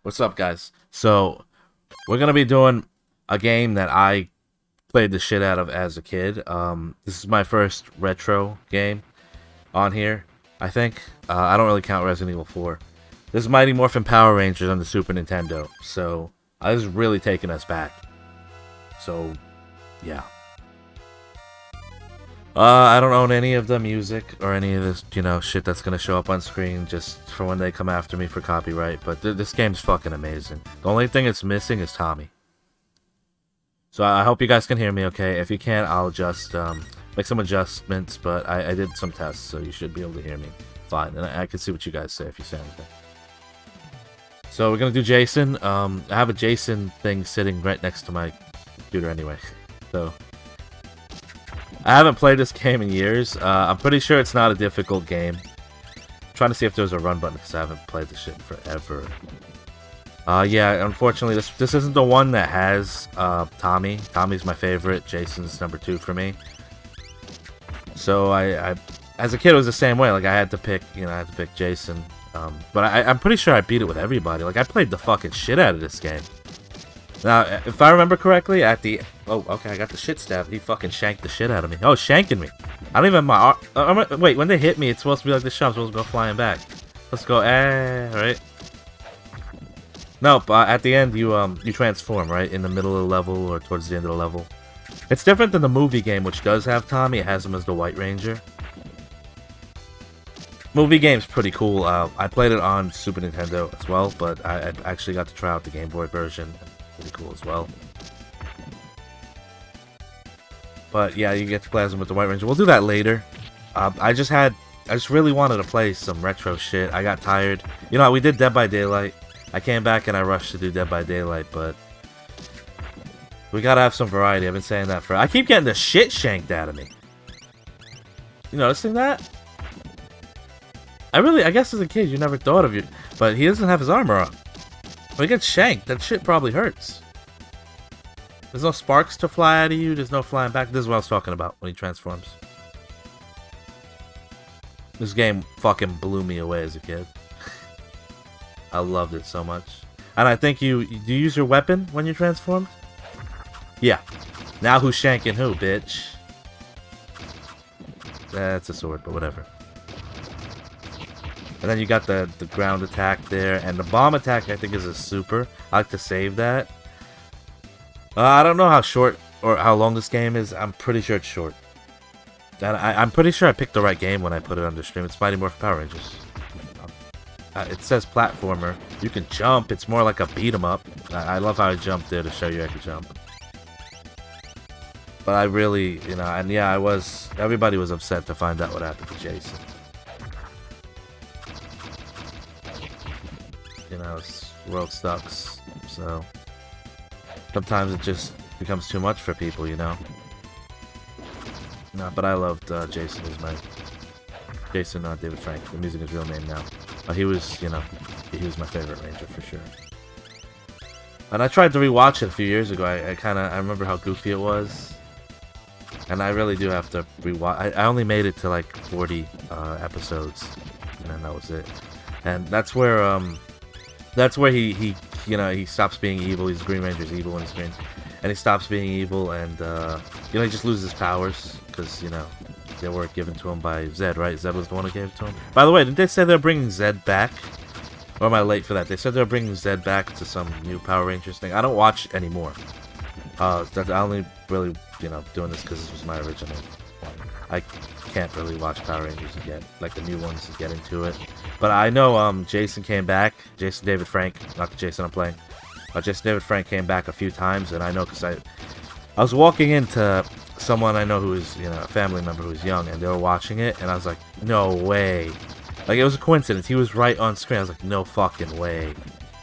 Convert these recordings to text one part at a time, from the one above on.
What's up, guys? So, we're gonna be doing a game that I played the shit out of as a kid. This is my first retro game on here, I think. I don't really count Resident Evil 4. This is Mighty Morphin Power Rangers on the Super Nintendo. So, this is really taking us back. So, yeah. I don't own any of the music or any of this, shit that's gonna show up on screen just for when they come after me for copyright. But this game's fucking amazing. The only thing it's missing is Tommy. So I hope you guys can hear me okay. If you can't, I'll just make some adjustments. But I did some tests, so you should be able to hear me fine. And I can see what you guys say if you say anything. So we're gonna do Jason. I have a Jason thing sitting right next to my computer anyway. So I haven't played this game in years. I'm pretty sure it's not a difficult game. I'm trying to see if there's a run button because I haven't played this shit in forever. Yeah, unfortunately, this isn't the one that has Tommy. Tommy's my favorite. Jason's number 2 for me. So I as a kid, it was the same way. Like I had to pick, I had to pick Jason. But I'm pretty sure I beat it with everybody. Like I played the fucking shit out of this game. Now, if I remember correctly, oh, okay, I got the shit stab. He fucking shanked the shit out of me. Oh, shanking me. I don't even have my wait, when they hit me, it's supposed to be like this shot. I'm supposed to go flying back. Let's go, right? Nope, at the end, you transform, right? In the middle of the level or towards the end of the level. It's different than the movie game, which does have Tommy. It has him as the White Ranger. Movie game's pretty cool. I played it on Super Nintendo as well, but I actually got to try out the Game Boy version. Pretty cool as well. But yeah, you get to play as him with the White Ranger. We'll do that later. I just really wanted to play some retro shit. I got tired. We did Dead by Daylight. I came back and I rushed to do Dead by Daylight, but we gotta have some variety. I've been saying that I keep getting the shit shanked out of me. You noticing that? I guess as a kid you never thought of you, but he doesn't have his armor on. When he gets shanked, that shit probably hurts. There's no sparks to fly out of you. There's no flying back. This is what I was talking about when he transforms. This game fucking blew me away as a kid. I loved it so much. And I think do you use your weapon when you transformed? Yeah. Now who's shanking who, bitch? That's a sword, but whatever. And then you got the ground attack there. And the bomb attack, I think, is a super. I like to save that. I don't know how short or how long this game is. I'm pretty sure it's short. And I'm pretty sure I picked the right game when I put it on the stream. It's Mighty Morphin Power Rangers. It says platformer. You can jump. It's more like a beat 'em up. I love how I jumped there to show you I could jump. But I really, and yeah, everybody was upset to find out what happened to Jason. This world sucks, so sometimes it just becomes too much for people, No, but I loved Jason as my Jason, David Frank. I'm using his real name now. He was, he was my favorite Ranger for sure. And I tried to rewatch it a few years ago. I remember how goofy it was, and I really do have to rewatch. I only made it to like 40 episodes, and then that was it. And that's where he stops being evil. He's Green Ranger's evil in the screen, and he stops being evil, and he just loses his powers because they were given to him by Zed, right? Zed was the one who gave it to him. By the way, didn't they say they're bringing Zed back? Or am I late for that? They said they're bringing Zed back to some new Power Rangers thing. I don't watch anymore. I only really doing this because this was my original one. I can't really watch Power Rangers and get like the new ones to get into it. But I know Jason came back. Jason David Frank, not the Jason I'm playing. Jason David Frank came back a few times, and I know because I was walking into someone I know who is a family member who's young, and they were watching it, and I was like, no way. Like it was a coincidence. He was right on screen. I was like, no fucking way.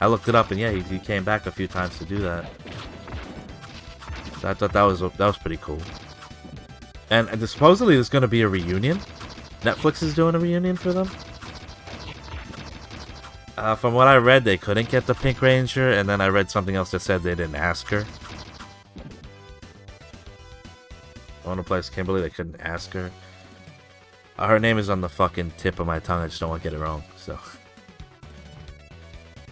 I looked it up, and yeah, he came back a few times to do that. So I thought that was pretty cool. And supposedly there's going to be a reunion. Netflix is doing a reunion for them. From what I read, they couldn't get the Pink Ranger, and then I read something else that said they didn't ask her. I want to play as Kimberly, they couldn't ask her. Her name is on the fucking tip of my tongue, I just don't want to get it wrong, so.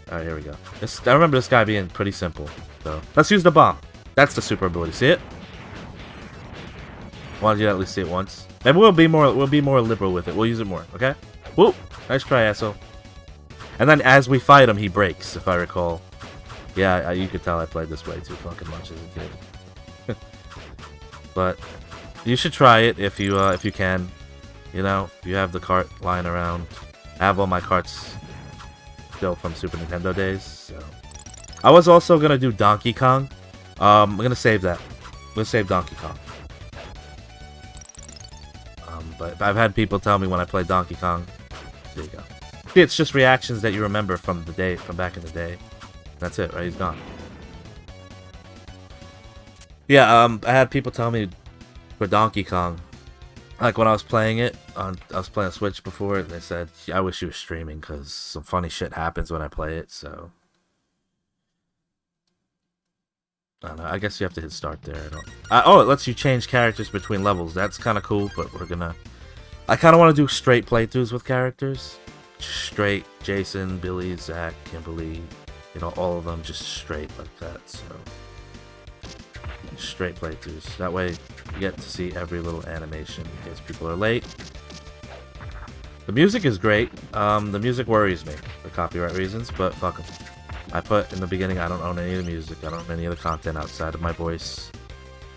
Alright, here we go. I remember this guy being pretty simple. So let's use the bomb. That's the super ability. See it? Wanted you to at least see it once. Maybe we'll be more liberal with it. We'll use it more, okay? Whoop! Nice try, asshole. And then as we fight him, he breaks, if I recall. Yeah, you could tell I played this way too fucking much as a kid. But you should try it if you can. You know, if you have the cart lying around. I have all my carts still from Super Nintendo days. So I was also gonna do Donkey Kong. I'm gonna save that. I'm gonna save Donkey Kong. But I've had people tell me when I play Donkey Kong. There you go. See, it's just reactions that you remember from back in the day. That's it, right? He's gone. Yeah, I had people tell me for Donkey Kong, like when I was playing it I was playing Switch before, and they said, I wish you were streaming because some funny shit happens when I play it. So I don't know. I guess you have to hit start there. Oh, it lets you change characters between levels. That's kind of cool, but I kind of want to do straight playthroughs with characters. Straight Jason, Billy, Zach, Kimberly, you know, all of them just straight like that. So straight playthroughs. That way you get to see every little animation in case people are late. The music is great. The music worries me for copyright reasons, but fuck 'em. I put in the beginning, I don't own any of the music. I don't own any of the content outside of my voice.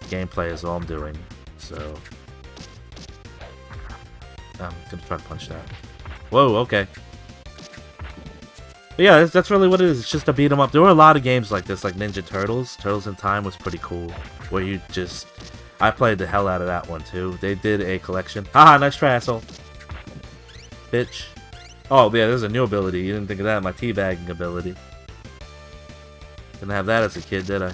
Gameplay is all I'm doing. So I'm gonna try to punch that. Whoa, okay. But yeah, that's really what it is. It's just a beat 'em up. There were a lot of games like this, like Ninja Turtles. Turtles in Time was pretty cool. Where you just... I played the hell out of that one, too. They did a collection. Haha, nice try, asshole. Bitch. Oh, yeah, there's a new ability. You didn't think of that. My teabagging ability. Didn't have that as a kid, did I?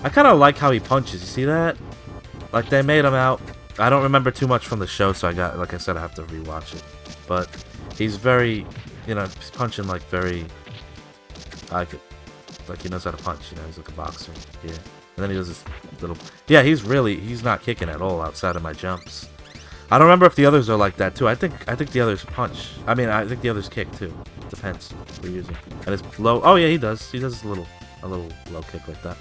I kind of like how he punches. You see that? Like, they made him out... I don't remember too much from the show, so like I said, I have to rewatch it. But he's very... You know, he's punching like very... like he knows how to punch, you know, he's like a boxer. Yeah. And then he does this little... Yeah, he's not kicking at all outside of my jumps. I don't remember if the others are like that too. I think the others punch. I mean, I think the others kick too. Depends what you're using. And it's low... Oh yeah, he does. He does a little low kick like that.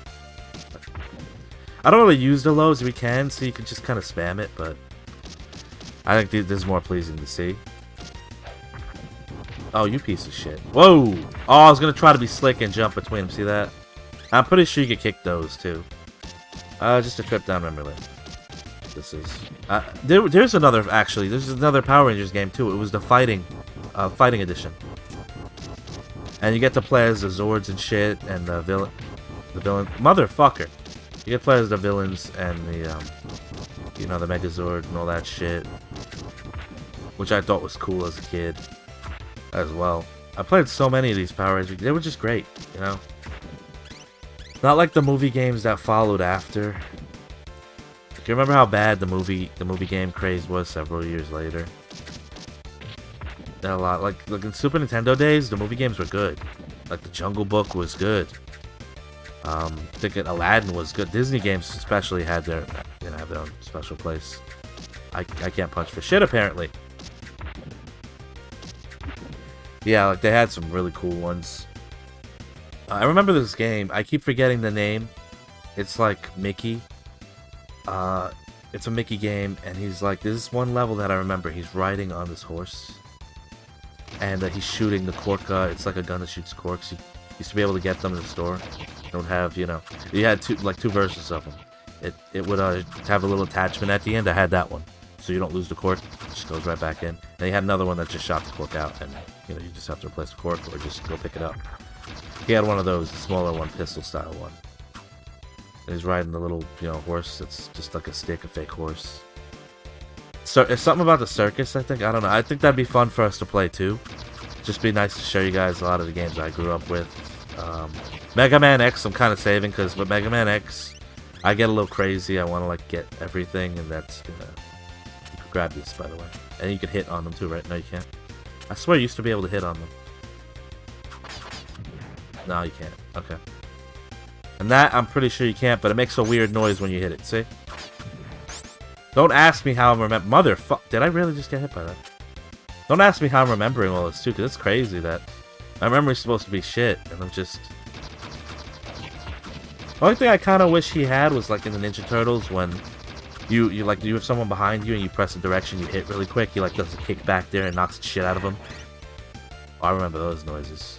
I don't really use the lows if we can, so you can just kind of spam it, but... I think this is more pleasing to see. Oh, you piece of shit. Whoa! Oh, I was gonna try to be slick and jump between them. See that? I'm pretty sure you could kick those, too. Just a trip down memory lane. This is... there's another, actually. There's another Power Rangers game, too. It was the Fighting Edition. And you get to play as the Zords and shit, and the villain... Motherfucker! You get to play as the villains and the, you know, the Megazord and all that shit. Which I thought was cool as a kid. As well. I played so many of these Power Rangers. They were just great, you know? Not like the movie games that followed after. Do you remember how bad the movie game craze was several years later? A lot. Like in Super Nintendo days, the movie games were good. Like the Jungle Book was good. I think Aladdin was good. Disney games especially had their, you know, have their own special place. I can't punch for shit apparently. Yeah, like they had some really cool ones. I remember this game. I keep forgetting the name. It's like Mickey. It's a Mickey game, and he's like, there's one level that I remember. He's riding on this horse, and he's shooting the cork. It's like a gun that shoots corks. You used to be able to get them in the store. Don't have, you know, you had two versions of them. It would have a little attachment at the end. I had that one, so you don't lose the cork. It just goes right back in. And you had another one that just shot the cork out, and you know, you just have to replace the cork or just go pick it up. He had one of those, the smaller one, pistol style one. And he's riding the little, you know, horse. It's just like a stick, a fake horse. So it's something about the circus, I think. I don't know. I think that'd be fun for us to play too. Just be nice to show you guys a lot of the games I grew up with. Mega Man X, I'm kind of saving because with Mega Man X, I get a little crazy. I want to like get everything, and that's gonna. You can grab this, by the way, and you can hit on them too, right? No, you can't. I swear you used to be able to hit on them. No, you can't. Okay. And that, I'm pretty sure you can't, but it makes a weird noise when you hit it, see? Don't ask me how I'm remembering. Motherfuck. Did I really just get hit by that? Don't ask me how I'm remembering all this, too, because it's crazy that My memory's supposed to be shit, and I'm just... The only thing I kind of wish he had was like in the Ninja Turtles when you have someone behind you and you press the direction you hit really quick. He like does a kick back there and knocks the shit out of him. Oh, I remember those noises.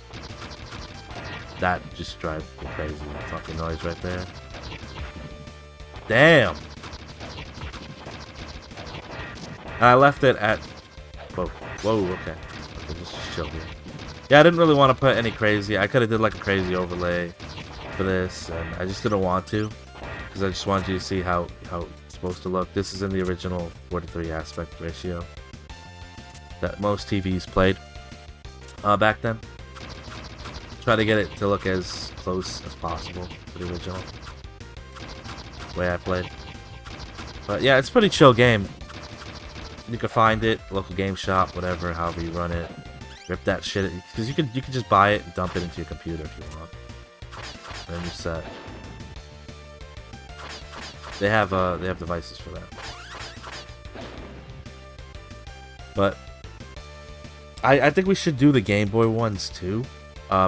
That just drives me crazy. That fucking noise right there. Damn. And I left it at... Whoa, okay. Just chill here. Yeah, I didn't really want to put any crazy... I could have did like a crazy overlay for this, and I just didn't want to. Because I just wanted you to see how it's supposed to look. This is in the original 4:3 aspect ratio that most TVs played back then. Try to get it to look as close as possible to the original way I played. But yeah, it's a pretty chill game. You can find it, local game shop, whatever, however you run it. Rip that shit, because you can just buy it and dump it into your computer if you want. And then you're set. They have devices for that. But I think we should do the Game Boy ones too.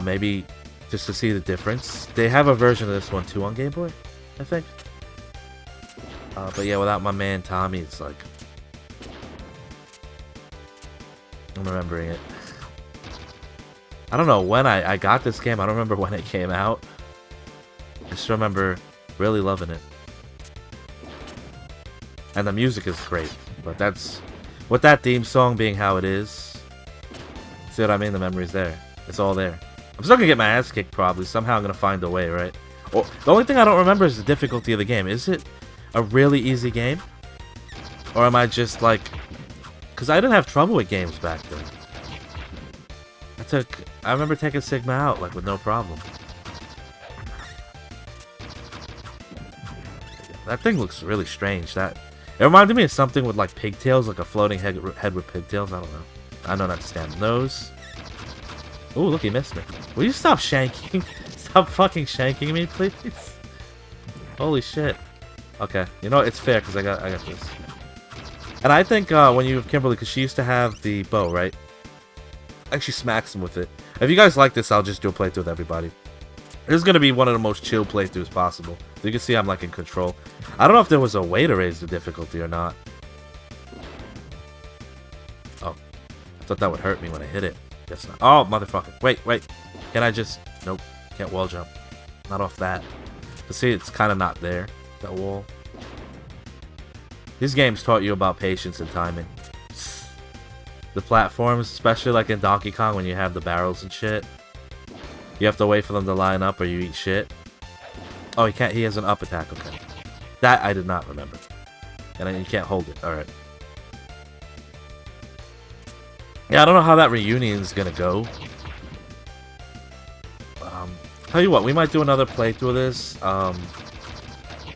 Maybe just to see the difference. They have a version of this one too on Game Boy, I think. But yeah, without my man Tommy, it's like... I'm remembering it. I don't know when I got this game. I don't remember when it came out. I just remember really loving it. And the music is great. But that's... With that theme song being how it is... See what I mean? The memory's there. It's all there. I'm still gonna get my ass kicked probably. Somehow I'm gonna find a way, right? Or, the only thing I don't remember is the difficulty of the game. Is it a really easy game? Or am I just like... Because I didn't have trouble with games back then. I remember taking Sigma out, like, with no problem. That thing looks really strange. It reminded me of something with, like, pigtails, like a floating head with pigtails. I don't know. I know not to stand. Nose. Ooh, look, he missed me. Will you stop shanking? Stop fucking shanking me, please? Holy shit. Okay, you know what? It's fair, because I got this. And I think when you have Kimberly, because she used to have the bow, right? Actually smacks him with it. If you guys like this, I'll just do a playthrough with everybody. This is going to be one of the most chill playthroughs possible. So you can see I'm like in control. I don't know if there was a way to raise the difficulty or not. Oh. I thought that would hurt me when I hit it. Guess not. Oh, motherfucker. Wait. Can I just... Nope. Can't wall jump. Not off that. But see, it's kind of not there. That wall. These games taught you about patience and timing. The platforms, especially like in Donkey Kong when you have the barrels and shit. You have to wait for them to line up or you eat shit. Oh, he can't. He has an up attack. Okay. That I did not remember. And then you can't hold it. Alright. Yeah, I don't know how that reunion is gonna go. Tell you what, we might do another playthrough of this.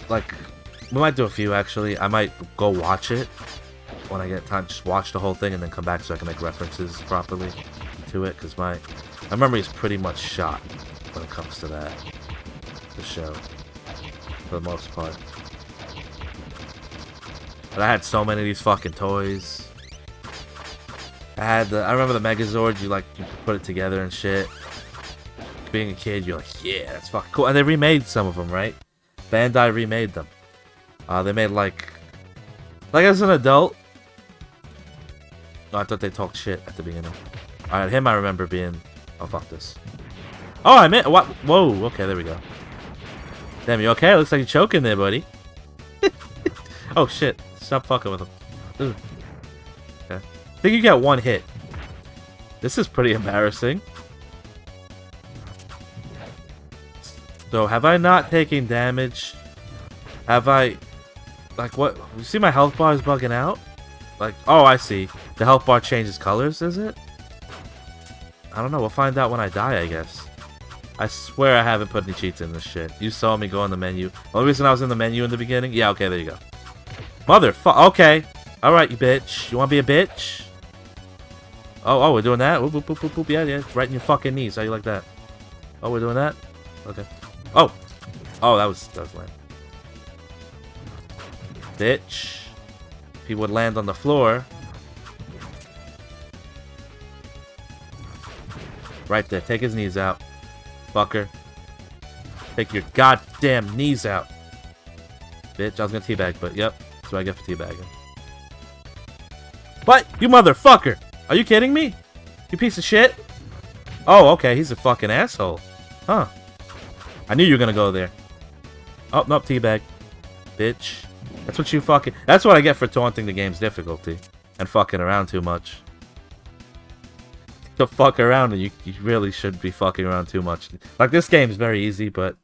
Like, we might do a few actually. I might go watch it when I get time. Just watch the whole thing and then come back so I can make references properly to it. Because my memory is pretty much shot when it comes to that. The show. For the most part. But I had so many of these fucking toys. I remember the Megazord, you put it together and shit. Being a kid, you're like, yeah, that's fucking cool. And they remade some of them, right? Bandai remade them. They made like as an adult. Oh, I thought they talked shit at the beginning. Alright, him I remember being... Oh, fuck this. Oh, I meant... What? Whoa, okay, there we go. Damn, you okay? Looks like you're choking there, buddy. Oh, shit. Stop fucking with him. Ooh. Okay. I think you get one hit. This is pretty embarrassing. So, have I not taken damage? Have I... Like, what? You see my health bar is bugging out? Like, oh, I see. The health bar changes colors, is it? I don't know. We'll find out when I die, I guess. I swear I haven't put any cheats in this shit. You saw me go in the menu. Only reason I was in the menu in the beginning? Yeah, okay, there you go. Motherfucker. Okay. Alright, you bitch. You wanna be a bitch? Oh, we're doing that? Boop, boop, boop, boop, boop. Yeah, it's right in your fucking knees. How you like that? Oh, we're doing that? Okay. Oh, that was lame. Bitch. If he would land on the floor. Right there. Take his knees out. Fucker. Take your goddamn knees out. Bitch, I was gonna teabag, but yep. That's what I get for teabagging. What? You motherfucker! Are you kidding me? You piece of shit? Oh, okay. He's a fucking asshole. Huh. I knew you were gonna go there. Oh, no, teabag. Bitch. That's what you fucking... That's what I get for taunting the game's difficulty. And fucking around too much. To fuck around, and you really should be fucking around too much. Like, this game's very easy, but...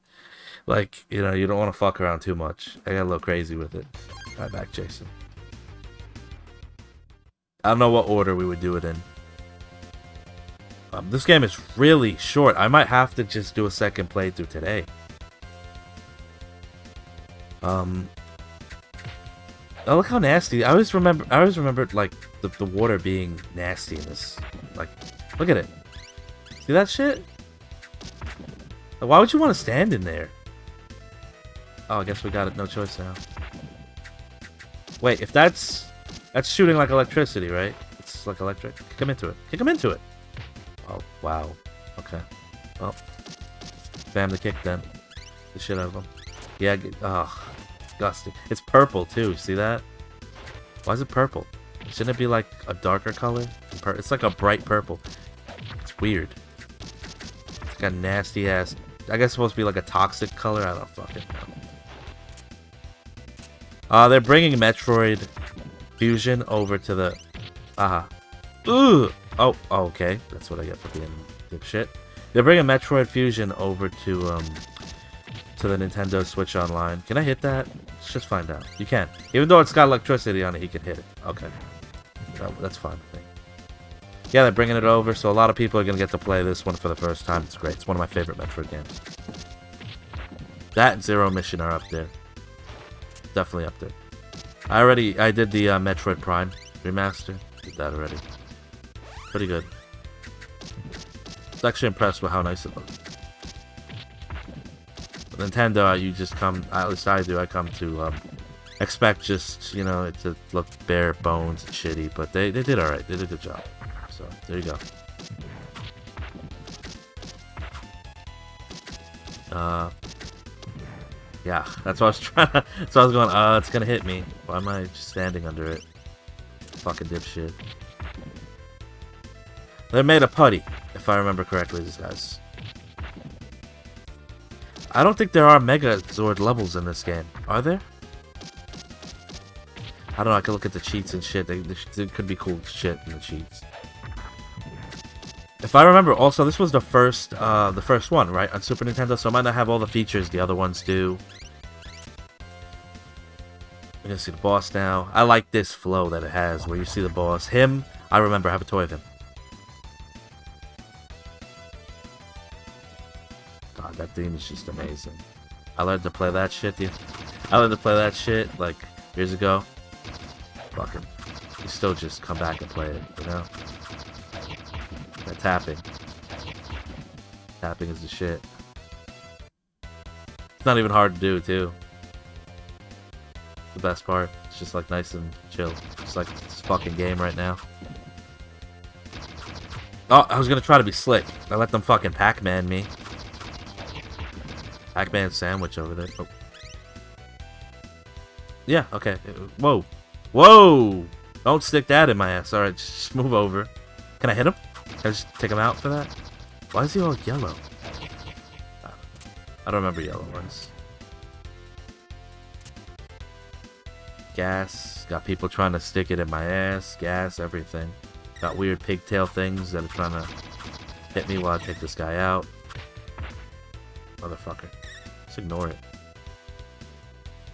Like, you know, you don't want to fuck around too much. I got a little crazy with it. Right back, Jason. I don't know what order we would do it in. This game is really short. I might have to just do a second playthrough today. Oh, look how nasty. I always remembered like the water being nasty in this. Like, look at it. See that shit? Like, why would you want to stand in there? Oh, I guess we got it. No choice now. Wait, if that's shooting like electricity, right? It's like electric. Kick him into it. Kick him into it. Oh, wow. Okay. Well, bam the kick then. The shit out of him. Yeah. Oh, disgusting. It's purple too. See that? Why is it purple? Shouldn't it be like a darker color? It's like a bright purple. It's weird. It's like a nasty ass. I guess it's supposed to be like a toxic color. I don't fucking know. They're bringing Metroid Fusion over to the. Ooh. Oh, okay. That's what I get for being dipshit. They're bringing Metroid Fusion over to the Nintendo Switch Online. Can I hit that? Let's just find out. You can. Even though it's got electricity on it, he can hit it. Okay. That's fine. Yeah, they're bringing it over, so a lot of people are going to get to play this one for the first time. It's great. It's one of my favorite Metroid games. That and Zero Mission are up there. Definitely up there. I did the Metroid Prime remaster. Did that already. Pretty good. I was actually impressed with how nice it looks. With Nintendo, you just come, at least I do, I come to expect just, you know, it to look bare bones and shitty, but they did alright. They did a good job. So, there you go. Yeah, that's what I was trying to, so I was going, it's gonna hit me. Why am I just standing under it? Fucking dipshit. They're made of putty, if I remember correctly, these guys. I don't think there are Megazord levels in this game. Are there? I don't know, I can look at the cheats and shit. There could be cool shit in the cheats. If I remember, also, this was the first one, right? On Super Nintendo, so it might not have all the features the other ones do. We're gonna see the boss now. I like this flow that it has, where you see the boss. Him, I remember, I have a toy of him. God, that theme is just amazing. I learned to play that shit, dude. I learned to play that shit, like, years ago. Fucking, you still just come back and play it, you know? That tapping. Tapping is the shit. It's not even hard to do, too. The best part. It's just like nice and chill. It's like this fucking game right now. Oh, I was gonna try to be slick. I let them fucking Pac-Man me. Pac-Man sandwich over there. Oh. Yeah, okay. Whoa. Whoa! Don't stick that in my ass. Alright, just move over. Can I hit him? Can I just take him out for that? Why is he all yellow? I don't remember yellow ones. Gas. Got people trying to stick it in my ass. Gas, everything. Got weird pigtail things that are trying to hit me while I take this guy out. Motherfucker. Just ignore it.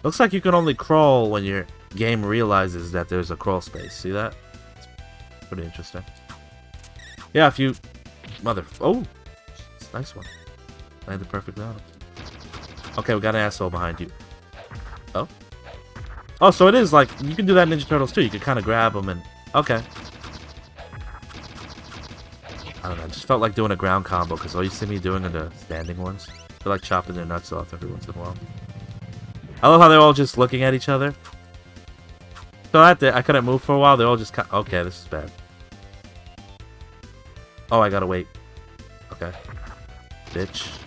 Looks like you can only crawl when your game realizes that there's a crawl space. See that? It's pretty interesting. Yeah, if you... Oh! It's a nice one. Landed perfectly on it. Okay, we got an asshole behind you. Oh? Oh, so it is like... You can do that in Ninja Turtles too. You can kind of grab them and... Okay. I don't know. I just felt like doing a ground combo because all you see me doing are the standing ones. I feel like chopping their nuts off every once in a while. I love how they're all just looking at each other. So I couldn't move for a while. They're all just... Okay, this is bad. Oh, I gotta wait. Okay. Bitch.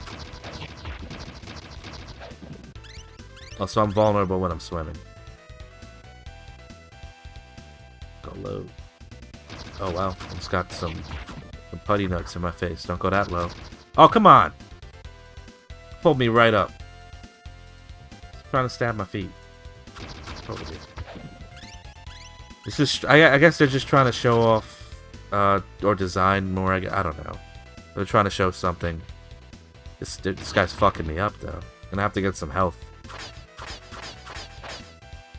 Oh, so I'm vulnerable when I'm swimming. Go low. Oh, wow. I just got some putty nuts in my face. Don't go that low. Oh, come on! Pulled me right up. Trying to stab my feet. Over here. This is, I guess they're just trying to show off, or design more. I don't know. They're trying to show something. This guy's fucking me up, though. Gonna have to get some health.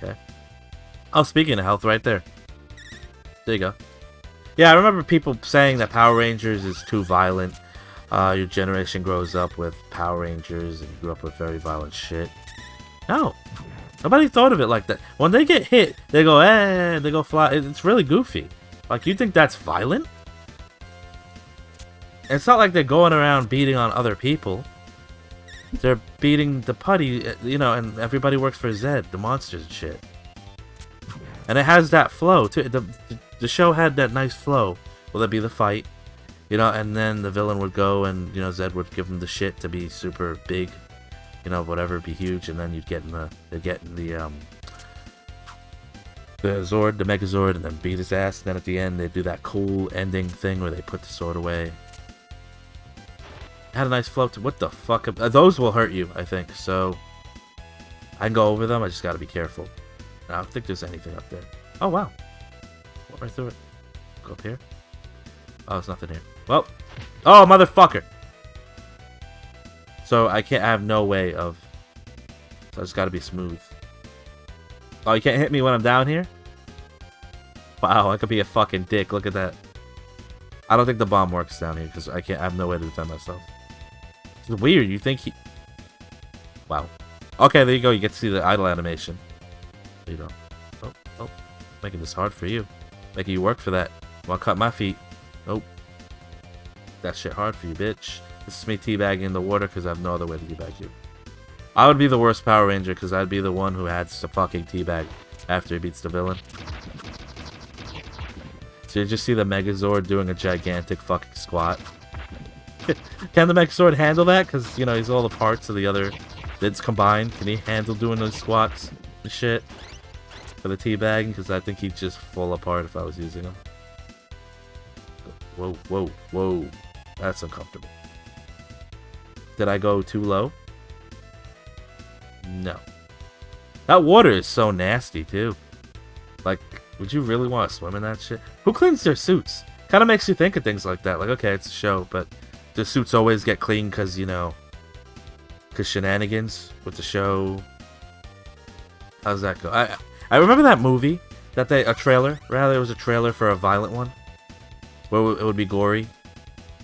Okay. Oh, speaking of health, right there. There you go. Yeah, I remember people saying that Power Rangers is too violent. Your generation grows up with Power Rangers and you grew up with very violent shit. No. Nobody thought of it like that. When they get hit, they go, eh, they go fly. It's really goofy. Like, you think that's violent? It's not like they're going around beating on other people. They're beating the putty, you know, and everybody works for Zed, the monsters and shit. And it has that flow, too. The show had that nice flow. Will it be the fight? You know, and then the villain would go and, you know, Zed would give him the shit to be super big. You know, whatever, be huge, and then you'd get in the Zord, the Megazord, and then beat his ass, and then at the end they do that cool ending thing where they put the sword away. Had a nice flow to, what the fuck? Those will hurt you, I think, so I can go over them, I just gotta be careful. I don't think there's anything up there. Oh, wow. Went right through it. Go up here. Oh, there's nothing here. Well. Oh, motherfucker! So I have no way of... So I just gotta be smooth. Oh, you can't hit me when I'm down here? Wow, I could be a fucking dick. Look at that. I don't think the bomb works down here because I have no way to defend myself. It's weird. You think he... Wow. Okay, there you go. You get to see the idle animation. There you go. Oh. Making this hard for you. Making you work for that. Wanna cut my feet. Nope. That shit hard for you, bitch. This is me teabagging the water because I have no other way to teabag you. I would be the worst Power Ranger because I'd be the one who has to fucking teabag after he beats the villain. So you just see the Megazord doing a gigantic fucking squat. Can the Megazord handle that? Because, you know, he's all the parts of the other vids combined. Can he handle doing those squats and shit for the teabagging? Because I think he'd just fall apart if I was using him. Whoa. That's uncomfortable. Did I go too low? No. That water is so nasty, too. Like, would you really want to swim in that shit? Who cleans their suits? Kind of makes you think of things like that. Like, okay, it's a show, but the suits always get clean because, you know, because shenanigans with the show. How's that go? I remember that movie, a trailer. Rather, it was a trailer for a violent one. Where it would be gory.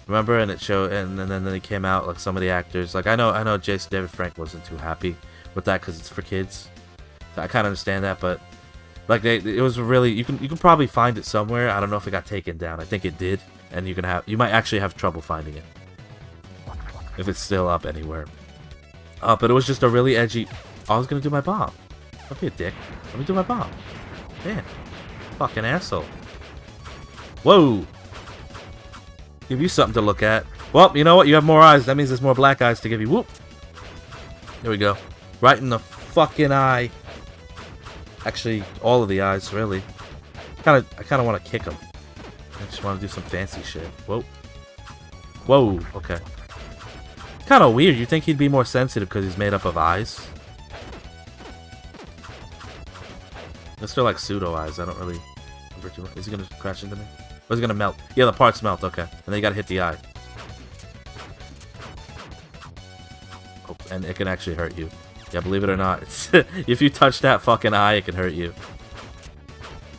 Remember? And it showed, and then they came out, like, some of the actors. Like, I know Jason David Frank wasn't too happy with that because it's for kids. So I kind of understand that, but like it was really, you can probably find it somewhere. I don't know if it got taken down. I think it did, and you might actually have trouble finding it if it's still up anywhere. But it was just a really edgy. Oh, I was gonna do my bomb. Don't be a dick. Let me do my bomb. Man, fucking asshole. Whoa. Give you something to look at. Well, you know what? You have more eyes. That means there's more black eyes to give you. Whoop. There we go. Right in the fucking eye. Actually, all of the eyes, really. I kind of want to kick him. I just want to do some fancy shit. Whoa. Okay. Kind of weird. You think he'd be more sensitive because he's made up of eyes? They're still like pseudo eyes. I don't really remember too much. Is he gonna crash into me? Or is he gonna melt? Yeah, the parts melt. Okay. And then you gotta hit the eye. Oh, and it can actually hurt you. Yeah, believe it or not. If you touch that fucking eye, it can hurt you.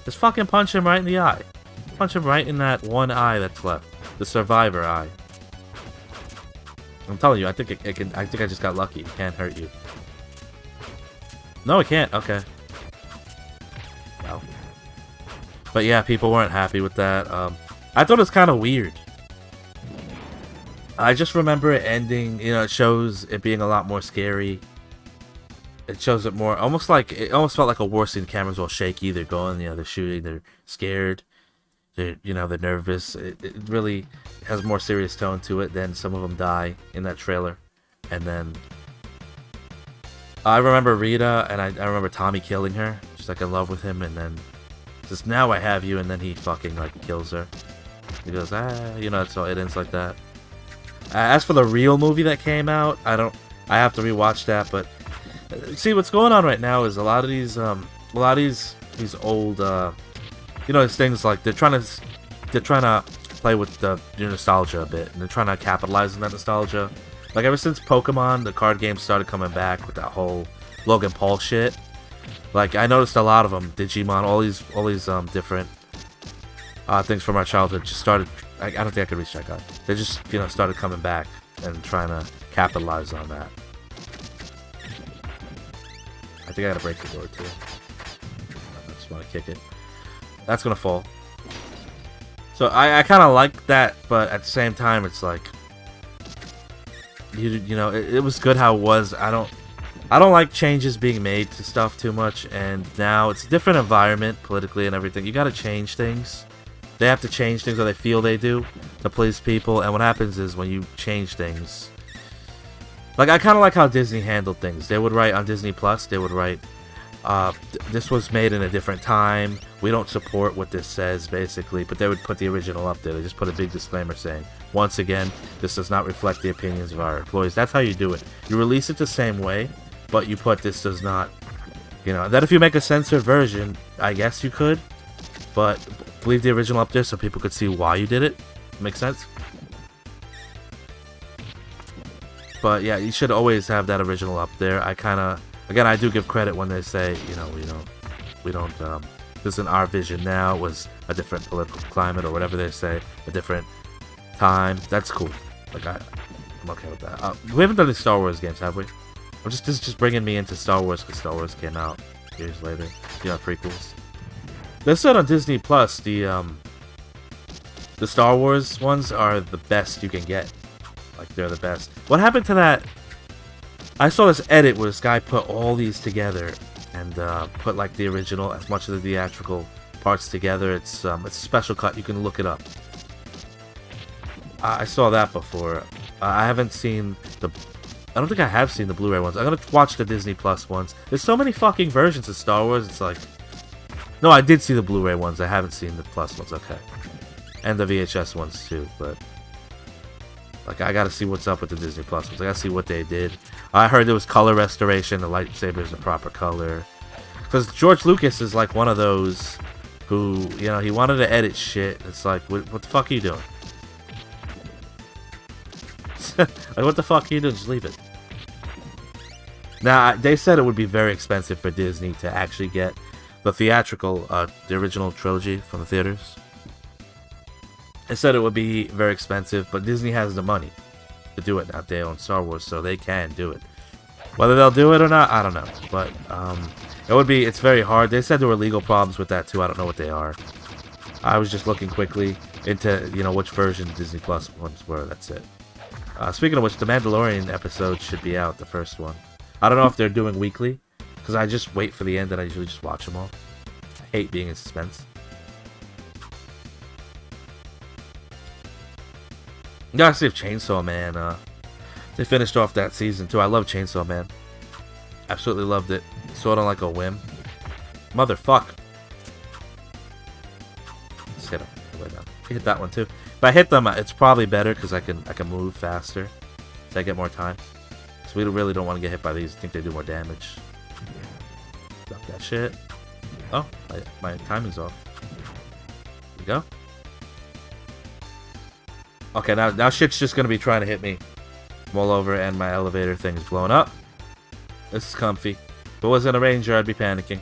Just fucking punch him right in the eye. Punch him right in that one eye that's left. The survivor eye. I'm telling you, I think it can. I think I just got lucky. It can't hurt you. No, it can't. Okay. Wow. But yeah, people weren't happy with that. I thought it was kind of weird. I just remember it ending. You know, it shows it being a lot more scary. It shows it more, it almost felt like a war scene. The cameras all shaky. They're going, you know, they're shooting. They're scared. they're nervous. It really has more serious tone to it. Then some of them die in that trailer, and then I remember Rita, and I remember Tommy killing her. She's like in love with him, and then says, "Now I have you," and then he fucking like kills her. He goes, so it ends like that. As for the real movie that came out, I have to rewatch that. But see, what's going on right now is a lot of these old, these things like they're trying to play with the nostalgia a bit, and they're trying to capitalize on that nostalgia. Like ever since Pokemon, the card games started coming back with that whole Logan Paul shit. Like I noticed a lot of them, Digimon, all these different things from our childhood just started. I don't think I could reach that guy. They just started coming back and trying to capitalize on that. I think I gotta break the door too. I just want to kick it. That's gonna fall. So I kind of like that, but at the same time, it's like it was good how it was. I don't like changes being made to stuff too much, and now it's a different environment politically and everything. You got to change things. They have to change things, or they feel they do, to please people. And what happens is when you change things, like I kind of like how Disney handled things. They would write on Disney Plus. They would write, "This was made in a different time. We don't support what this says," basically. But they would put the original up there. They just put a big disclaimer saying, "Once again, this does not reflect the opinions of our employees." That's how you do it. You release it the same way, but you put "this does not," That if you make a censored version, I guess you could, but leave the original up there so people could see why you did it. Make sense? But yeah, you should always have that original up there. I do give credit when they say, we don't, this isn't our vision now. It was a different political climate, or whatever they say, a different time. That's cool. Like I'm okay with that. We haven't done any Star Wars games, have we? This is just bringing me into Star Wars because Star Wars came out years later. Prequels. They said on Disney Plus the Star Wars ones are the best you can get. Like they're the best. What happened to that? I saw this edit where this guy put all these together and put like the original, as much of the theatrical parts together. It's a special cut. You can look it up. I saw that before. I haven't seen the. I don't think I have seen the Blu-ray ones. I'm gonna watch the Disney Plus ones. There's so many fucking versions of Star Wars. It's like. No, I did see the Blu-ray ones. I haven't seen the Plus ones. Okay. And the VHS ones too, but like I gotta see what's up with the Disney Plus ones. I gotta see what they did. I heard there was color restoration. The lightsabers in proper color. Because George Lucas is like one of those who, he wanted to edit shit. It's like, what the fuck are you doing? Like, what the fuck are you doing? Just leave it. Now, they said it would be very expensive for Disney to actually get the theatrical, the original trilogy from the theaters. They said it would be very expensive, but Disney has the money to do it now. They own Star Wars, so they can do it. Whether they'll do it or not, I don't know. But it's very hard. They said there were legal problems with that too. I don't know what they are. I was just looking quickly into, which version Disney Plus ones were. That's it. Speaking of which, the Mandalorian episode should be out, the first one. I don't know if they're doing weekly, because I just wait for the end and I usually just watch them all. I hate being in suspense. You gotta see if Chainsaw Man, they finished off that season too. I love Chainsaw Man. Absolutely loved it. Sort of like a whim. Motherfuck. Just hit him. Hit that one too. If I hit them, it's probably better because I can move faster. So I get more time. So we really don't want to get hit by these. I think they do more damage. Drop that shit. Oh, my timing's off. There we go. Okay, now shit's just gonna be trying to hit me. I'm all over and my elevator thing is blowing up. This is comfy. If it wasn't a ranger, I'd be panicking.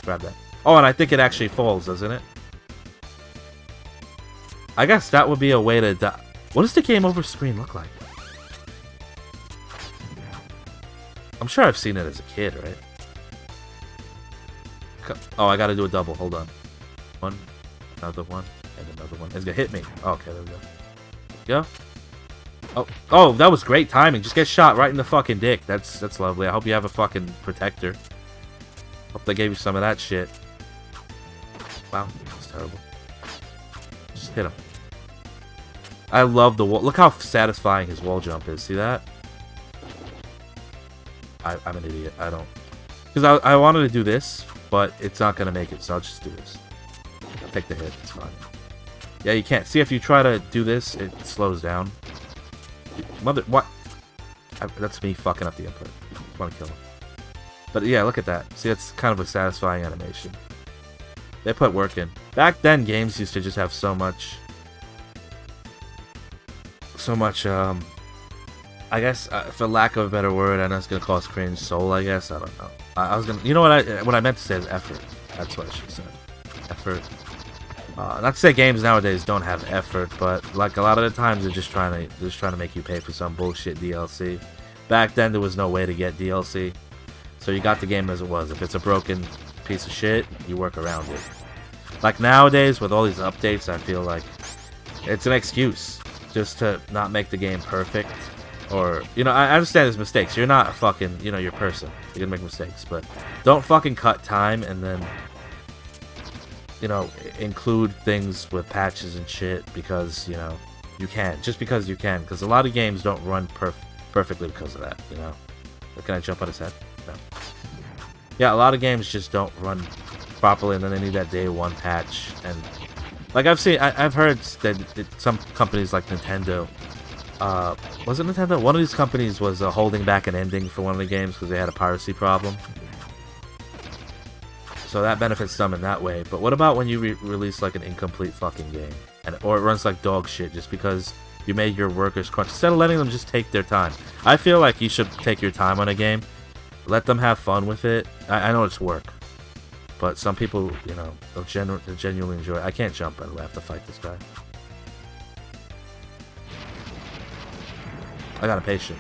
Grab that. Oh, and I think it actually falls, doesn't it? I guess that would be a way to die. What does the game over screen look like? I'm sure I've seen it as a kid, right? Oh, I gotta do a double. Hold on. One, another one, and another one. It's gonna hit me. Oh, okay, there we go. Go. Oh, that was great timing. Just get shot right in the fucking dick. That's lovely. I hope you have a fucking protector. Hope they gave you some of that shit. Wow, that's terrible. Hit him. I love the wall. Look how satisfying his wall jump is. See that? I'm an idiot. I don't. Because I wanted to do this, but it's not going to make it, so I'll just do this. I'll take the hit. It's fine. Yeah, you can't. See, if you try to do this, it slows down. Mother... What? That's me fucking up the input. I want to kill him. But yeah, look at that. See, that's kind of a satisfying animation. They put work in. Back then, games used to just have so much, I guess, for lack of a better word, I know it's gonna cause cringe, soul, I guess, I don't know. I was gonna, you know what I meant to say is effort. That's what I should have said. Effort. Not to say games nowadays don't have effort, but like a lot of the times they're just trying to make you pay for some bullshit DLC. Back then there was no way to get DLC, so you got the game as it was. If it's a broken piece of shit, you work around it. Like nowadays with all these updates, I feel like it's an excuse just to not make the game perfect. Or, you know, I understand there's mistakes. You're not a fucking, you know, you're a person. You're gonna make mistakes, but don't fucking cut time and then, you know, include things with patches and shit because, you know, you can. Just because you can. Because a lot of games don't run perfectly because of that, you know. Can I jump on his head? No. Yeah, a lot of games just don't run properly and then they need that day one patch. And, like, I've heard that some companies like Nintendo, was it Nintendo? One of these companies was holding back an ending for one of the games because they had a piracy problem. So that benefits them in that way. But what about when you release like an incomplete fucking game, or it runs like dog shit just because you made your workers crunch instead of letting them just take their time? I feel like you should take your time on a game, let them have fun with it. I know it's work, but some people, you know, they'll genuinely enjoy it. I can't jump, by the way. I have to fight this guy. I got a patient.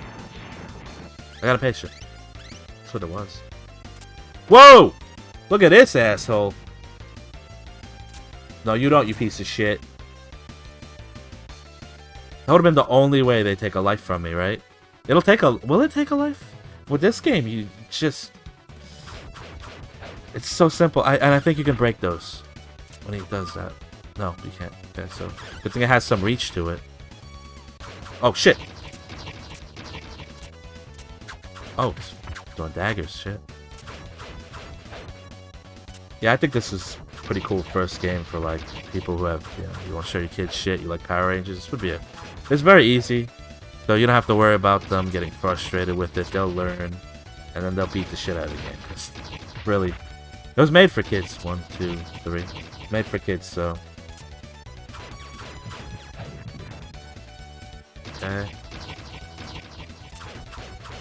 That's what it was. Whoa! Look at this asshole. No, you don't, you piece of shit. That would have been the only way they take a life from me, right? Will it take a life? With this game, you just... It's so simple. And I think you can break those when he does that. No, you can't. Okay, so... Good thing it has some reach to it. Oh, shit! Oh, it's throwing daggers, shit. Yeah, I think this is a pretty cool first game for, like, people who have, you know, you want to show your kids shit, you like Power Rangers. This would be it's very easy, so you don't have to worry about them getting frustrated with it. They'll learn, and then they'll beat the shit out of the game. Cause really, it was made for kids. 1, 2, 3. Made for kids, so. Okay.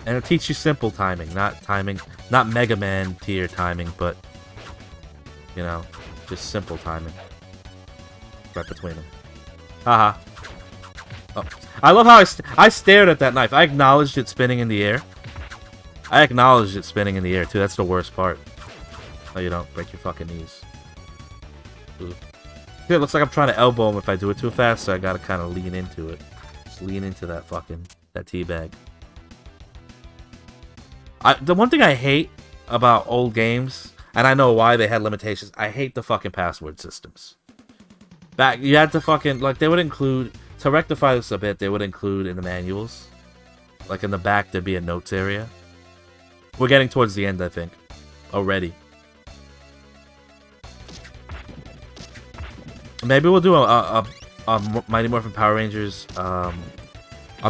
And it'll teach you simple timing, not Mega Man tier timing, but, you know, just simple timing. Right between them. Haha. Oh. I love how I stared at that knife. I acknowledged it spinning in the air. Too. That's the worst part. No, you don't. Break your fucking knees. Ooh. It looks like I'm trying to elbow him if I do it too fast, so I gotta kind of lean into it. Just lean into that teabag. The one thing I hate about old games, and I know why they had limitations, I hate the fucking password systems. You had to fucking, like, they would include, to rectify this a bit, they would include in the manuals, like in the back there'd be a notes area. We're getting towards the end, I think, already. Maybe we'll do a Mighty Morphin Power Rangers, a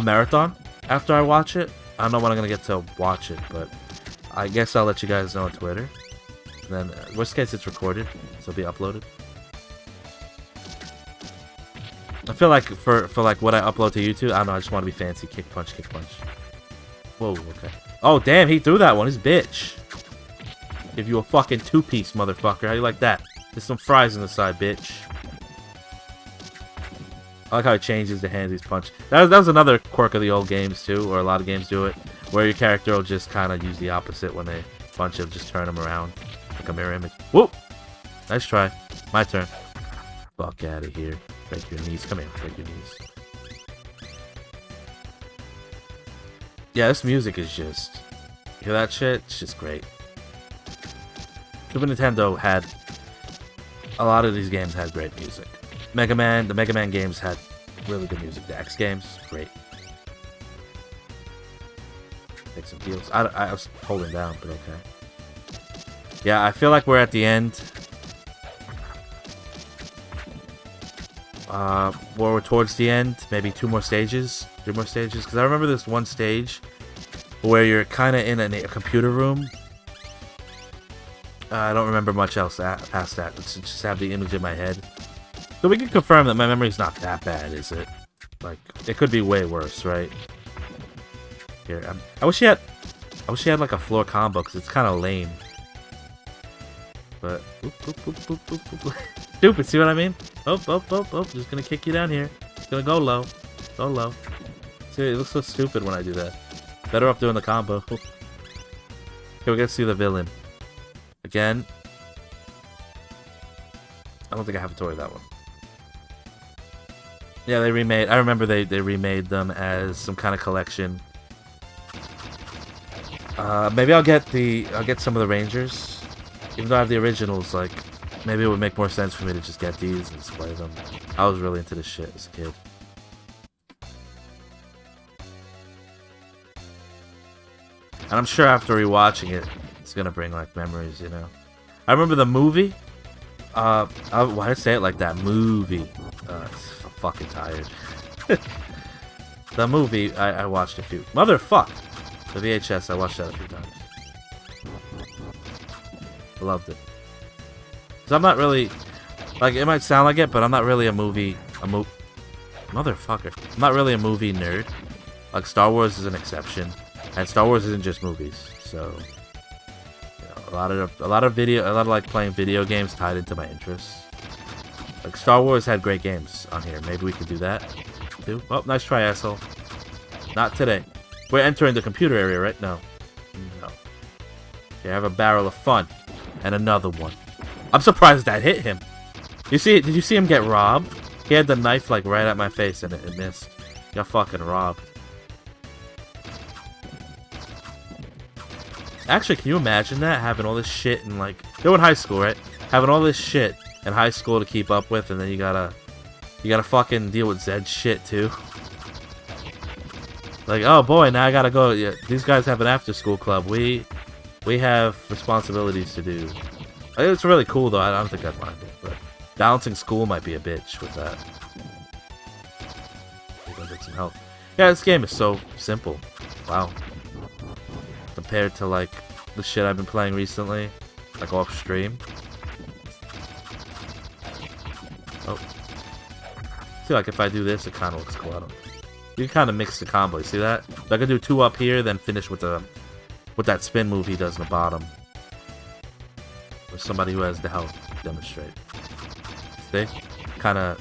marathon after I watch it. I don't know when I'm going to get to watch it, but I guess I'll let you guys know on Twitter. And then, worst case, it's recorded, so it'll be uploaded. I feel like for like what I upload to YouTube, I don't know, I just want to be fancy. Kick punch, kick punch. Whoa, okay. Oh, damn, he threw that one. He's a bitch. Give you a fucking two-piece, motherfucker. How you like that? There's some fries on the side, bitch. I like how it changes the hands he's punched. That was another quirk of the old games too, or a lot of games do it, where your character will just kind of use the opposite when they punch him, just turn him around like a mirror image. Whoop! Nice try. My turn. Fuck out of here. Break your knees. Come here. Break your knees. Yeah, this music is just... You hear that shit? It's just great. Super Nintendo had... A lot of these games had great music. Mega Man, the Mega Man games had really good music. The X games, great. Take some heals. I was holding down, but okay. Yeah, I feel like we're at the end. We're towards the end. Maybe 2 more stages, 3 more stages. Because I remember this one stage where you're kind of in a computer room. I don't remember much else past that. Let's just have the image in my head. So we can confirm that my memory's not that bad, is it? Like, it could be way worse, right? Here, I wish she had like a floor combo, because it's kind of lame. But, stupid, see what I mean? Oh, just gonna kick you down here. It's gonna go low. Go low. See, it looks so stupid when I do that. Better off doing the combo. Okay, we're gonna see the villain. Again. I don't think I have a toy of that one. Yeah, they remade. I remember they remade them as some kind of collection. Maybe I'll get some of the Rangers. Even though I have the originals, like, maybe it would make more sense for me to just get these and display them. I was really into this shit as a kid. And I'm sure after rewatching it, it's gonna bring, like, memories, you know? I remember the movie. Why did I say it like that? Movie. I'm fucking tired. The movie, I watched a few. Motherfuck! The VHS, I watched that a few times. I loved it. Cause I'm not really, like, it might sound like it, but I'm not really motherfucker. I'm not really a movie nerd. Like, Star Wars is an exception, and Star Wars isn't just movies. So, you know, a lot of like playing video games tied into my interests. Like, Star Wars had great games on here. Maybe we could do that too. Oh, nice try, asshole. Not today. We're entering the computer area, right? No. No. Okay, I have a barrel of fun. And another one. I'm surprised that hit him. You see? Did you see him get robbed? He had the knife like right at my face and it missed. Got fucking robbed. Actually, can you imagine that? Having all this shit in like... You're in high school, right? Having all this shit in high school to keep up with, and then you gotta fucking deal with Zed shit too. Like, oh boy, now I gotta go. Yeah, these guys have an after-school club. We have responsibilities to do. It's really cool though. I don't think I'd mind it, but balancing school might be a bitch with that. Go get some help. Yeah, this game is so simple. Wow. Compared to like the shit I've been playing recently, like off stream. Oh. See, like if I do this, it kind of looks cool. I don't. You can kind of mix the combo. You see that? So I can do 2 up here, then finish with that spin move he does in the bottom. Or somebody who has the health demonstrate. See? Kind of.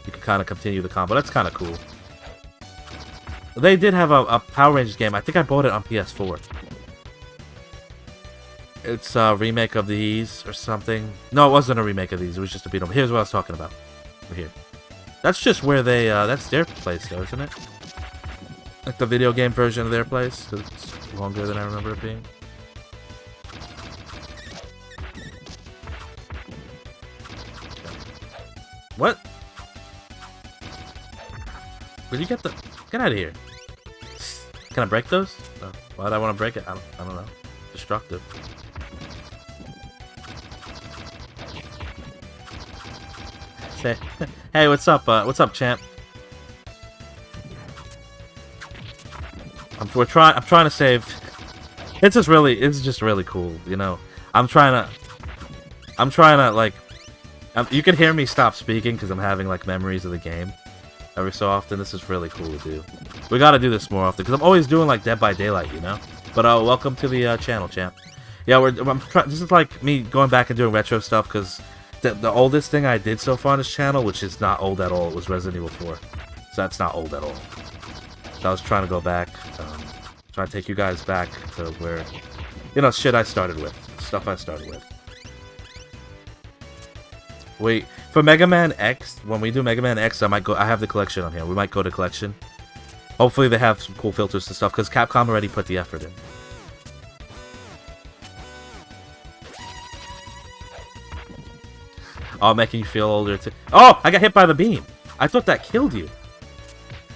You can kind of continue the combo. That's kind of cool. They did have a Power Rangers game. I think I bought it on PS4. It's a remake of these or something. No, it wasn't a remake of these. It was just a beat 'em. Here's what I was talking about. Over here. That's just where they, that's their place though, isn't it? Like the video game version of their place, because it's longer than I remember it being. What? Where'd you get the... Get out of here. Can I break those? No. Why would I want to break it? I don't know. Destructive. Hey, what's up? What's up, champ? I'm trying to save. It's just really cool, you know. I'm trying to like. You can hear me stop speaking because I'm having like memories of the game every so often. This is really cool to do. We got to do this more often because I'm always doing like Dead by Daylight, you know. But welcome to the channel, champ. Yeah, this is like me going back and doing retro stuff because. The oldest thing I did so far on this channel, which is not old at all, was Resident Evil 4. So that's not old at all. So I was trying to go back, trying to take you guys back to where, you know, shit I started with, stuff I started with. Wait, for Mega Man X, when we do Mega Man X, I have the collection on here. We might go to collection. Hopefully they have some cool filters and stuff, because Capcom already put the effort in. Oh, making you feel older too. Oh, I got hit by the beam. I thought that killed you.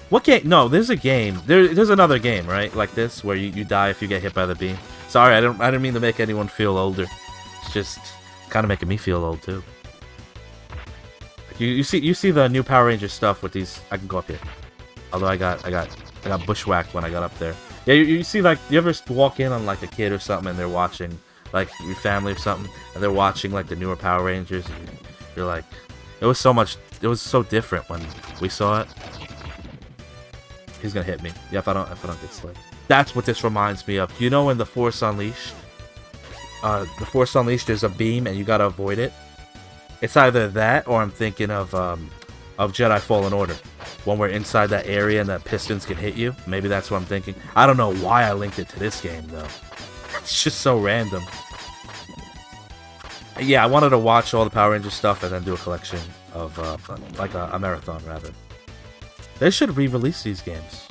What game? No, there's a game. There's another game, right? Like this, where you die if you get hit by the beam. Sorry, I didn't mean to make anyone feel older. It's just kind of making me feel old too. You see the new Power Ranger stuff with these. I can go up here. Although I got bushwhacked when I got up there. Yeah, you see, like, you ever walk in on like a kid or something and they're watching, like, your family or something, and they're watching like the newer Power Rangers, and you're like, it was so different when we saw it. He's gonna hit me. Yeah, if I don't get slick. That's what this reminds me of. You know, in the Force Unleashed, there's a beam and you gotta avoid it. It's either that or I'm thinking of Jedi Fallen Order, when we're inside that area and the pistons can hit you. Maybe that's what I'm thinking. I don't know why I linked it to this game though. It's just so random. Yeah, I wanted to watch all the Power Rangers stuff and then do a collection of like a marathon rather. They should re-release these games,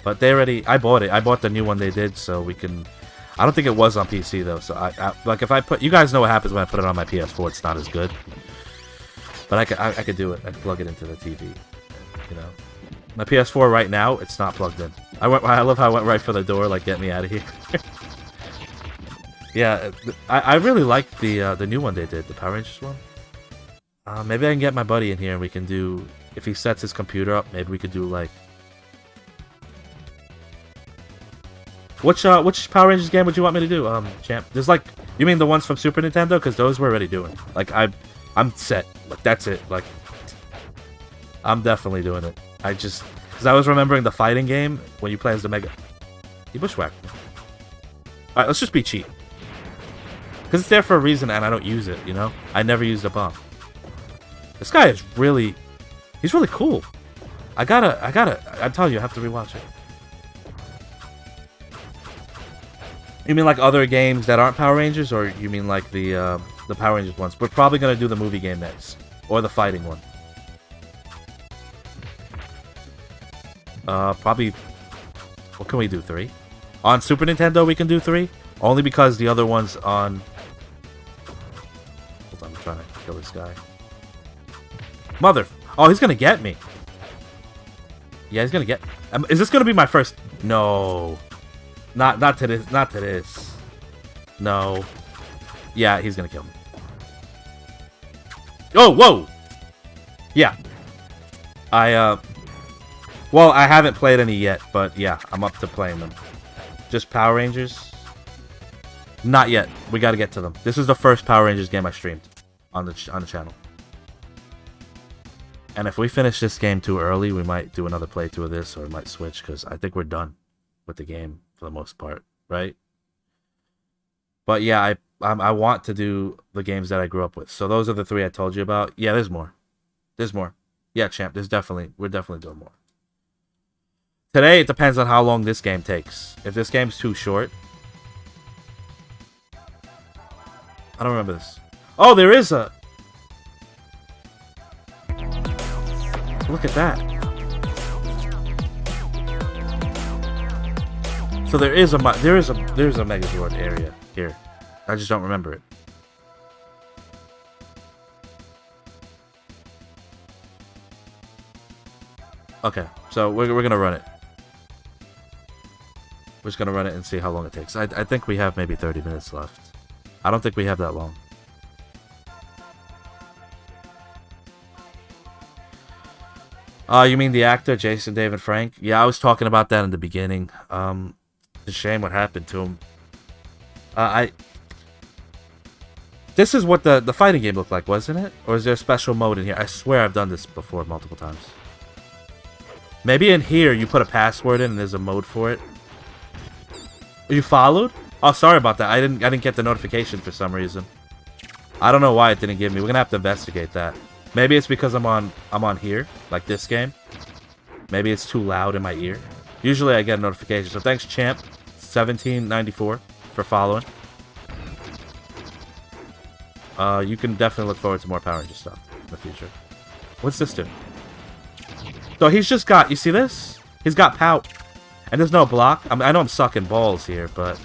but I bought it. I bought the new one they did, so we can. I don't think it was on PC though. So I like if I put. You guys know what happens when I put it on my PS4. It's not as good. But I could do it. I could plug it into the TV. You know, my PS4 right now, it's not plugged in. I love how I went right for the door. Like, get me out of here. Yeah, I really like the new one they did, the Power Rangers one. Maybe I can get my buddy in here and we can do. If he sets his computer up, maybe we could do like. Which Power Rangers game would you want me to do, champ? There's like, you mean the ones from Super Nintendo? Because those we're already doing. Like I'm set. Like that's it. Like I'm definitely doing it. Because I was remembering the fighting game when you play as the Mega. He bushwhacked me. All right, let's just be cheap. Because it's there for a reason and I don't use it. You know, I never used a bomb. This guy is really. He's really cool. I'm telling you, I have to rewatch it. You mean like other games that aren't Power Rangers, or you mean like the Power Rangers ones? We're probably gonna do the movie game next, or the fighting one. Probably. What can we do? 3 on Super Nintendo. We can do 3, only because the other one's on. Hold on, I'm trying to kill this guy. Mother. Oh, he's gonna get me. Yeah, he's gonna get. Is this gonna be my first? No. Not to this. Not to this. No. Yeah, he's gonna kill me. Oh, whoa. Yeah. Well, I haven't played any yet, but yeah, I'm up to playing them. Just Power Rangers? Not yet. We gotta get to them. This is the first Power Rangers game I streamed on the channel. And if we finish this game too early, we might do another playthrough of this, or we might switch, because I think we're done with the game for the most part, right? But yeah, I want to do the games that I grew up with. So those are the 3 I told you about. Yeah, there's more. There's more. Yeah, champ, we're definitely doing more. Today, it depends on how long this game takes. If this game's too short... I don't remember this. Oh, there is a... Look at that. So there's a Megazord area here. I just don't remember it. Okay, so we're gonna run it. We're just gonna run it and see how long it takes. I think we have maybe 30 minutes left. I don't think we have that long. You mean the actor, Jason David Frank? Yeah, I was talking about that in the beginning. It's a shame what happened to him. This is what the fighting game looked like, wasn't it? Or is there a special mode in here? I swear I've done this before multiple times. Maybe in here you put a password in and there's a mode for it. You followed? Oh, sorry about that. I didn't get the notification for some reason. I don't know why it didn't give me. We're gonna have to investigate that. Maybe it's because I'm on here, like this game. Maybe it's too loud in my ear. Usually I get a notification. So thanks, champ 1794 for following. You can definitely look forward to more Power Ranger stuff in the future. What's this do? So he's just got, you see this? He's got pout. And there's no block. I know I'm sucking balls here, but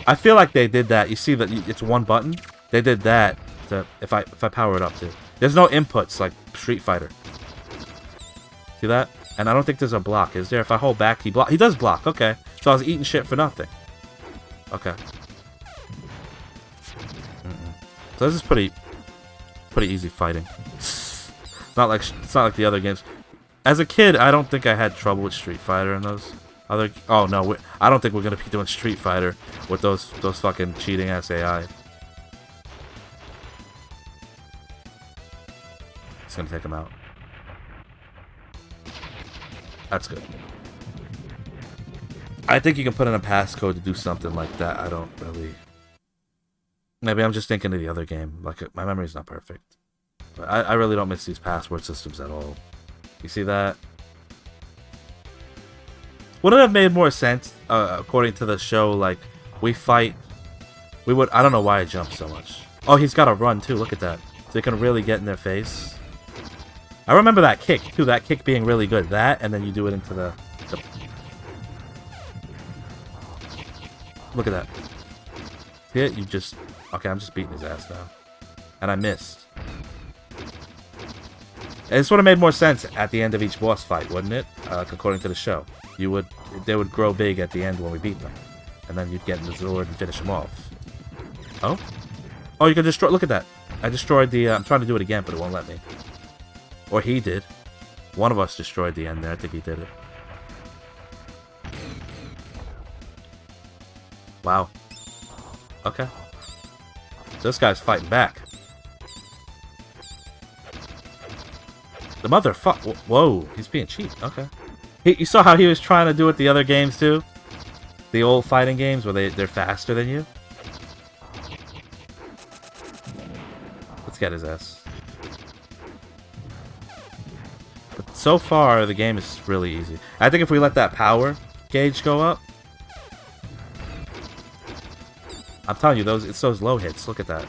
I feel like they did that. You see that it's one button? They did that to if I power it up too. There's no inputs like Street Fighter. See that? And I don't think there's a block, is there? If I hold back, he does block. Okay, so I was eating shit for nothing. Okay. So this is pretty easy fighting. It's not like the other games. As a kid, I don't think I had trouble with Street Fighter and those other. Oh no, I don't think we're gonna be doing Street Fighter with those fucking cheating ass AI. It's gonna take him out. That's good. I think you can put in a passcode to do something like that. I don't really. Maybe I'm just thinking of the other game. Like, my memory's not perfect. But I really don't miss these password systems at all. You see that? Wouldn't it have made more sense, according to the show, like, we fight... I don't know why I jumped so much. Oh, he's got to run, too. Look at that. So he can really get in their face. I remember that kick, too. That kick being really good. That, and then you do it into the... Look at that. See it? You just... Okay, I'm just beating his ass now. And I missed. And this would have made more sense at the end of each boss fight, wouldn't it? According to the show. They would grow big at the end when we beat them. And then you'd get in the Zord and finish them off. Oh? Oh, you can destroy... Look at that. I destroyed the... I'm trying to do it again, but it won't let me. Or he did. One of us destroyed the end there. I think he did it. Wow. Okay. This guy's fighting back. The motherfucker. Whoa, he's being cheap. Okay. You saw how he was trying to do it the other games too? The old fighting games where they're faster than you? Let's get his ass. But so far, the game is really easy. I think if we let that power gauge go up... I'm telling you, it's those low hits. Look at that.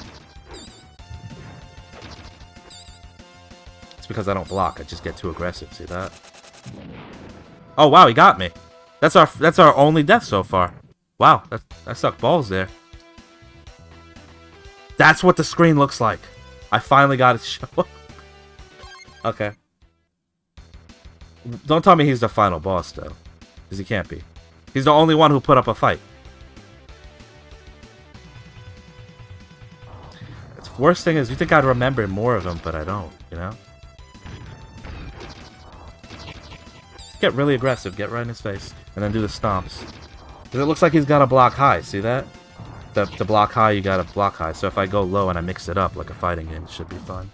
It's because I don't block. I just get too aggressive. See that? Oh wow, he got me. That's our only death so far. Wow, that sucked balls there. That's what the screen looks like. I finally got it to show up. Okay. Don't tell me he's the final boss though, because he can't be. He's the only one who put up a fight. Worst thing is, you think I'd remember more of him, but I don't, you know? Get really aggressive, get right in his face, and then do the stomps. Because it looks like he's got to block high, see that? To block high, you gotta block high. So if I go low and I mix it up like a fighting game, it should be fun.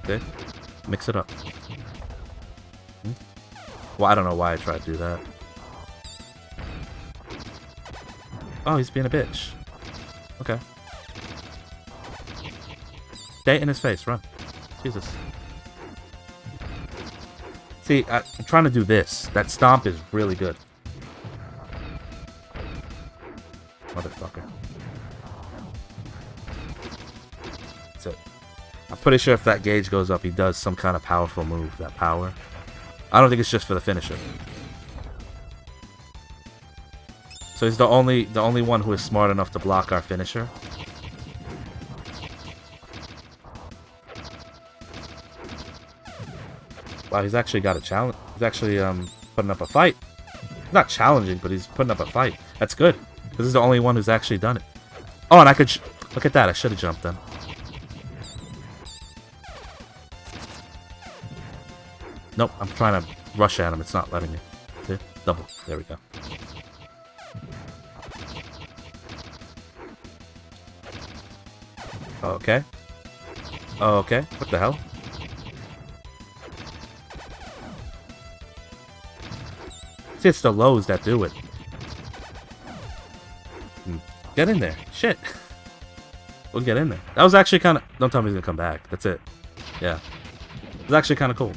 Okay? Mix it up. Well, I don't know why I tried to do that. Oh, he's being a bitch. Okay. Stay in his face, run. Jesus. See, I'm trying to do this. That stomp is really good. Motherfucker. That's it. I'm pretty sure if that gauge goes up, he does some kind of powerful move. That power. I don't think it's just for the finisher. So he's the only one who is smart enough to block our finisher. Wow, he's actually got a challenge. He's actually putting up a fight. Not challenging, but he's putting up a fight. That's good. This is the only one who's actually done it. Oh, and I could... Look at that. I should have jumped then. Nope, I'm trying to rush at him. It's not letting me. See? Double. There we go. Okay. Okay. What the hell? See, it's the lows that do it. Get in there. Shit. We'll get in there. That was actually kind of... Don't tell me he's going to come back. That's it. Yeah. It was actually kind of cool.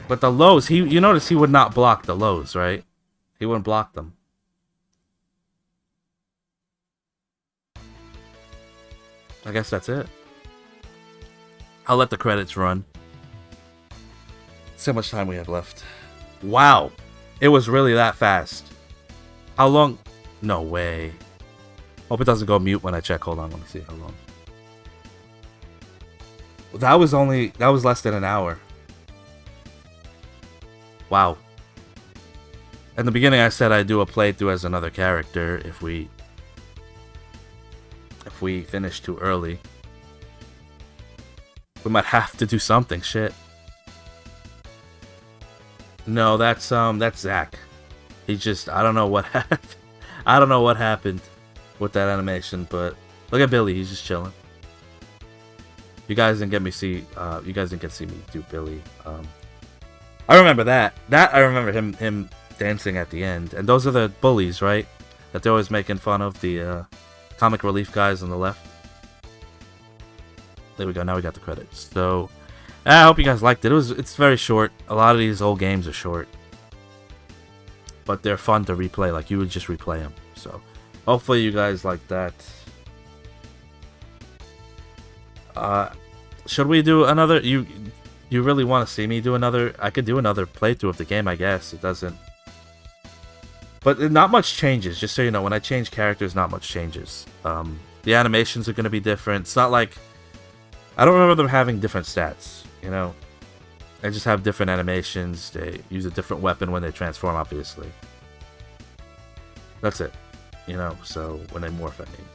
But the lows, you notice he would not block the lows, right? He wouldn't block them. I guess that's it. I'll let the credits run. See how much time we have left. Wow. It was really that fast. How long? No way. Hope it doesn't go mute when I check. Hold on, let me see how long. That was less than an hour. Wow. In the beginning I said I'd do a playthrough as another character if we finish too early. We might have to do something, shit. No, that's Zach. He just, I don't know what happened. I don't know what happened with that animation, but look at Billy, he's just chilling. You guys didn't get to see me do Billy. I remember that. I remember him dancing at the end. And those are the bullies, right? That they're always making fun of, the comic relief guys on the left. There we go, now we got the credits. So, I hope you guys liked it. It's very short. A lot of these old games are short. But they're fun to replay, like you would just replay them. So, hopefully you guys like that. Should we do another? You really want to see me do another? I could do another playthrough of the game, I guess. It doesn't... But not much changes, just so you know. When I change characters, not much changes. The animations are going to be different. It's not like... I don't remember them having different stats, you know? They just have different animations. They use a different weapon when they transform, obviously. That's it. You know, so when they morph, I mean.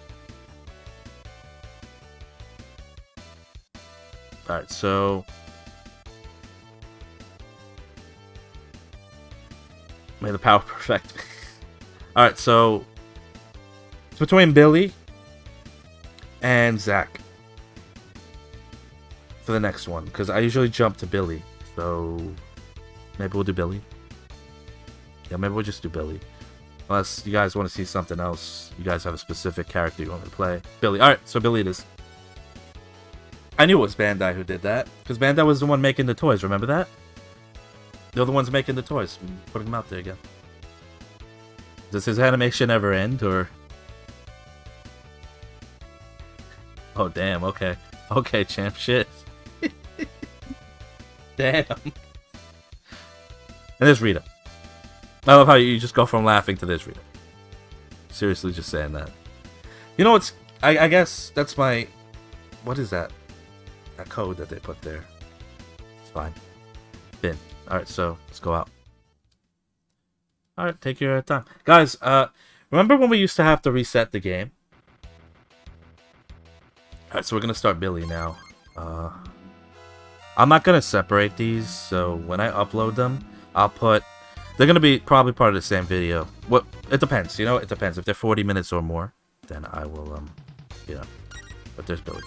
Alright, so... May the power perfect me. Alright, so... It's between Billy and Zach for the next one, because I usually jump to Billy, so maybe we'll do Billy. Yeah, maybe we'll just do Billy. Unless you guys want to see something else. You guys have a specific character you want me to play. Billy. Alright, so Billy it is. I knew it was Bandai who did that, because Bandai was the one making the toys, remember that? They're the ones making the toys, putting them out there again. Does his animation ever end, or... Oh, damn, okay. Okay, champ, shit. Damn. And there's Rita. I love how you just go from laughing to this, Rita. Seriously, just saying that. You know what's... I guess that's my... What is that? That code that they put there. It's fine. Bin. Alright, so let's go out. Alright, take your time. Guys, remember when we used to have to reset the game? Alright, so we're going to start Billy now. I'm not going to separate these, so when I upload them, I'll put... They're going to be probably part of the same video. What? It depends, you know? It depends. If they're 40 minutes or more, then I will, you know. But there's Billy.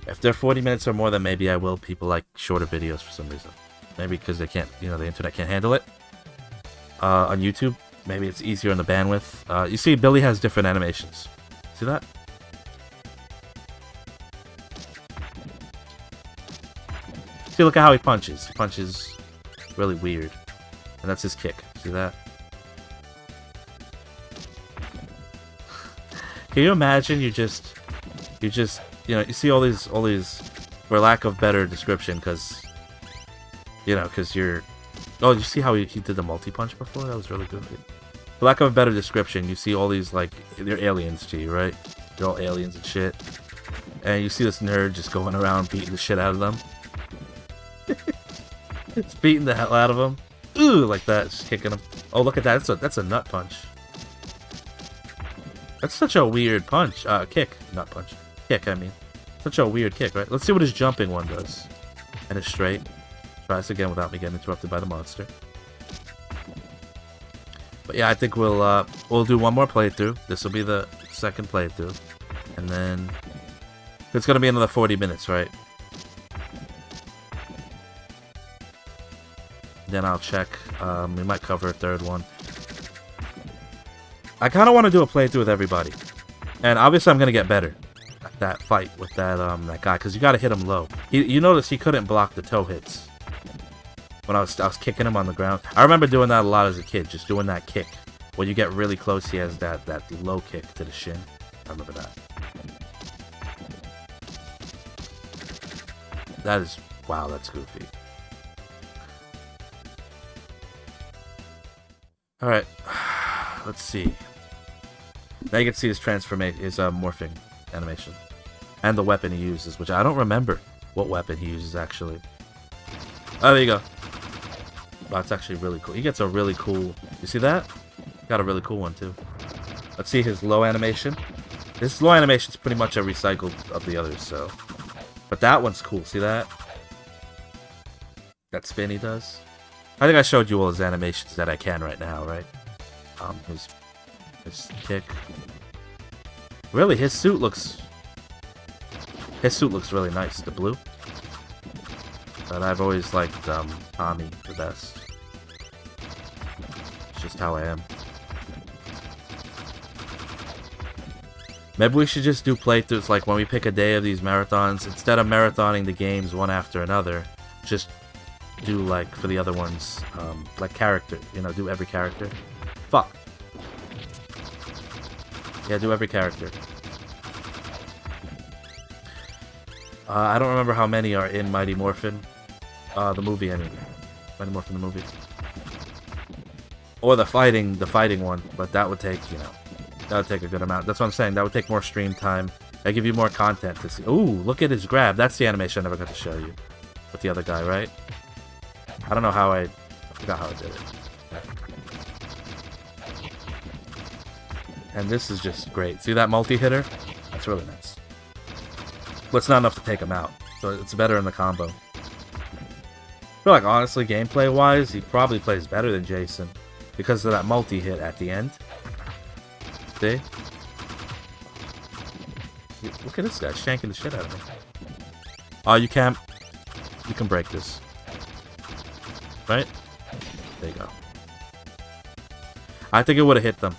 If they're 40 minutes or more, then maybe I will. People like shorter videos for some reason. Maybe because they can't, you know, the internet can't handle it. On YouTube, maybe it's easier on the bandwidth. You see, Billy has different animations. See that? See, look at how he punches. He punches really weird. And that's his kick. See that? Can you imagine you just, you know, you see all these, for lack of better description, because, you know, because you're, oh, you see how he did the multi-punch before? That was really goofy. For lack of a better description, you see all these, like, they're aliens to you, right? They're all aliens and shit. And you see this nerd just going around beating the shit out of them. It's beating the hell out of them. Ooh, like that, just kicking them. Oh, look at that, that's a nut punch. That's such a weird punch. Kick, not punch. Kick, I mean. Such a weird kick, right? Let's see what his jumping one does. And his straight. Try this again without me getting interrupted by the monster. But yeah, I think we'll do one more playthrough. This will be the second playthrough. And then... It's gonna be another 40 minutes, right? Then I'll check. We might cover a third one. I kind of want to do a playthrough with everybody. And obviously I'm going to get better at that fight with that guy. Because you got to hit him low. You notice he couldn't block the toe hits. When I was kicking him on the ground. I remember doing that a lot as a kid. Just doing that kick. When you get really close, he has that low kick to the shin. I remember that. That is... Wow, that's goofy. Alright, let's see. Now you can see his transformation, his morphing animation. And the weapon he uses, which I don't remember what weapon he uses, actually. Oh, there you go. Wow, it's actually really cool. He gets a really cool... You see that? Got a really cool one, too. Let's see his low animation. His low animation is pretty much a recycle of the others, so... But that one's cool. See that? That spin he does. I think I showed you all his animations that I can right now, right? His kick. Really, his suit looks really nice. The blue. But I've always liked Tommy the best. It's just how I am. Maybe we should just do playthroughs like when we pick a day of these marathons. Instead of marathoning the games one after another, just do like for the other ones, like character. You know, do every character. Fuck. Yeah, do every character. I don't remember how many are in Mighty Morphin. The movie, I mean. Mighty Morphin the movie. Or the fighting one, but that would take, you know, that would take a good amount. That's what I'm saying, that would take more stream time. That'd give you more content to see. Ooh, look at his grab. That's the animation I never got to show you. With the other guy, right? I don't know how I forgot how I did it. And this is just great. See that multi-hitter? That's really nice. But it's not enough to take him out. So it's better in the combo. I feel like, honestly, gameplay-wise, he probably plays better than Jason. Because of that multi-hit at the end. See? Look at this guy shanking the shit out of me. Oh, you can break this. Right? There you go. I think it would have hit them.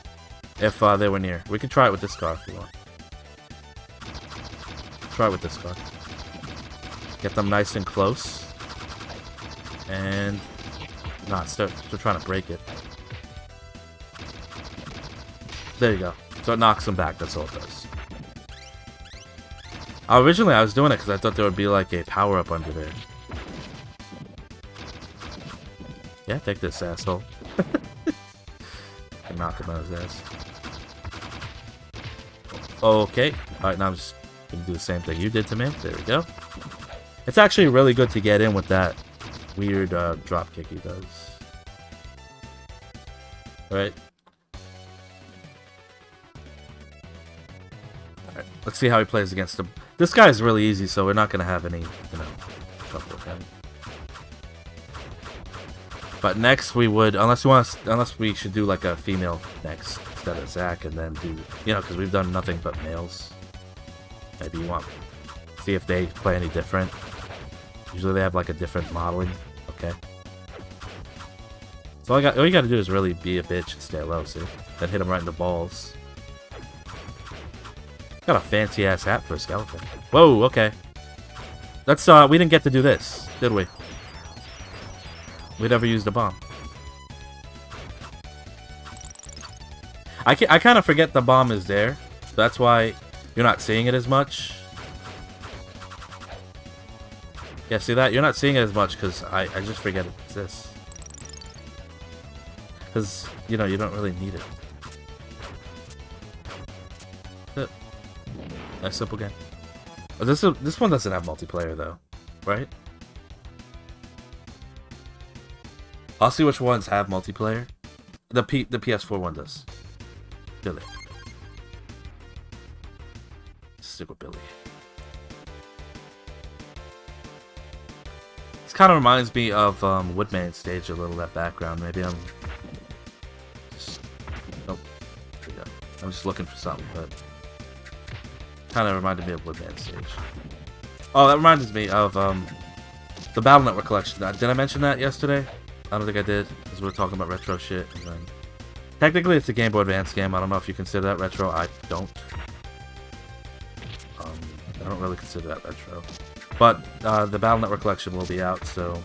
If they were near. We can try it with this car if you want. Try it with this car. Get them nice and close. And... Nah, still trying to break it. There you go. So it knocks them back, that's all it does. Originally I was doing it because I thought there would be like a power-up under there. Yeah, take this, asshole. I knock him out of his ass. Okay. Alright, now I'm just gonna do the same thing you did to me. There we go. It's actually really good to get in with that weird drop kick he does. Alright. Alright, let's see how he plays against him. This guy is really easy, so we're not gonna have any, you know, trouble with him. But next we would, unless we should do like a female next instead of Zach, and then do, you know, because we've done nothing but males. Maybe you want see if they play any different. Usually they have like a different modeling. Okay. So all you got to do is really be a bitch and stay low. See, then hit him right in the balls. Got a fancy ass hat for a skeleton. Whoa. Okay. That's we didn't get to do this, did we? We never used a bomb. I kind of forget the bomb is there. So that's why you're not seeing it as much. Yeah, see that? You're not seeing it as much because I just forget it exists. Because, you know, you don't really need it. That's it. Nice simple game. Oh, this one doesn't have multiplayer though, right? I'll see which ones have multiplayer. The PS4 one does. Billy. Stick with Billy. This kind of reminds me of Woodman stage a little, that background. Maybe I'm just... Nope. There we go. I'm just looking for something, but... Kind of reminded me of Woodman stage. Oh, that reminds me of the Battle Network collection. Did I mention that yesterday? I don't think I did, because we were talking about retro shit. And then... Technically, it's a Game Boy Advance game. I don't know if you consider that retro. I don't. I don't really consider that retro. But the Battle Network collection will be out, so...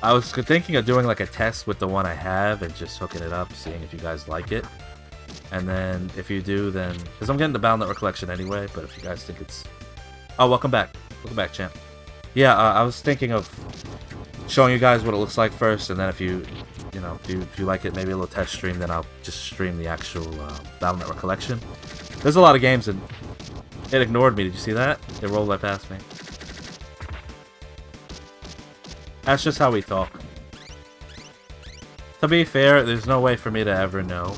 I was thinking of doing like a test with the one I have and just hooking it up, seeing if you guys like it. And then, if you do, then... Because I'm getting the Battle Network collection anyway, but if you guys think it's... Oh, welcome back. Welcome back, champ. Yeah, I was thinking of showing you guys what it looks like first, and then if you you know, if you like it, maybe a little test stream, then I'll just stream the actual Battle Network collection. There's a lot of games, and it ignored me. Did you see that? It rolled right past me. That's just how we talk. To be fair, there's no way for me to ever know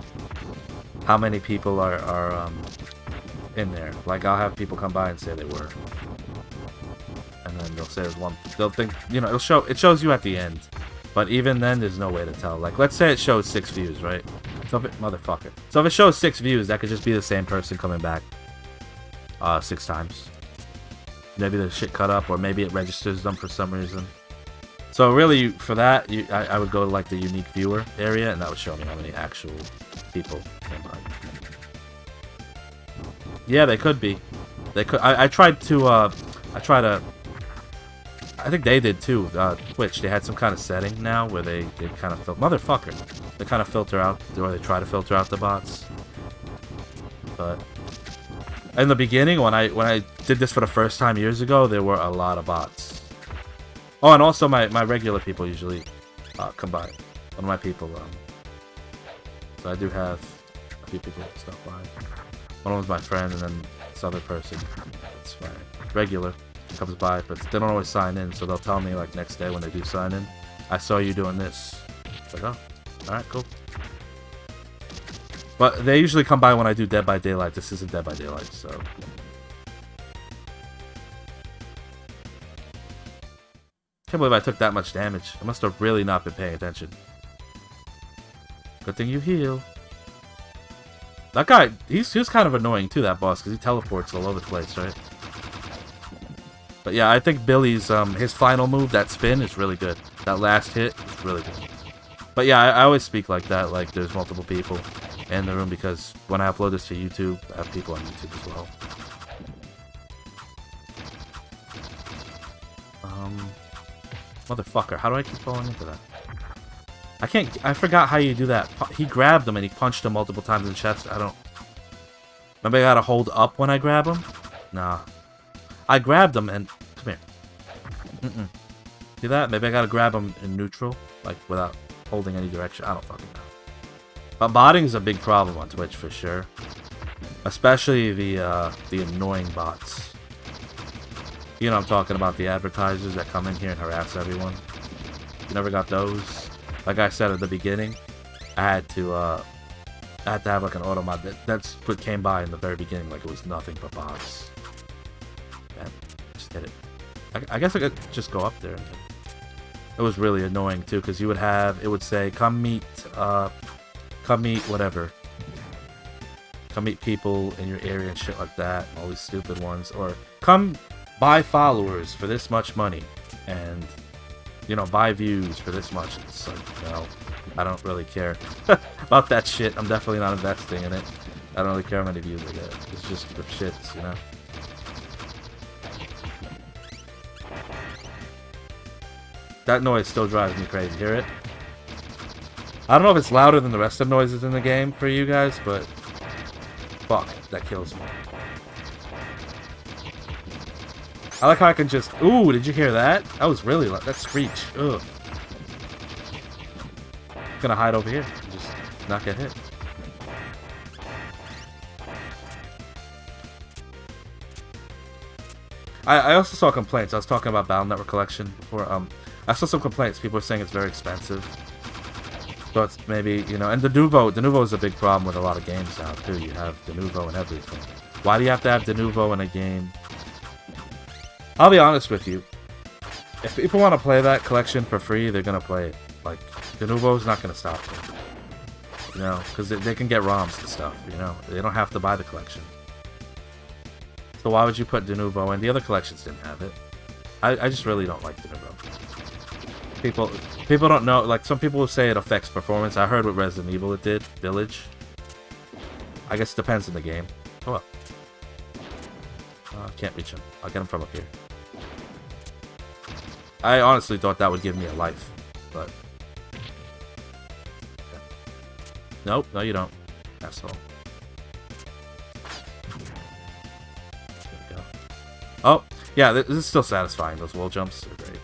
how many people are in there. Like, I'll have people come by and say they were. And then they'll say there's one. They'll think, you know, it shows you at the end. But even then, there's no way to tell. Like, let's say it shows 6 views, right? So if it, motherfucker. So if it shows 6 views, that could just be the same person coming back 6 times. Maybe the shit cut up, or maybe it registers them for some reason. So really, for that, I would go to like the unique viewer area, and that would show me how many actual people came by. Yeah, they could be. They could. I tried to. I think they did too. Twitch. They had some kind of setting now where they kind of motherfucker. They kind of filter out, or they try to filter out the bots. But in the beginning, when I did this for the first time years ago, there were a lot of bots. Oh, and also my regular people usually come by. One of my people, so I do have a few people stop by. One of them's my friend, and then this other person, it's my regular, comes by, but they don't always sign in, so they'll tell me like next day when they do sign in, I saw you doing this. It's like, oh, alright, cool. But they usually come by when I do Dead by Daylight. This isn't Dead by Daylight, so... Can't believe I took that much damage. I must have really not been paying attention. Good thing you heal. That guy, he was kind of annoying too, that boss, because he teleports all over the place, right? But yeah, I think Billy's, his final move, that spin, is really good. That last hit is really good. But yeah, I always speak like that, like there's multiple people in the room, because when I upload this to YouTube, I have people on YouTube as well. Motherfucker, how do I keep falling into that? I forgot how you do that. He grabbed him and he punched him multiple times in the chest. Maybe I gotta hold up when I grab him? Nah. I grabbed him and... Come here. See that? Maybe I gotta grab him in neutral, like without holding any direction. I don't fucking know. But botting is a big problem on Twitch for sure. Especially the annoying bots. You know I'm talking about, the advertisers that come in here and harass everyone. You never got those? Like I said at the beginning, I had to have like an auto mod. That's what came by in the very beginning, like it was nothing but bots. Man, just hit it. I guess I could just go up there. And it was really annoying too, because you would have, it would say, come meet whatever. Come meet people in your area and shit like that, and all these stupid ones. Or come buy followers for this much money, and you know, buy views for this much. It's like, you know, I don't really care about that shit. I'm definitely not investing in it. I don't really care how many views I get. It's just for shits, you know. That noise still drives me crazy. Hear it? I don't know if it's louder than the rest of the noises in the game for you guys, but fuck, that kills me. I like how I can just... Ooh, did you hear that? That was really loud. That screech. Ugh. I'm gonna hide over here and just not get hit. I also saw complaints. I was talking about Battle Network Collection before. I saw some complaints. People were saying it's very expensive. So it's maybe, you know... And the Nouveau is a big problem with a lot of games now, too. You have the Nouveau and everything. Why do you have to have the Nouveau in a game? I'll be honest with you. If people want to play that collection for free, they're going to play it. Like, the Nouveau's not going to stop them. You know, because they can get ROMs and stuff, you know. They don't have to buy the collection. So why would you put the Nouveau in? The other collections didn't have it. I just really don't like the Nouveau. People don't know, like, some people will say it affects performance. I heard with Resident Evil it did. Village. I guess it depends on the game. Come up. I can't reach him. I'll get him from up here. I honestly thought that would give me a life, but... Okay. Nope, no you don't. Asshole. There we go. Oh, yeah, this is still satisfying. Those wall jumps are great.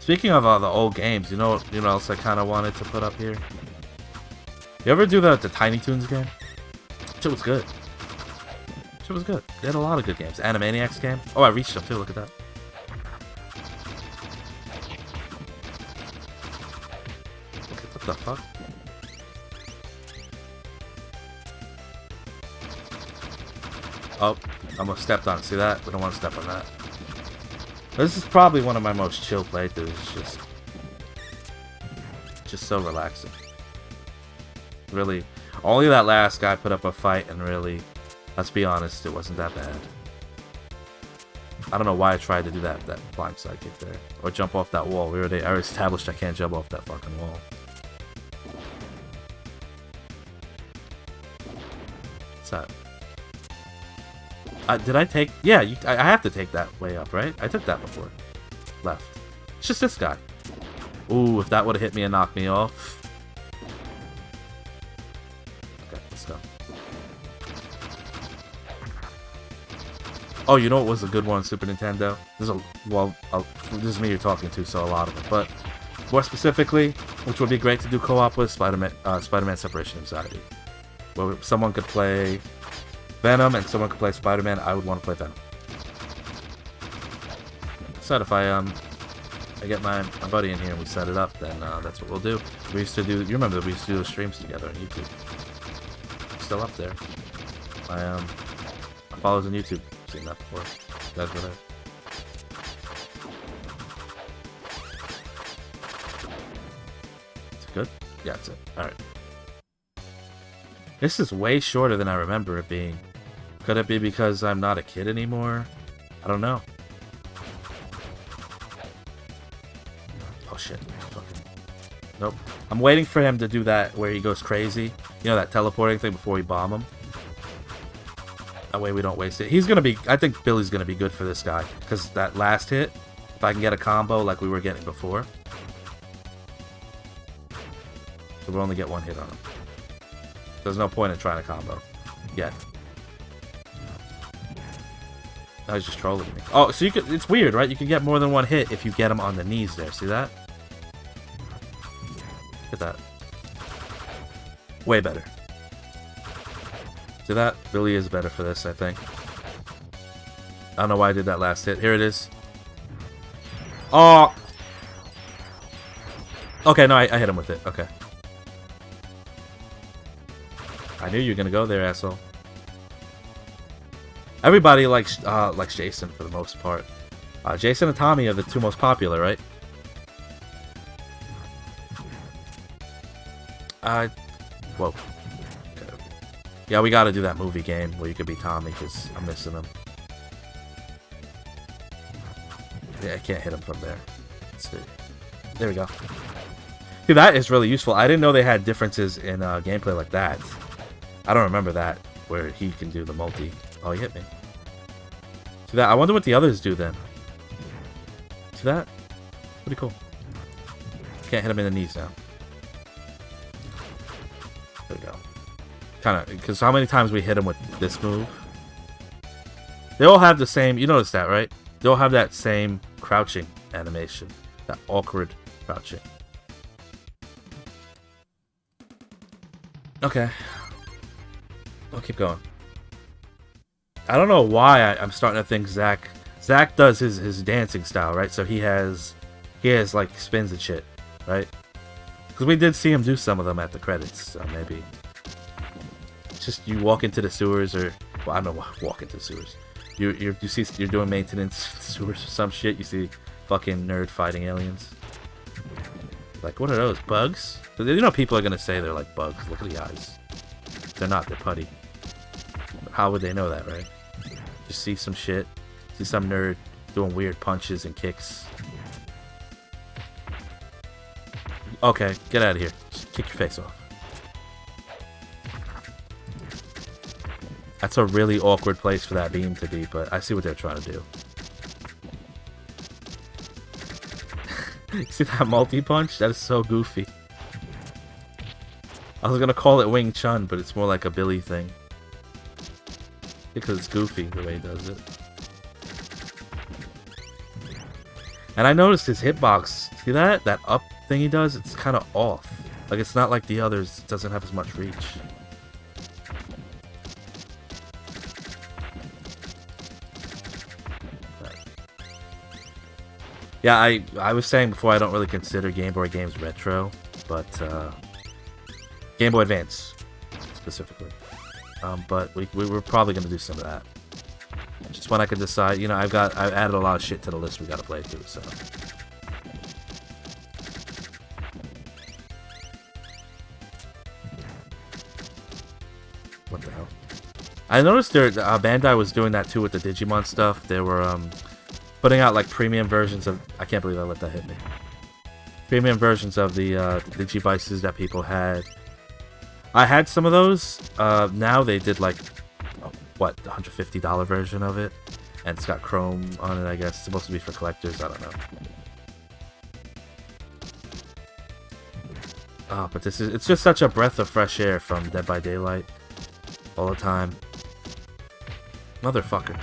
Speaking of the old games, you know what else I kind of wanted to put up here? You ever do the Tiny Toons game? Shit was good. Shit was good. They had a lot of good games. Animaniacs game. Oh, I reached them too. Look at that. What the fuck? Oh, I almost stepped on it. See that? We don't want to step on that. This is probably one of my most chill playthroughs. It's just so relaxing. Really, only that last guy put up a fight, and really, let's be honest, it wasn't that bad. I don't know why I tried to do that flying sidekick there, or jump off that wall. I already established I can't jump off that fucking wall. What's that? Did I take? Yeah, I have to take that way up, right? I took that before. Left. It's just this guy. Ooh, if that would have hit me and knocked me off. Okay, let's go. Oh, you know what was a good one on Super Nintendo? This is me you're talking to, so a lot of them. But more specifically, which would be great to do co-op with, Spider-Man Separation Anxiety, where someone could play Venom and someone could play Spider-Man. I would want to play Venom. So if I get my buddy in here and we set it up, then that's what we'll do. We used to do. You remember that we used to do those streams together on YouTube? Still up there. I follow us on YouTube. Seen that before. You guys were there. Is it good? Yeah, that's it. All right. This is way shorter than I remember it being. Could it be because I'm not a kid anymore? I don't know. Oh shit. Fucking... Nope. I'm waiting for him to do that where he goes crazy. You know, that teleporting thing before we bomb him? That way we don't waste it. He's gonna be... I think Billy's gonna be good for this guy. Because that last hit, if I can get a combo like we were getting before. So we'll only get one hit on him. There's no point in trying to combo. Yet. I was just trolling me. Oh, so you could... It's weird, right? You can get more than one hit if you get him on the knees there. See that? Look at that. Way better. See that? Billy is better for this, I think. I don't know why I did that last hit. Here it is. Oh! Okay, no, I hit him with it. Okay. I knew you were gonna go there, asshole. Everybody likes Jason for the most part. Jason and Tommy are the two most popular, right? Whoa. Okay. Yeah, we gotta do that movie game where you could be Tommy, because I'm missing him. Yeah, I can't hit him from there. Let's see. There we go. See, that is really useful. I didn't know they had differences in gameplay like that. I don't remember that, where he can do the multi. Oh, he hit me. See that? I wonder what the others do then. See that? Pretty cool. Can't hit him in the knees now. There we go. Kind of, because how many times we hit him with this move? They all have the same, you notice that, right? They all have that same crouching animation. That awkward crouching. Okay. I'll keep going. I don't know why I'm starting to think Zach does his dancing style, right? So he has like spins and shit, right? Because we did see him do some of them at the credits, so maybe it's just you walk into the sewers, or well, I don't know, walk into the sewers. You see you're doing maintenance in the sewers or some shit. You see fucking nerd fighting aliens. Like, what are those, bugs? You know people are gonna say they're like bugs. Look at the eyes. They're not. They're putty. But how would they know that, right? Just see some shit. See some nerd doing weird punches and kicks. Okay, get out of here. Just kick your face off. That's a really awkward place for that beam to be, but I see what they're trying to do. See that multi-punch? That is so goofy. I was gonna call it Wing Chun, but it's more like a Billy thing. Because it's goofy the way he does it. And I noticed his hitbox. See that? That up thing he does? It's kind of off. Like, it's not like the others. It doesn't have as much reach. Yeah, I was saying before I don't really consider Game Boy games retro, but Game Boy Advance specifically. But we were probably gonna do some of that. Just when I could decide, you know, I've added a lot of shit to the list we gotta play too. So what the hell? I noticed Bandai was doing that too with the Digimon stuff. They were putting out like premium versions of. I can't believe I let that hit me. Premium versions of the Digivices that people had. I had some of those. Now they did like what, the $150 version of it, and it's got Chrome on it. I guess it's supposed to be for collectors. I don't know. Oh, but it's just such a breath of fresh air from Dead by Daylight all the time. Motherfucker.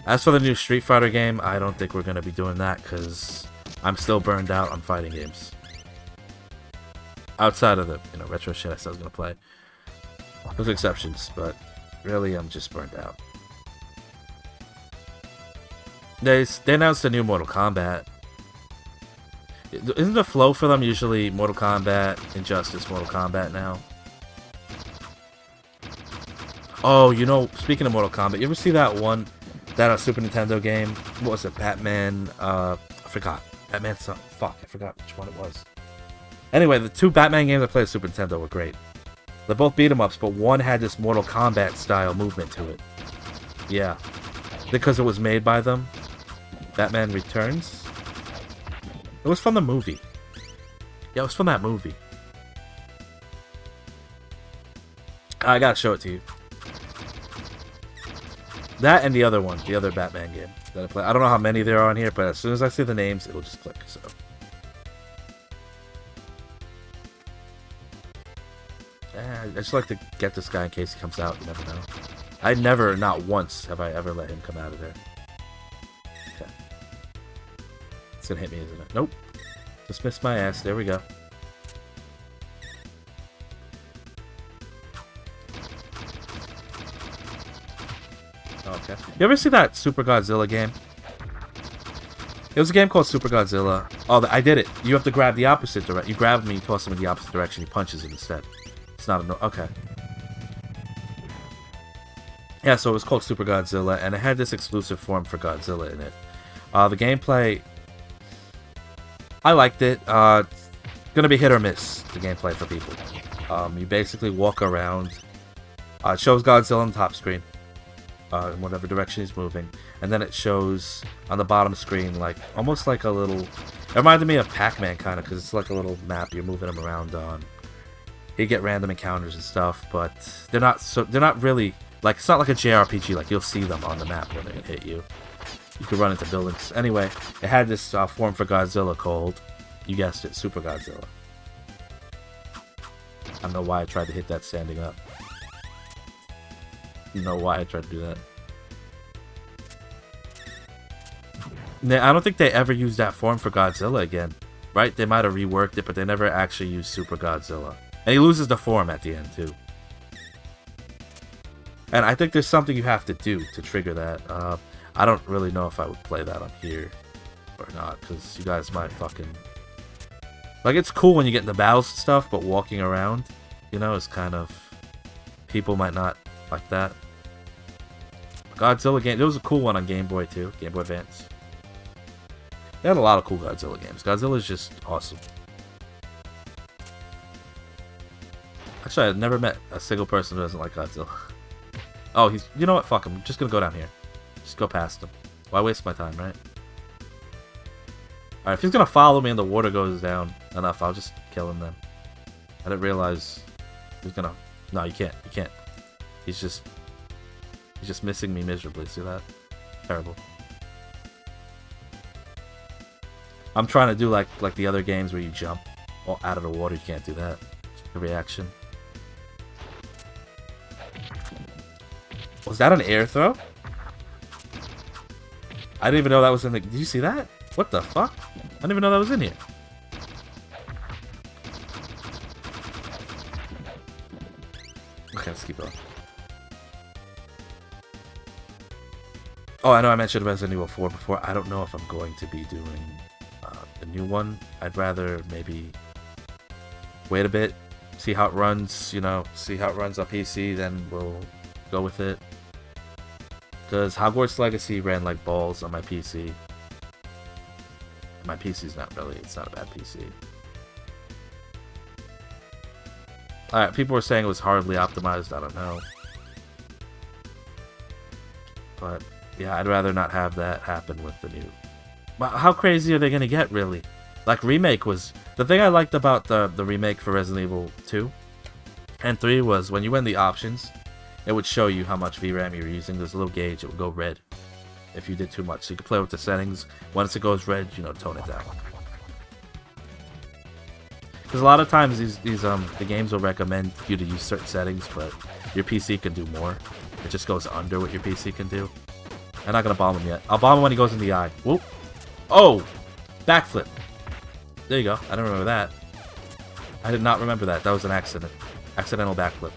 As for the new Street Fighter game, I don't think we're going to be doing that because I'm still burned out on fighting games. Outside of the, you know, retro shit I said I was going to play. With exceptions, but really I'm just burned out. They announced a new Mortal Kombat. Isn't the flow for them usually Mortal Kombat, Injustice, Mortal Kombat now? Oh, you know, speaking of Mortal Kombat, you ever see that one, that Super Nintendo game? What was it? Batman, I forgot. Batman something. Fuck, I forgot which one it was. Anyway, the two Batman games I played on Super Nintendo were great. They're both beat-em-ups, but one had this Mortal Kombat style movement to it. Yeah. Because it was made by them. Batman Returns. It was from the movie. Yeah, it was from that movie. I gotta show it to you. That and the other one, the other Batman game that I play. I don't know how many there are on here, but as soon as I see the names, it'll just click, so. I just like to get this guy in case he comes out, you never know. I never, not once, have I ever let him come out of there. Okay. It's gonna hit me, isn't it? Nope. Just missed my ass. There we go. Okay. You ever see that Super Godzilla game? It was a game called Super Godzilla. Oh, I did it. You have to grab the opposite direction. You grab him and you toss him in the opposite direction. He punches him instead. It's not a... Okay. Yeah, so it was called Super Godzilla, and it had this exclusive form for Godzilla in it. The gameplay... I liked it. It's gonna be hit or miss, the gameplay for people. You basically walk around. It shows Godzilla on the top screen. In whatever direction he's moving. And then it shows on the bottom screen, like, almost like a little... It reminded me of Pac-Man, kind of, because it's like a little map you're moving him around on. You get random encounters and stuff, but they're not really... Like, it's not like a JRPG, like, you'll see them on the map when they hit you. You could run into buildings. Anyway, it had this form for Godzilla called, you guessed it, Super Godzilla. I don't know why I tried to hit that standing up. You know why I tried to do that. I don't think they ever used that form for Godzilla again. Right? They might have reworked it, but they never actually used Super Godzilla. And he loses the form at the end, too. And I think there's something you have to do to trigger that. I don't really know if I would play that on here or not, because you guys might fucking... Like, it's cool when you get in the battles and stuff, but walking around, you know, is kind of... People might not like that. Godzilla game, there was a cool one on Game Boy too, Game Boy Advance. They had a lot of cool Godzilla games. Godzilla's just awesome. Actually, I've never met a single person who doesn't like Godzilla. Oh, he's... You know what? Fuck him. I'm just gonna go down here. Just go past him. Why waste my time, right? Alright, if he's gonna follow me and the water goes down enough, I'll just kill him then. I didn't realize he was gonna... No, you can't. You can't. He's just missing me miserably. See that? Terrible. I'm trying to do like the other games where you jump out of the water. You can't do that. The reaction. Was that an air throw? I didn't even know that was in the... Did you see that? What the fuck? I didn't even know that was in here. Okay, let's keep going. Oh, I know I mentioned Resident Evil 4 before. I don't know if I'm going to be doing the new one. I'd rather maybe wait a bit, see how it runs, you know, see how it runs on PC, then we'll go with it. Because Hogwarts Legacy ran like balls on my PC. My PC's not really, it's not a bad PC. Alright, people were saying it was hardly optimized, I don't know. But, yeah, I'd rather not have that happen with the new. But how crazy are they gonna get, really? Like, Remake was... The thing I liked about the remake for Resident Evil 2 and 3 was when you went in the options, it would show you how much VRAM you were using. There's a little gauge, it would go red if you did too much. So you could play with the settings. Once it goes red, you know, tone it down. Because a lot of times the games will recommend you to use certain settings, but your PC can do more. It just goes under what your PC can do. I'm not gonna bomb him yet. I'll bomb him when he goes in the eye. Whoop! Oh! Backflip. There you go. I don't remember that. I did not remember that. That was an accident. Accidental backflip.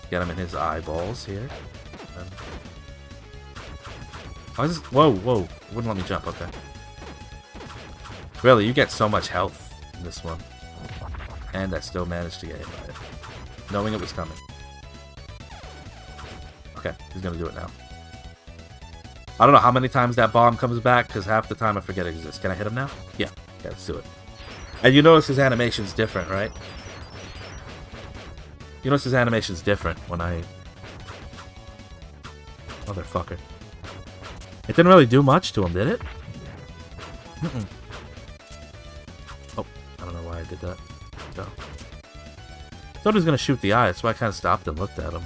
Get him in his eyeballs here. Why is this? Whoa, whoa. Wouldn't let me jump. Okay. Really, you get so much health in this one. And I still managed to get hit by it. Knowing it was coming. Okay, he's gonna do it now. I don't know how many times that bomb comes back, because half the time I forget it exists. Can I hit him now? Yeah. Okay, let's do it. And you notice his animation's different, right? You notice his animation's different when I... Motherfucker. It didn't really do much to him, did it? Mm-mm. Oh, I don't know why I did that. Go. Thought he was gonna shoot the eye, that's why I kind of stopped and looked at him.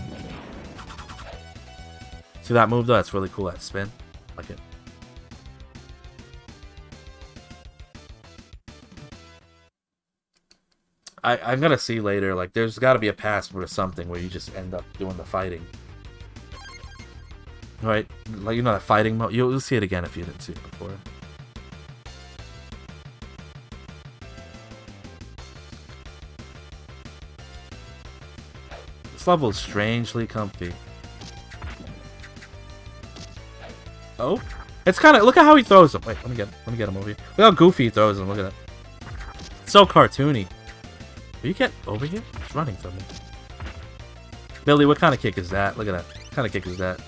See that move though? That's really cool, that spin. I like it. I'm gonna see later, like, there's gotta be a password or something where you just end up doing the fighting. Right? Like, you know that fighting mode? You'll see it again if you didn't see it before. This level is strangely comfy. Oh? It's kind of... Look at how he throws them. Wait, let me get him over here. Look how goofy he throws them. Look at that. It's so cartoony. Will you get over here? It's running from me. Billy, what kind of kick is that? Look at that. What kind of kick is that?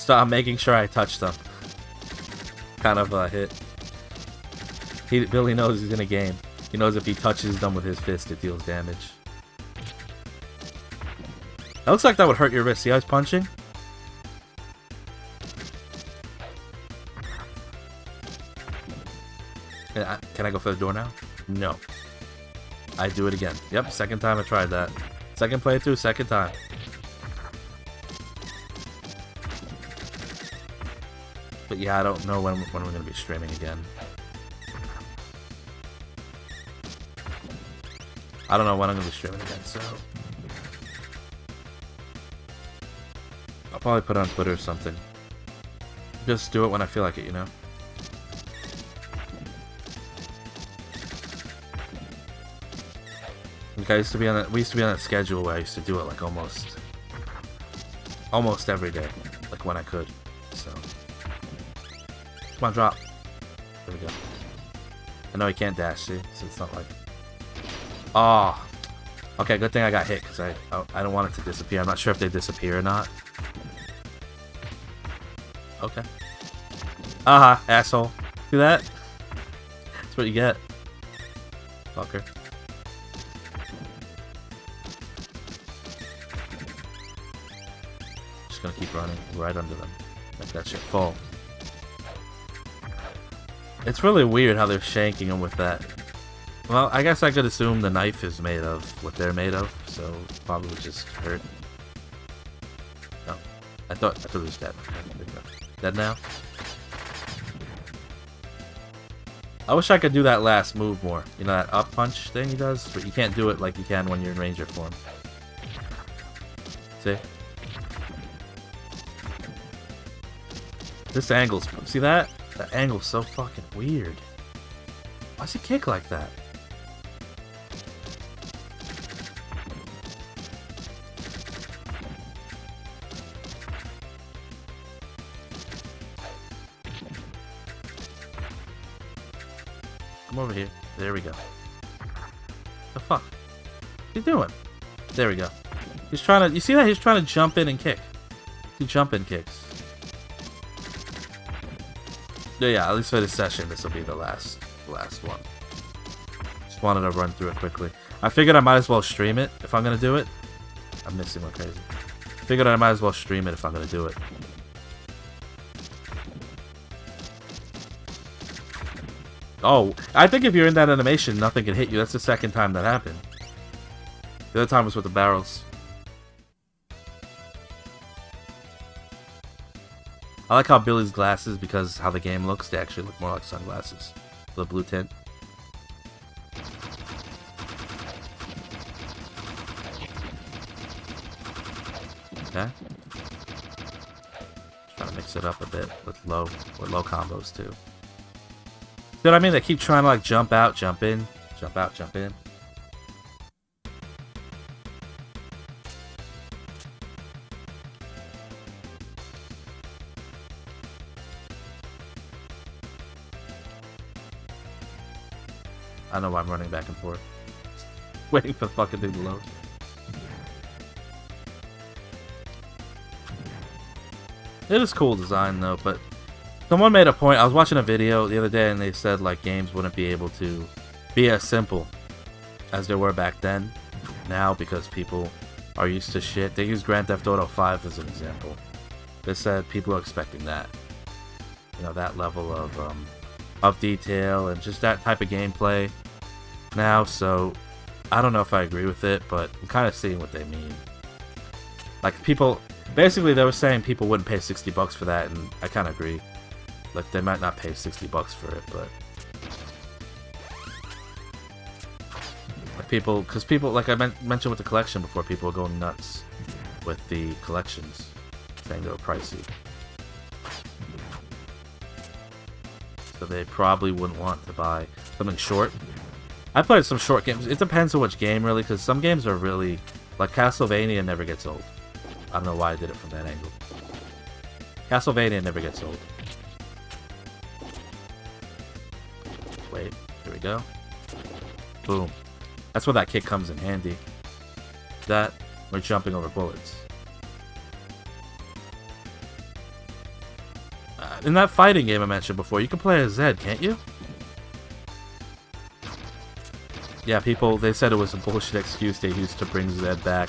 I'm making sure I touch them. Kind of hit. Billy knows he's in a game. He knows if he touches them with his fist, it deals damage. That looks like that would hurt your wrist. See how he's punching? Can I go for the door now? No. I do it again. Yep, second time I tried that. Second playthrough, second time. But yeah, I don't know when we're going to be streaming again. I don't know when I'm going to be streaming again, so... I'll probably put it on Twitter or something. Just do it when I feel like it, you know? Like we used to be on that schedule where I used to do it like almost every day, like when I could. So come on, drop. There we go. I know he can't dash, see, so it's not like. Oh, okay. Good thing I got hit because I don't want it to disappear. I'm not sure if they disappear or not. Okay. Asshole. See that? That's what you get, fucker. Gonna keep running right under them. Like that shit fall. It's really weird how they're shanking them with that. Well, I guess I could assume the knife is made of what they're made of, so probably would just hurt. Oh, I thought it was dead. Dead now? I wish I could do that last move more. You know that up punch thing he does? But you can't do it like you can when you're in Ranger form. See? This angle's... See that? That angle's so fucking weird. Why does he kick like that? Come over here. There we go. The fuck? What's he doing? There we go. He's trying to... You see that? He's trying to jump in and kick. He jump in kicks. Yeah, at least for this session, this will be the last one. Just wanted to run through it quickly. I figured I might as well stream it if I'm gonna do it. I'm missing like crazy. Figured I might as well stream it if I'm gonna do it. Oh, I think if you're in that animation, nothing can hit you. That's the second time that happened. The other time was with the barrels. I like how Billy's glasses, because how the game looks, they actually look more like sunglasses. The blue tint. Okay. Trying to mix it up a bit with low combos too. See what I mean? They keep trying to like jump out, jump in, jump out, jump in. I know why I'm running back and forth. Waiting for the fucking thing to load. It is cool design though, but someone made a point. I was watching a video the other day and they said like games wouldn't be able to be as simple as they were back then now because people are used to shit. They use Grand Theft Auto 5 as an example. They said people are expecting that. You know, that level of detail and just that type of gameplay now, so I don't know if I agree with it, but I'm kind of seeing what they mean. Like people, basically they were saying people wouldn't pay $60 for that, and I kind of agree. Like they might not pay $60 for it, but like people, because people, like I mentioned with the collection before, people are going nuts with the collections, saying they were pricey. So they probably wouldn't want to buy something short. I played some short games. It depends on which game, really, because some games are really... Like, Castlevania never gets old. I don't know why I did it from that angle. Castlevania never gets old. Wait, here we go. Boom. That's where that kick comes in handy. That, we're jumping over bullets. In that fighting game I mentioned before, you can play as Zed, can't you? Yeah, people, they said it was a bullshit excuse they used to bring Zed back.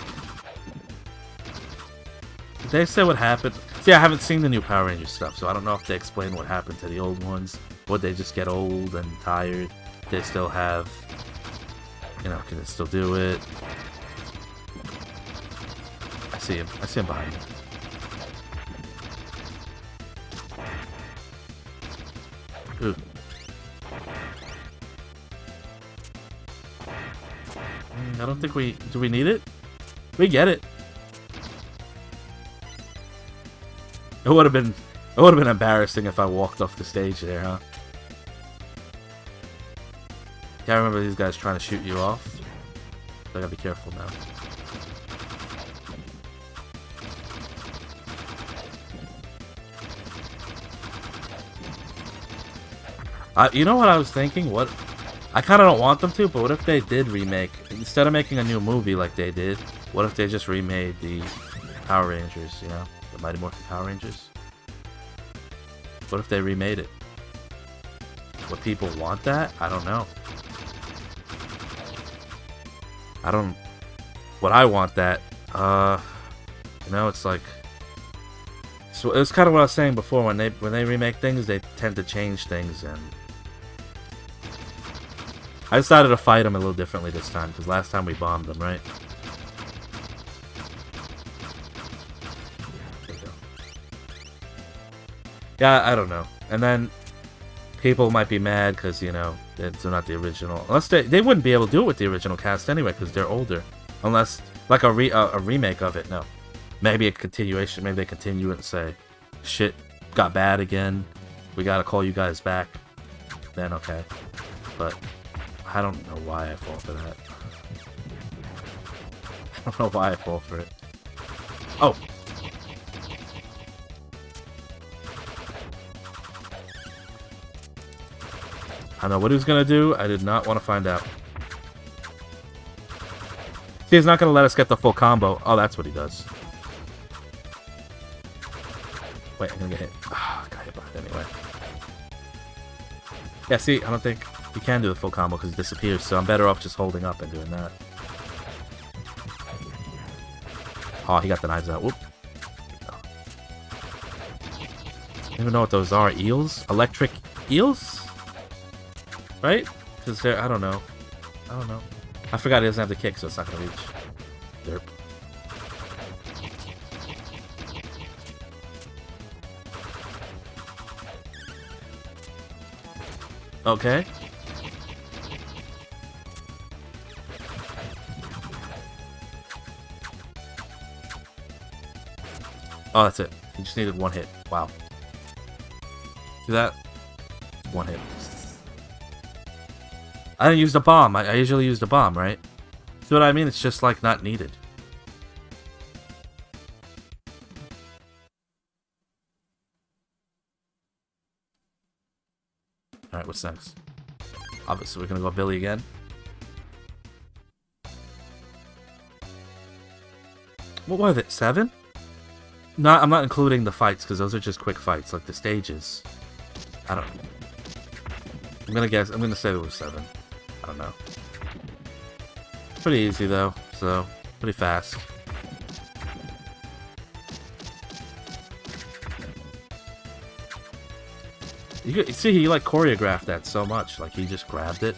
Did they say what happened? See, I haven't seen the new Power Rangers stuff, so I don't know if they explain what happened to the old ones. Would they just get old and tired? They still have... You know, can they still do it? I see him. I see him behind me. Ooh. I don't think we... Do we need it? We get it. It would have been embarrassing if I walked off the stage there, huh? Yeah, I remember these guys trying to shoot you off. So I gotta be careful now. You know what I was thinking? What... I kind of don't want them to, but what if they did remake... Instead of making a new movie like they did, what if they just remade the Power Rangers, you know? The Mighty Morphin Power Rangers? What if they remade it? Would people want that? I don't know. Would I want that? You know, it's like... So it's kind of what I was saying before, when they remake things, they tend to change things, and... I decided to fight them a little differently this time, because last time we bombed them, right? There we go. Yeah, I don't know. And then people might be mad because, you know, they're not the original. Unless they wouldn't be able to do it with the original cast anyway, because they're older. Unless, like a remake of it, no. Maybe a continuation, maybe they continue it and say, shit, got bad again, we gotta call you guys back, then okay. But I don't know why I fall for that. I don't know why I fall for it. Oh! I know what he was gonna do. I did not want to find out. See, he's not gonna let us get the full combo. Oh, that's what he does. Wait, I'm gonna get hit. Ah, got hit by it anyway. Yeah, see, I don't think he can do the full combo because he disappears, so I'm better off just holding up and doing that. Oh, he got the knives out. Whoop. I don't even know what those are. Eels? Electric eels? Right? Because they're... I don't know. I don't know. I forgot he doesn't have the kick, so it's not going to reach. Derp. Okay. Oh, that's it. He just needed one hit. Wow. See that? One hit. I didn't use the bomb. I usually use the bomb, right? See what I mean? It's just, like, not needed. Alright, what's next? Obviously, we're gonna go Billy again. What were they? 7? No, I'm not including the fights, because those are just quick fights, like the stages. I don't... I'm gonna say there was 7. I don't know. Pretty easy, though, so... pretty fast. You see, he, like, choreographed that so much. Like, he just grabbed it.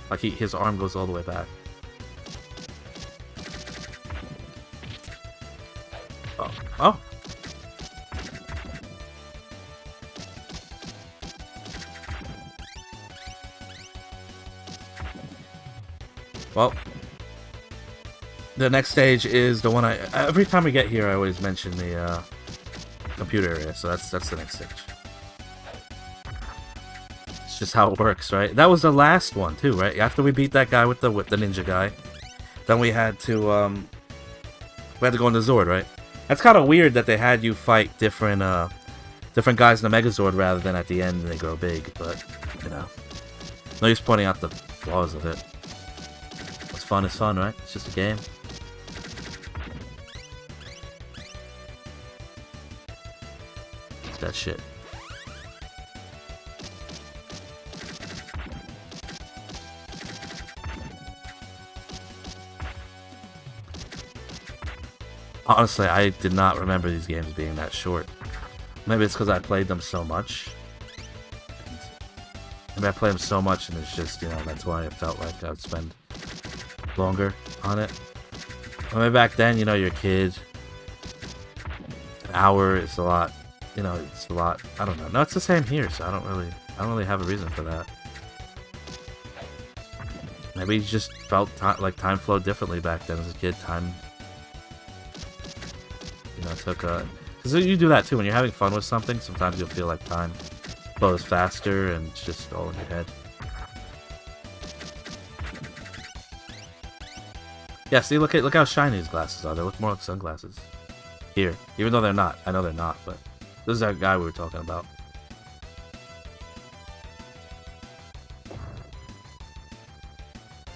Like, his arm goes all the way back. Oh. Oh! Well, the next stage is the one every time we get here, I always mention the computer area, so that's the next stage. It's just how it works, right? That was the last one too, right? After we beat that guy with the ninja guy, then we had to go in the Zord, right? That's kind of weird that they had you fight different guys in the Megazord rather than at the end they grow big, but you know, no use pointing out the flaws of it. What's fun is fun, right? It's just a game. That shit. Honestly, I did not remember these games being that short. Maybe it's because I played them so much. Maybe I played them so much and it's just, you know, that's why I felt like I would spend longer on it. Or maybe back then, you know, you're a kid. An hour is a lot. You know, it's a lot. I don't know. No, it's the same here, so I don't really have a reason for that. Maybe you just felt like time flowed differently back then as a kid. Time, you know, took a... Because you do that too. When you're having fun with something, sometimes you'll feel like time flows faster and it's just all in your head. Yeah, see, look how shiny his glasses are. They look more like sunglasses. Here. Even though they're not. I know they're not, but... This is that guy we were talking about.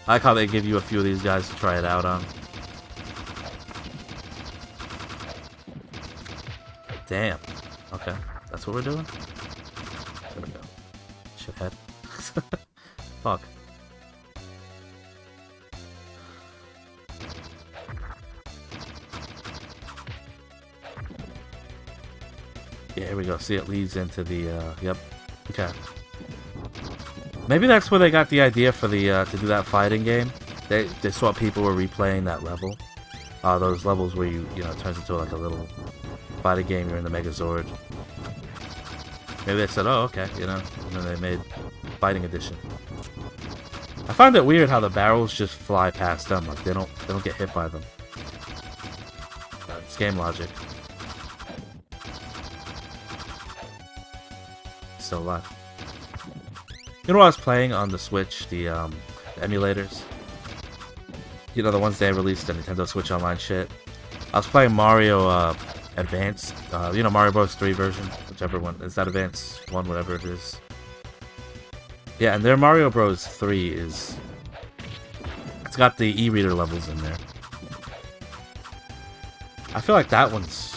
I like how they give you a few of these guys to try it out on. Damn. Okay. That's what we're doing? There we go. Shithead. Fuck. Yeah, here we go. See, it leads into the, yep. Okay. Maybe that's where they got the idea for the, to do that fighting game. They saw people were replaying that level. Those levels where you know, it turns into like a little fighting game, you're in the Megazord. Maybe they said, oh, okay, you know, and then they made Fighting Edition. I find it weird how the barrels just fly past them, like they don't get hit by them. It's game logic. Still alive. You know what I was playing on the Switch? The emulators? You know, the ones they released, the Nintendo Switch Online shit? I was playing Mario Advance, you know, Mario Bros. 3 version, whichever one. Is that Advance 1, whatever it is? Yeah, and their Mario Bros. 3 is... It's got the e-reader levels in there. I feel like that one's...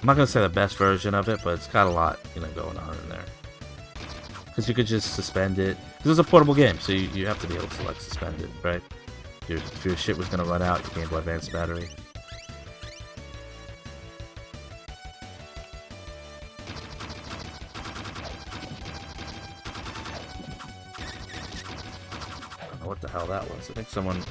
I'm not going to say the best version of it, but it's got a lot, you know, going on in there. Because you could just suspend it. This is a portable game, so you have to be able to, like, suspend it, right? If your shit was going to run out, your Game Boy Advance battery. I don't know what the hell that was. I think someone...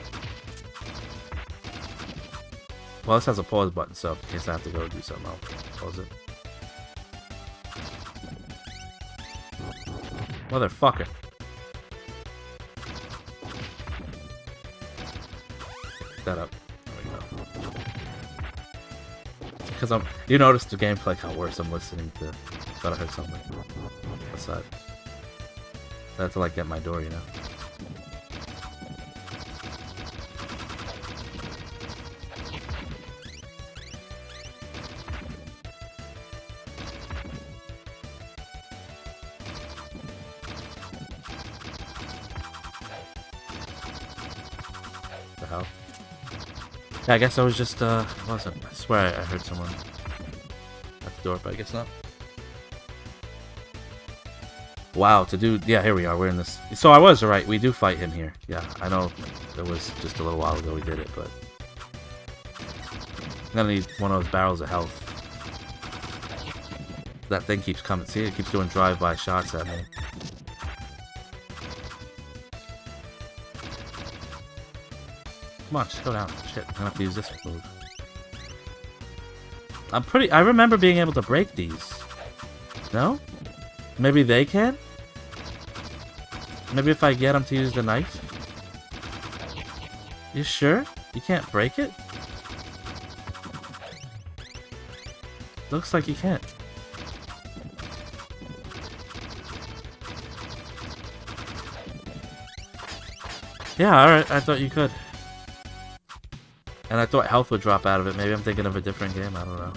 Well, this has a pause button, so in case I have to go do something, I'll pause it. Motherfucker. Pick that up. There we go. Because you noticed the gameplay got worse. I'm listening to... Thought I heard something. What's that? I have to, like, get my door, you know? The hell? Yeah, I guess I was just, wasn't. I swear I heard someone at the door, but I guess not. Wow, to do... Yeah, here we are. We're in this... So I was right. We do fight him here. Yeah, I know it was just a little while ago we did it, but... I'm gonna need one of those barrels of health. That thing keeps coming. See, it keeps doing drive-by shots at me. Come on, just go down. Shit, I'm gonna have to use this move. I remember being able to break these. No? Maybe they can? Maybe if I get them to use the knife? You sure? You can't break it? Looks like you can't. Yeah, alright, I thought you could. And I thought health would drop out of it. Maybe I'm thinking of a different game, I don't know.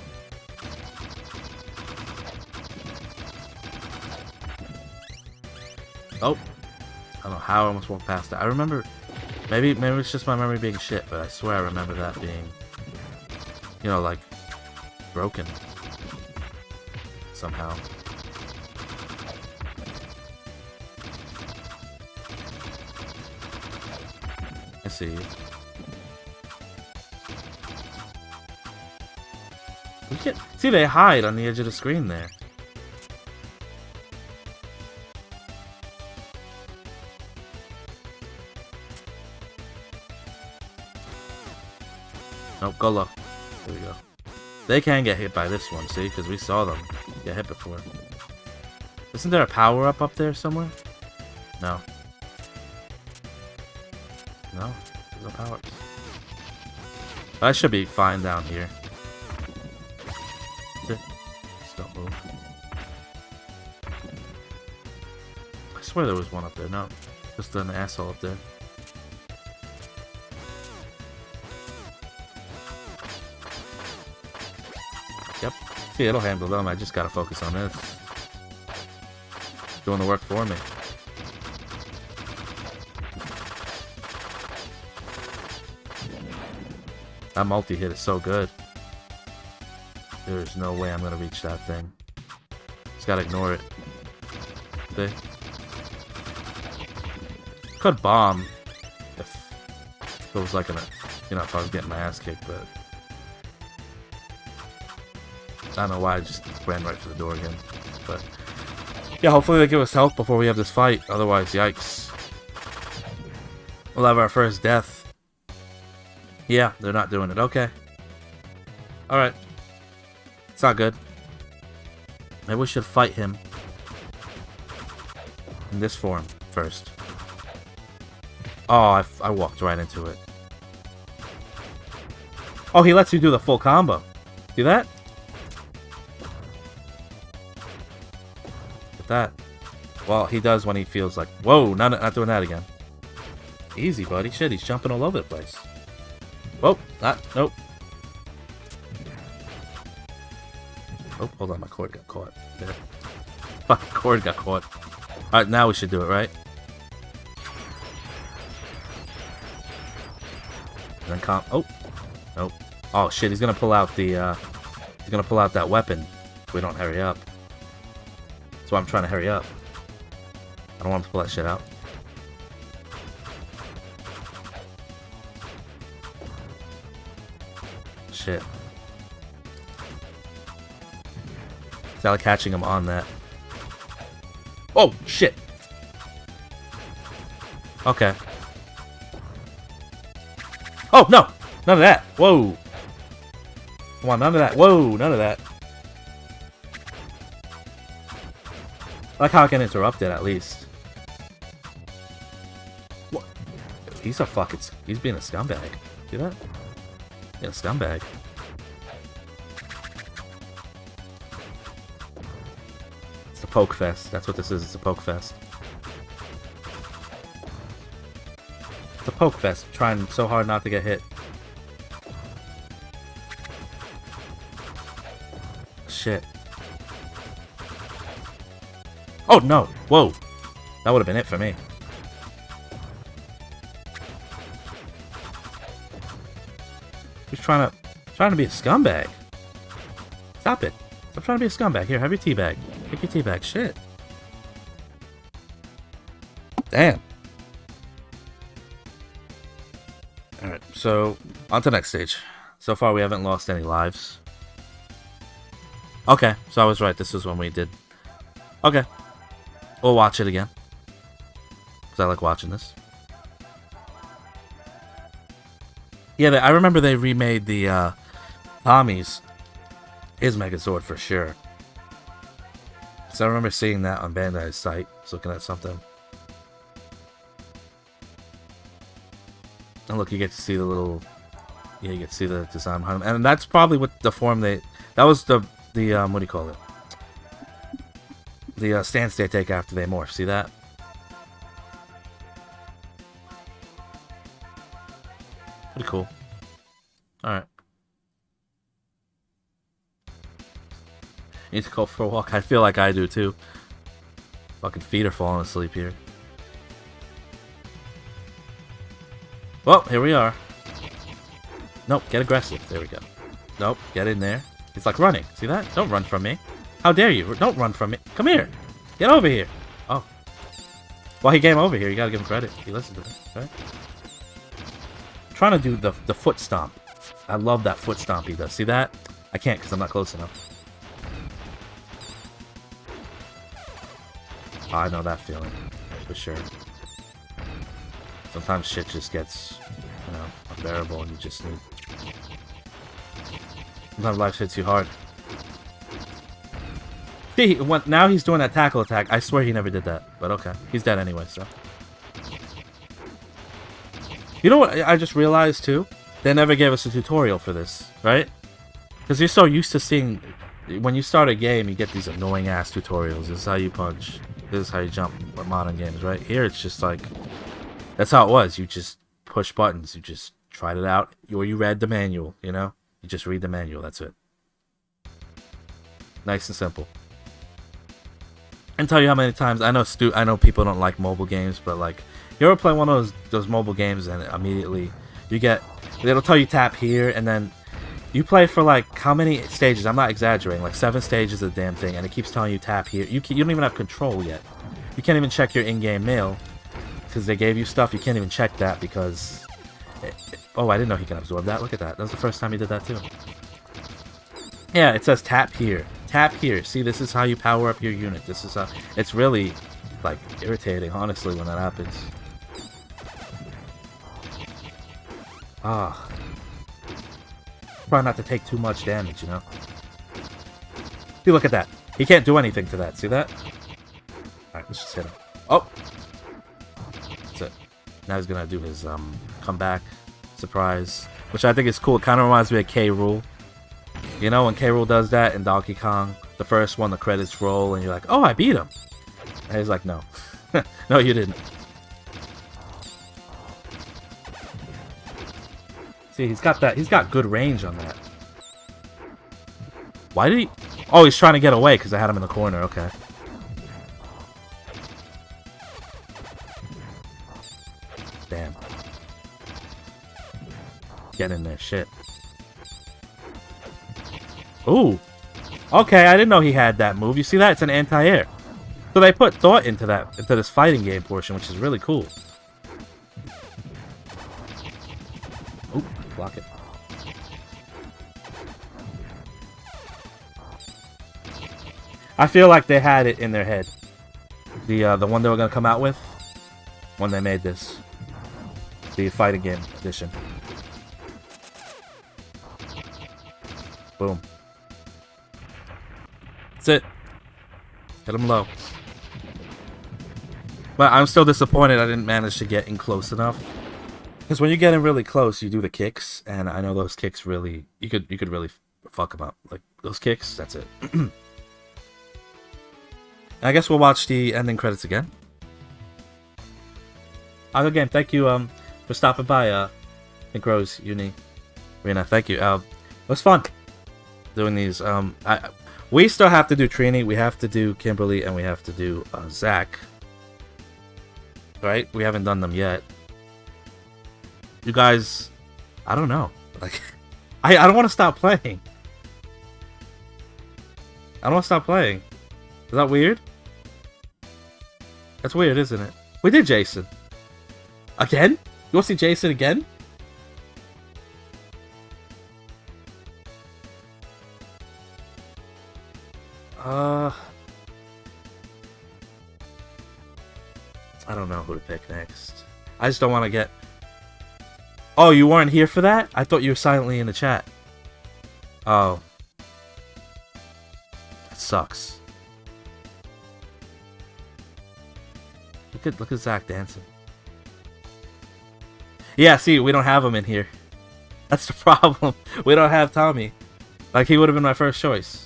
Oh! I don't know how I almost walked past that. I remember... Maybe it's just my memory being shit, but I swear I remember that being... You know, like... broken. Somehow. I see you. See, they hide on the edge of the screen there. Nope, go low. There we go. They can get hit by this one, see? Because we saw them get hit before. Isn't there a power-up up there somewhere? No. No? There's no power-ups. I should be fine down here. Just don't move. I swear there was one up there. No. Just an asshole up there. Yep. See, it'll handle them. I just gotta focus on this. Doing the work for me. That multi-hit is so good. There's no way I'm gonna reach that thing. Just gotta ignore it. See? Could bomb if it was like you know, if I was getting my ass kicked, but I don't know why I just ran right for the door again. But yeah, hopefully they give us health before we have this fight. Otherwise, yikes. We'll have our first death. Yeah, they're not doing it. Okay. Alright. It's not good. Maybe we should fight him in this form first. Oh, I walked right into it. Oh, he lets you do the full combo. See that? that. Well, he does when he feels like, whoa, not doing that again. Easy, buddy. Shit, he's jumping all over the place. Whoa, nope. Oh, hold on, my cord got caught. There. Fucking cord got caught. Alright, now we should do it, right? And then oh, nope. Oh shit, he's gonna pull out the, he's gonna pull out that weapon if we don't hurry up. That's why I'm trying to hurry up. I don't want him to pull that shit out. Shit. It's like catching him on that. Oh, shit! Okay. Oh, no! None of that! Whoa! Come on, none of that. Whoa, none of that. I like how I can interrupt it, at least. What? He's a fucking... He's being a scumbag. See that? Yeah, scumbag. It's a poke fest. That's what this is. It's a poke fest. It's a poke fest. I'm trying so hard not to get hit. Shit. Oh no! Whoa! That would have been it for me. He's trying to be a scumbag. Stop it! Stop trying to be a scumbag. Here, have your tea bag. Take your tea bag. Shit. Damn. All right. So on to the next stage. So far, we haven't lost any lives. Okay, so I was right. This is when we did. Okay. We'll watch it again. Because I like watching this. Yeah, I remember they remade the Tommy's his Megazord for sure. So I remember seeing that on Bandai's site. I was looking at something. And look, you get to see the little... Yeah, you get to see the design behind them. And that's probably what the form they... That was the what do you call it? The stance they take after they morph. See that? Pretty cool. Alright. Need to go for a walk. I feel like I do too. Fucking feet are falling asleep here. Well, here we are. Nope, get aggressive. There we go. Nope, get in there. He's like running. See that? Don't run from me. How dare you? Don't run from me. Come here. Get over here. Oh. Well, he came over here. You gotta give him credit. He listened to me. Right? I'm trying to do the foot stomp. I love that foot stomp he does. See that? I can't because I'm not close enough. Oh, I know that feeling. For sure. Sometimes shit just gets, you know, unbearable and you just need... Sometimes life hits you hard. See, now he's doing that tackle attack. I swear he never did that. But okay. He's dead anyway, so. You know what I just realized, too? They never gave us a tutorial for this, right? Because you're so used to seeing... When you start a game, you get these annoying-ass tutorials. This is how you punch. This is how you jump with modern games, right? Here, it's just like... That's how it was. You just push buttons. You just tried it out. Or you read the manual, you know? You just read the manual. That's it. Nice and simple. And tell you how many times... I know people don't like mobile games, but like... You ever play one of those mobile games and immediately you get... It'll tell you tap here and then... You play for like how many stages? I'm not exaggerating. Like 7 stages of the damn thing, and it keeps telling you tap here. You don't even have control yet. You can't even check your in-game mail because they gave you stuff. You can't even check that because. Oh, I didn't know he can absorb that. Look at that. That was the first time he did that too. Yeah, it says tap here. Tap here. See, this is how you power up your unit. This is how. It's really like irritating, honestly, when that happens. Ah. Try not to take too much damage, you know? See, look at that. He can't do anything to that. See that? Alright, let's just hit him. Oh! That's it. Now he's gonna do his, comeback surprise. Which I think is cool. It kind of reminds me of K. Rool. You know, when K. Rool does that in Donkey Kong, the first one, the credits roll, and you're like, oh, I beat him. And he's like, no. No, you didn't. See, he's got good range on that. Why did he... Oh, he's trying to get away because I had him in the corner. Okay. Damn. Get in there. Shit. Ooh. Okay, I didn't know he had that move. You see that? It's an anti-air. So they put thought into this fighting game portion, which is really cool. Ooh, block it. I feel like they had it in their head. The one they were gonna come out with when they made this. The fighting game edition. Boom. That's it. Hit him low. But I'm still disappointed I didn't manage to get in close enough. Because when you get in really close, you do the kicks, and I know those kicks really... You could really fuck them up. Like, those kicks, that's it. I guess we'll watch the ending credits again. Again, thank you for stopping by, Pink Rose, Uni, Rena. Thank you. It was fun doing these. We still have to do Trini, we have to do Kimberly, and we have to do Zach. Right? We haven't done them yet. You guys, I don't know. Like, I don't want to stop playing. I don't want to stop playing. Is that weird? That's weird, isn't it? We did Jason. Again? You want to see Jason again? I don't know who to pick next. I just don't want to get... Oh, you weren't here for that? I thought you were silently in the chat. Oh. That sucks. Look at Zach dancing. Yeah, see, we don't have him in here. That's the problem. We don't have Tommy. Like, he would have been my first choice.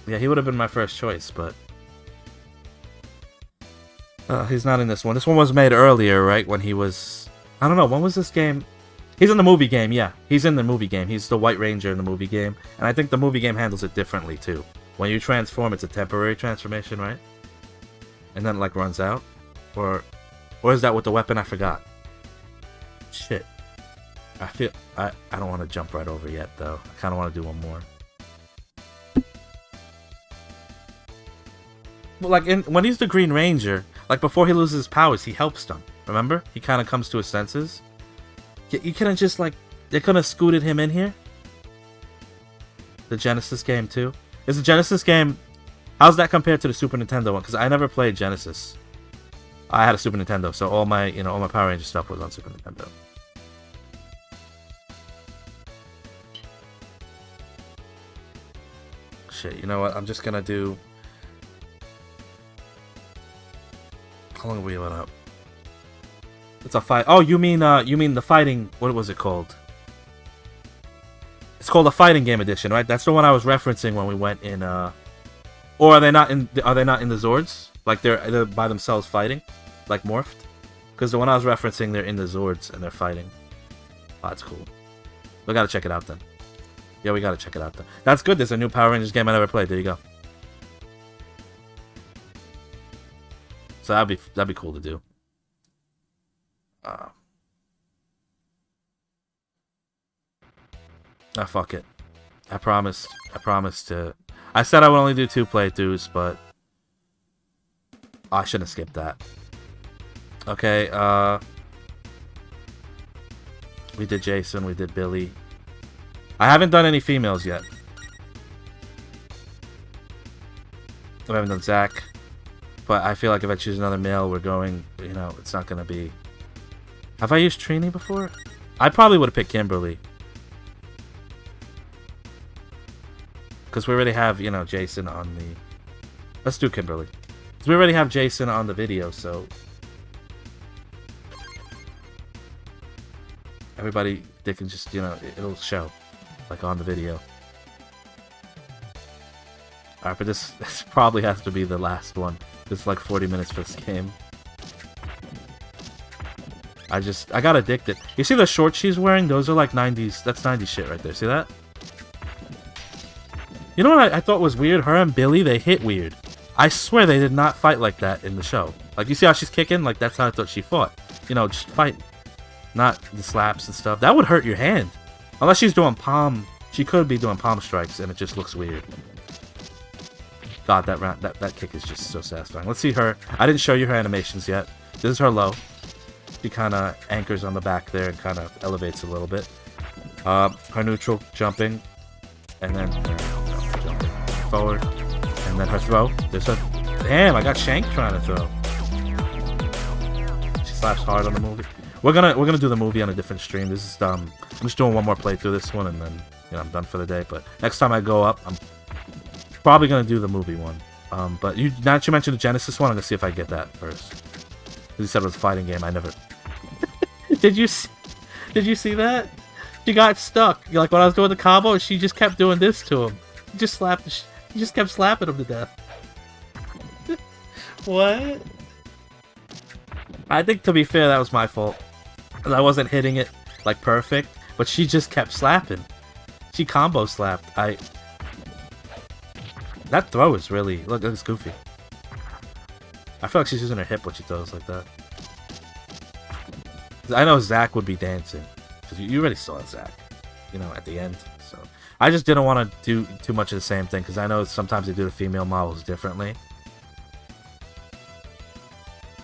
Yeah, he would have been my first choice, but... he's not in this one. This one was made earlier, right? When he was... I don't know, when was this game? He's in the movie game, yeah. He's in the movie game. He's the White Ranger in the movie game. And I think the movie game handles it differently, too. When you transform, it's a temporary transformation, right? And then it, like, runs out? Or is that with the weapon? I forgot. Shit. I don't want to jump right over yet, though. I kind of want to do one more. Well, like, when he's the Green Ranger, like, before he loses his powers, he helps them. Remember? He kind of comes to his senses. You couldn't just, like... They couldn't have scooted him in here? The Genesis game, too? Is the Genesis game... How's that compared to the Super Nintendo one? Because I never played Genesis. I had a Super Nintendo, so all my, all my Power Ranger stuff was on Super Nintendo. Shit, you know what? I'm just gonna do... How long have we went up? It's a fight. Oh, you mean the fighting? What was it called? It's called the Fighting Game Edition, right? That's the one I was referencing when we went in. Or are they not in? Are they not in the Zords? Like they're by themselves fighting, like Morphed? Because the one I was referencing, they're in the Zords and they're fighting. Oh, that's cool. We gotta check it out then. Yeah, we gotta check it out then. That's good. There's a new Power Rangers game I never played. There you go. So that'd be cool to do. Fuck it. I promised to... I said I would only do 2 playthroughs, but... I shouldn't have skipped that. Okay, we did Jason, we did Billy. I haven't done any females yet. I haven't done Zach. But I feel like if I choose another male, we're going... it's not gonna be... Have I used Trini before? I probably would have picked Kimberly. Because we already have, Jason on the... Let's do Kimberly. Because we already have Jason on the video, so... Everybody, they can just, it'll show. Like, on the video. Alright, but this probably has to be the last one. It's like 40 minutes for this game. I got addicted. You see the shorts she's wearing? Those are like 90s. That's 90s shit right there. See that? You know what I thought was weird? Her and Billy, they hit weird. I swear they did not fight like that in the show. Like, you see how she's kicking? Like, that's how I thought she fought. You know, just fight. Not the slaps and stuff. That would hurt your hand. Unless she's doing palm... She could be doing palm strikes, and it just looks weird. God, that kick is just so satisfying. Let's see her. I didn't show you her animations yet. This is her low. She kind of anchors on the back there and kind of elevates a little bit. Her neutral, jumping. And then jumping forward. And then her throw. There's a... Damn, I got Shank trying to throw. She slaps hard on the movie. We're gonna do the movie on a different stream. This is I'm just doing one more playthrough this one, and then I'm done for the day. But next time I go up, I'm probably gonna do the movie one. But now that you mentioned the Genesis one, I'm gonna see if I get that first. You said it was a fighting game. I never. Did you see that? She got stuck. Like when I was doing the combo, she just kept doing this to him. He just kept slapping him to death. What? I think, to be fair, that was my fault. Because I wasn't hitting it, like, perfect. But she just kept slapping. She combo slapped. That throw is really... Look, it's goofy. I feel like she's using her hip when she throws like that. I know Zach would be dancing. Because you already saw Zach, you know, at the end. So I just didn't want to do too much of the same thing. Because I know sometimes they do the female models differently.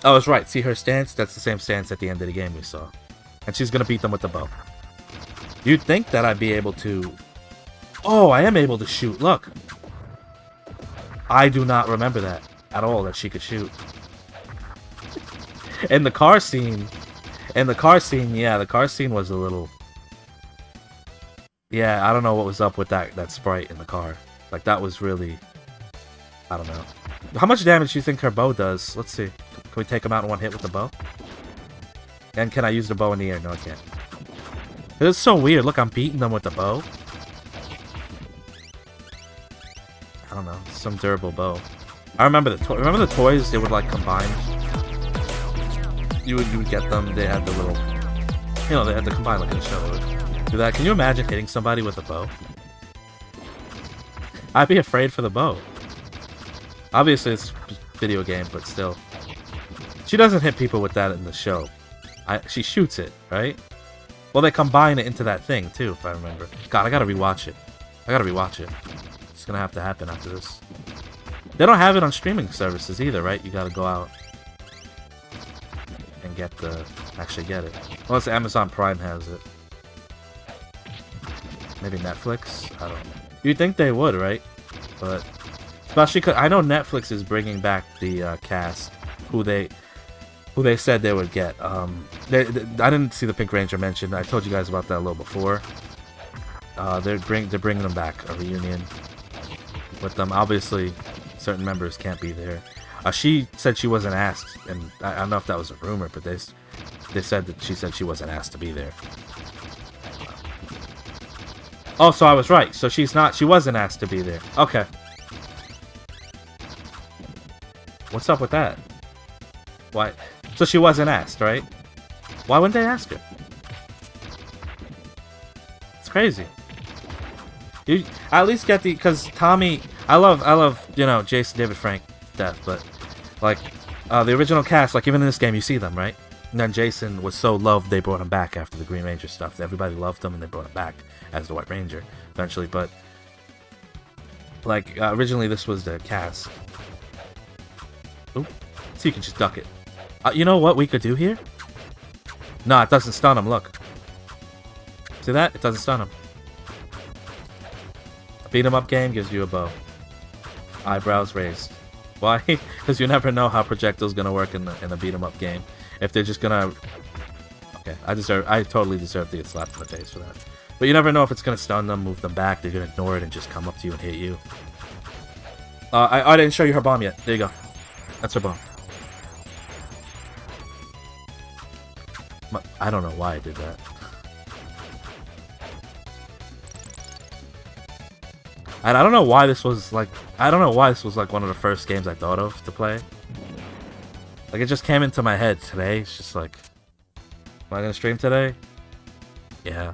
Oh, I was right. See her stance? That's the same stance at the end of the game we saw. And she's going to beat them with the bow. You'd think that I'd be able to... Oh, I am able to shoot. Look. I do not remember that at all, that she could shoot. In the car scene... yeah, the car scene was a little... Yeah, I don't know what was up with that sprite in the car. Like, that was really... I don't know. How much damage do you think her bow does? Let's see. Can we take him out in one hit with the bow? And can I use the bow in the air? No, I can't. It's so weird. Look, I'm beating them with the bow. I don't know. Some durable bow. I remember the toys. They would like combine. You would get them. They had the little, you know, they had to combine like in the show. They would do that. Can you imagine hitting somebody with a bow? I'd be afraid for the bow. Obviously, it's a video game, but still. She doesn't hit people with that in the show. She shoots it, right? Well, they combine it into that thing, too, if I remember. God, I gotta rewatch it. It's gonna have to happen after this. They don't have it on streaming services either, right? You gotta go out and actually get it. Unless Amazon Prime has it. Maybe Netflix? I don't know. You'd think they would, right? But... Especially because I know Netflix is bringing back the cast who they said they would get. I didn't see the Pink Ranger mentioned. I told you guys about that a little before. They're bringing them back, a reunion with them. Obviously, certain members can't be there. She said she wasn't asked, and I don't know if that was a rumor, but they said that she said she wasn't asked to be there. Oh, so I was right. So she wasn't asked to be there. Okay. What's up with that? Why? So she wasn't asked, right? Why wouldn't they ask her? It's crazy. You at least get because Tommy. I love you know Jason David Frank to death, but like the original cast, like even in this game, you see them, right? And then Jason was so loved they brought him back after the Green Ranger stuff. Everybody loved him, and they brought him back as the White Ranger eventually. But like originally, this was the cast. Oop. So you can just duck it. You know what we could do here? No, it doesn't stun him, look. See that? It doesn't stun him. A beat 'em up game gives you a bow. Eyebrows raised. Why? Because you never know how projectile's gonna work in a beat 'em up game. If they're just gonna... Okay, I totally deserve to get slapped in the face for that. But you never know if it's gonna stun them, move them back, they're gonna ignore it and just come up to you and hit you. I didn't show you her bomb yet. There you go. That's her bomb. I don't know why I did that. And I don't know why this was like, one of the first games I thought of to play. Like, it just came into my head today. It's just like, am I gonna stream today? Yeah.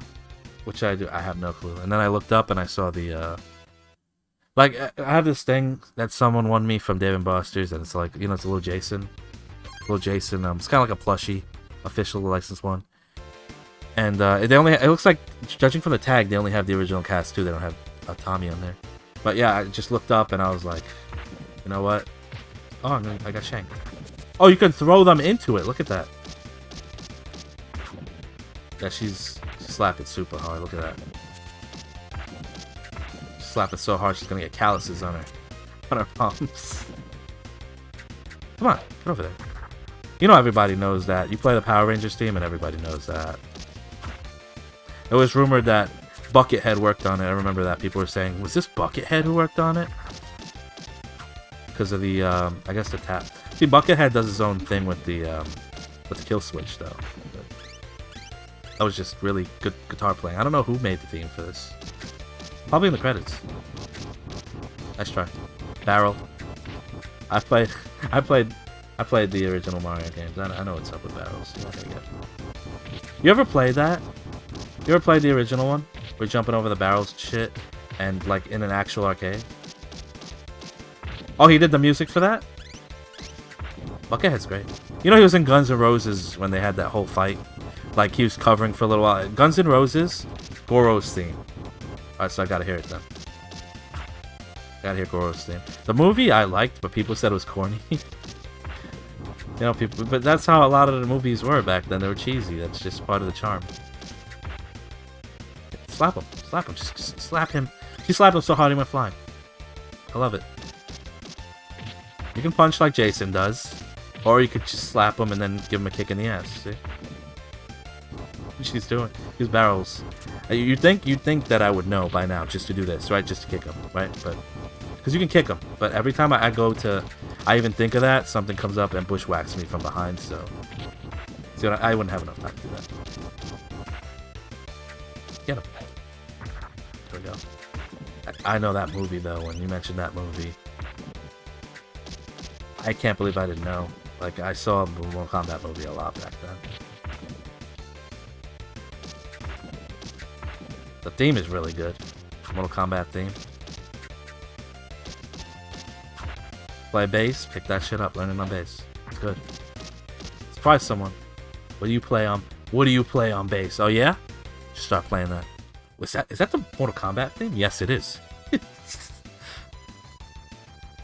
What should I do? I have no clue. And then I looked up and I saw the, like, I have this thing that someone won me from Dave & Buster's, and it's like, you know, it's a little Jason. It's kind of like a plushie, official licensed one. And it looks like, judging from the tag, they only have the original cast too. They don't have Tommy on there. But yeah, I just looked up and I was like, you know what? Oh, I got shanked. Oh, you can throw them into it. Look at that. Yeah, she's slapping super hard. Look at that. She's slapping so hard she's gonna get calluses on her palms. Come on, get over there. You know everybody knows that. You play the Power Rangers team and everybody knows that. It was rumored that Buckethead worked on it. I remember that people were saying, was this Buckethead who worked on it? Because of the, I guess the tap. See, Buckethead does his own thing with the kill switch, though. But that was just really good guitar playing. I don't know who made the theme for this. Probably in the credits. Nice try. Barrel. I played the original Mario games. I know what's up with barrels. You ever played that? You ever played the original one? We're jumping over the barrels and shit, and like in an actual arcade. Oh, he did the music for that? Buckethead's great. You know he was in Guns N' Roses when they had that whole fight. Like he was covering for a little while. Guns N' Roses, Goro's theme. Alright, so I gotta hear it then. Gotta hear Goro's theme. The movie I liked, but people said it was corny. You know, but that's how a lot of the movies were back then. They were cheesy. That's just part of the charm. Slap him. Slap him. Just slap him. You slapped him so hard he went flying. I love it. You can punch like Jason does. Or you could just slap him and then give him a kick in the ass. See? What she's doing. Use barrels. You'd think that I would know by now just to do this, right? Just to kick him, right? But because you can kick him. But every time I even think of that, something comes up and bushwhacks me from behind, so... See, I wouldn't have enough time to do that. Get him. There we go. I know that movie, though, when you mentioned that movie. I can't believe I didn't know. Like, I saw the Mortal Kombat movie a lot back then. The theme is really good. Mortal Kombat theme. Play bass, pick that shit up, learning on bass. It's good. Surprise someone. What do you play on? What do you play on bass? Oh yeah? Just start playing that. Is that the Mortal Kombat theme? Yes, it is.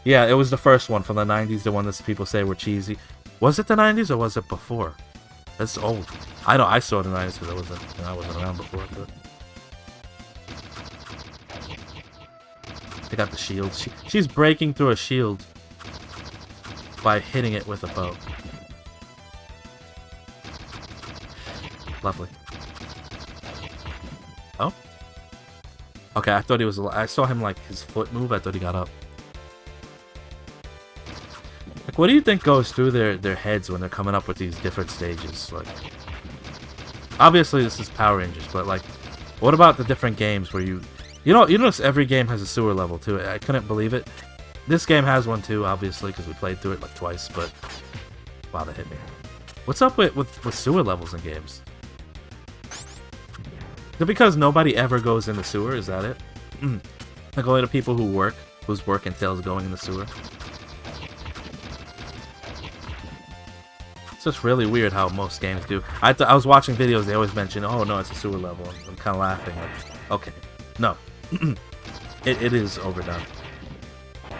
Yeah, it was the first one from the 90s, the one that people say were cheesy. Was it the 90s or was it before? That's old. I know I saw it in the 90s because I wasn't around before, but they got the shield. She's breaking through a shield by hitting it with a bow. Lovely. Oh? Okay, I thought he was... I saw him, like, his foot move. I thought he got up. Like, what do you think goes through their heads when they're coming up with these different stages? Like, obviously, this is Power Rangers, but, like, what about the different games where you notice every game has a sewer level, too. I couldn't believe it. This game has one, too, obviously, because we played through it, like, twice, but... Wow, that hit me. What's up with sewer levels in games? Is it because nobody ever goes in the sewer? Is that it? Like, only the people whose work entails going in the sewer? It's just really weird how most games do. I was watching videos, they always mention, oh, no, it's a sewer level. I'm kind of laughing, like, okay. No. It is overdone.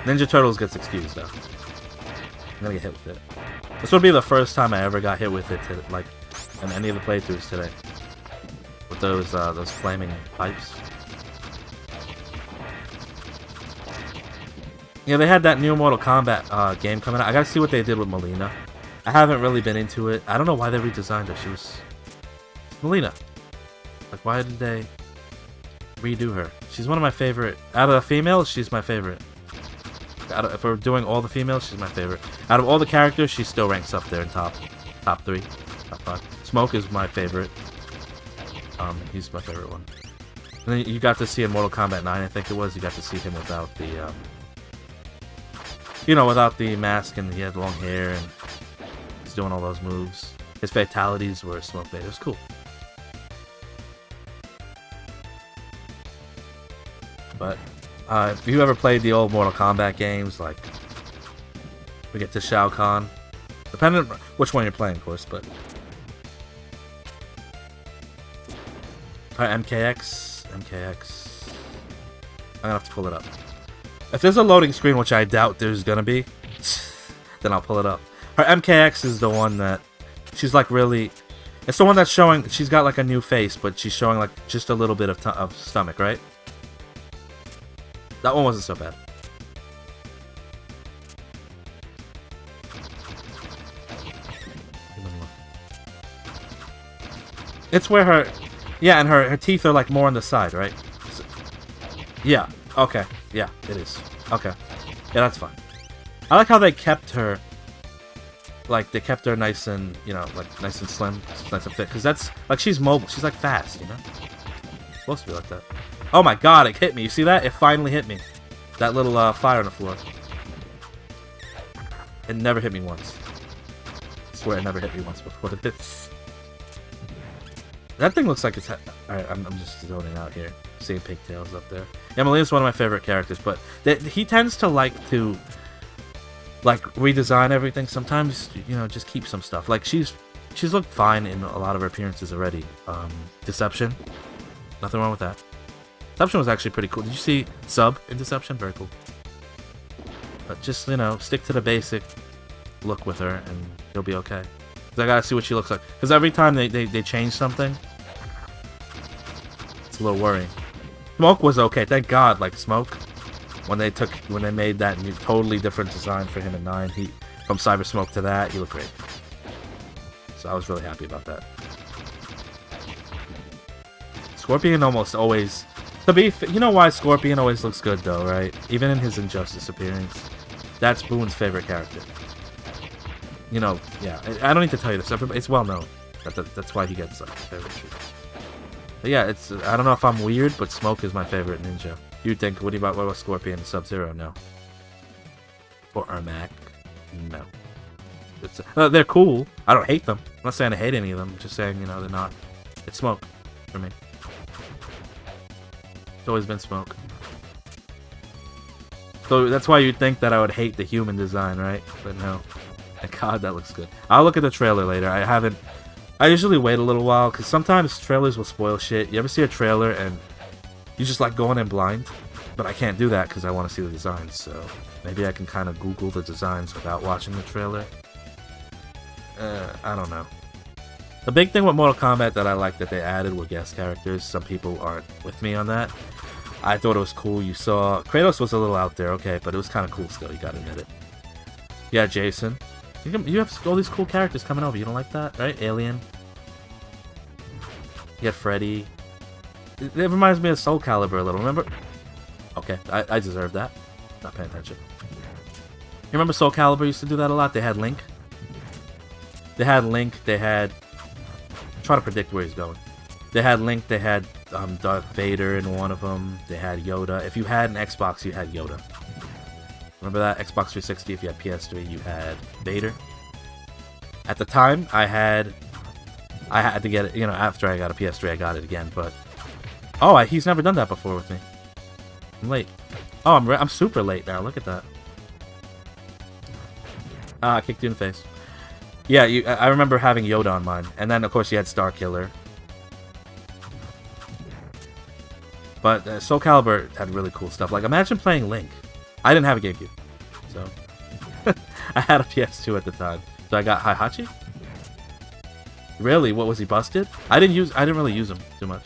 Ninja Turtles gets excused, though. I'm gonna get hit with it. This would be the first time I ever got hit with it, like, in any of the playthroughs today. With those flaming pipes. Yeah, they had that new Mortal Kombat game coming out. I gotta see what they did with Melina. I haven't really been into it. I don't know why they redesigned her. She was... Melina. Like, why did they redo her? She's one of my favorite. Out of the females, she's my favorite. If we're doing all the females, she's my favorite. Out of all the characters, she still ranks up there in top 3, top 5. Smoke is my favorite. He's my favorite one. And then you got to see in Mortal Kombat 9, I think it was, you got to see him without the, you know, without the mask, and he had long hair, and he's doing all those moves. His fatalities were smoke bait. It was cool. But if you ever played the old Mortal Kombat games, like we get to Shao Kahn, depending on which one you're playing, of course, but MKX, I'm gonna have to pull it up. If there's a loading screen, which I doubt there's gonna be, then I'll pull it up. Her MKX is the one that she's like really. It's the one that's showing. She's got like a new face, but she's showing like just a little bit of stomach, right? That one wasn't so bad. It's where her, yeah, and her teeth are like more on the side, right? So, yeah. Okay. Yeah, it is. Okay. Yeah, that's fine. I like how they kept her. Like they kept her nice and, you know, like nice and slim, nice and fit, because that's like she's mobile. She's like fast, you know. It's supposed to be like that. Oh my God! It hit me. You see that? It finally hit me. That little fire on the floor. It never hit me once. I swear it never hit me once before this. That thing looks like it's... Alright, I'm just zoning out here. Seeing pigtails up there. Emily's one of my favorite characters, but he tends to like to... like, redesign everything. Sometimes, you know, just keep some stuff. Like, she's looked fine in a lot of her appearances already. Deception. Nothing wrong with that. Deception was actually pretty cool. Did you see Sub in Deception? Very cool. But just, you know, stick to the basic look with her, and you'll be okay. Because I gotta see what she looks like. Because every time they change something, it's a little worrying. Smoke was okay. Thank God, like, Smoke, when they made that new, totally different design for him in 9, from Cyber Smoke to that, he looked great. So I was really happy about that. Scorpion almost always... you know why Scorpion always looks good, though, right? Even in his Injustice appearance. That's Boone's favorite character. You know, yeah, I don't need to tell you this. It's well known. That's why he gets like favorite treatment. But yeah, I don't know if I'm weird, but Smoke is my favorite ninja. You'd think, what about Scorpion and Sub-Zero? No. Or Ermac? No. They're cool. I don't hate them. I'm not saying I hate any of them. I'm just saying, you know, they're not. It's Smoke for me. It's always been Smoke. So that's why you'd think that I would hate the human design, right? But no. Thank God, that looks good. I'll look at the trailer later. I usually wait a little while, because sometimes trailers will spoil shit. You ever see a trailer and you just like going in blind? But I can't do that because I want to see the designs, so maybe I can kind of Google the designs without watching the trailer. I don't know. The big thing with Mortal Kombat that I like that they added were guest characters. Some people aren't with me on that. I thought it was cool. You saw... Kratos was a little out there, okay, but it was kind of cool still, you gotta admit it. Yeah, Jason. You have all these cool characters coming over. You don't like that, right? Alien. You got Freddy. It reminds me of Soul Calibur a little, remember? Okay, I deserve that. Not paying attention. You remember Soul Calibur used to do that a lot? They had Link. They had... I'm trying to predict where he's going. They had Link, they had Darth Vader in one of them. They had Yoda. If you had an Xbox, you had Yoda. Remember that? Xbox 360, if you had PS3, you had Vader. At the time, I had to get it, you know, after I got a PS3, I got it again, but... Oh, he's never done that before with me. I'm late. Oh, I'm super late now, look at that. I kicked you in the face. Yeah, I remember having Yoda on mine, and then, of course, you had Starkiller. But Soul Calibur had really cool stuff. Like, imagine playing Link. I didn't have a GameCube, so I had a PS2 at the time. So I got Heihachi. Really? What was he busted? I didn't really use him too much.